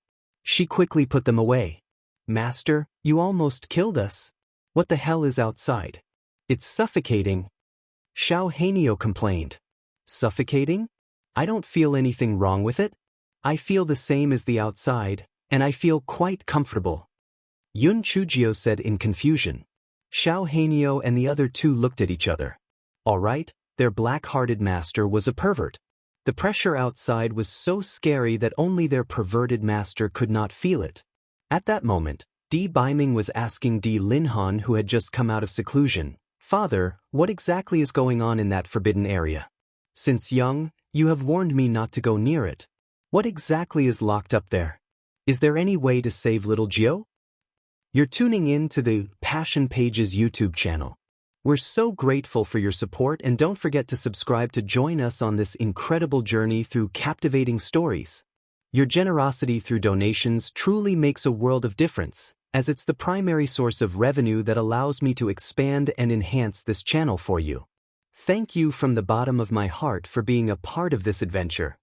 She quickly put them away. "Master, you almost killed us. What the hell is outside? It's suffocating." Xiao Hanyo complained. "Suffocating? I don't feel anything wrong with it. I feel the same as the outside, and I feel quite comfortable." Yun Chujio said in confusion. Xiao Hanyo and the other two looked at each other. All right, their black-hearted master was a pervert. The pressure outside was so scary that only their perverted master could not feel it. At that moment, Di Baiming was asking Di Linhan, who had just come out of seclusion, "Father, what exactly is going on in that forbidden area? Since young, you have warned me not to go near it. What exactly is locked up there? Is there any way to save little Gio?" You're tuning in to the Passion Pages YouTube channel. We're so grateful for your support, and don't forget to subscribe to join us on this incredible journey through captivating stories. Your generosity through donations truly makes a world of difference, as it's the primary source of revenue that allows me to expand and enhance this channel for you. Thank you from the bottom of my heart for being a part of this adventure.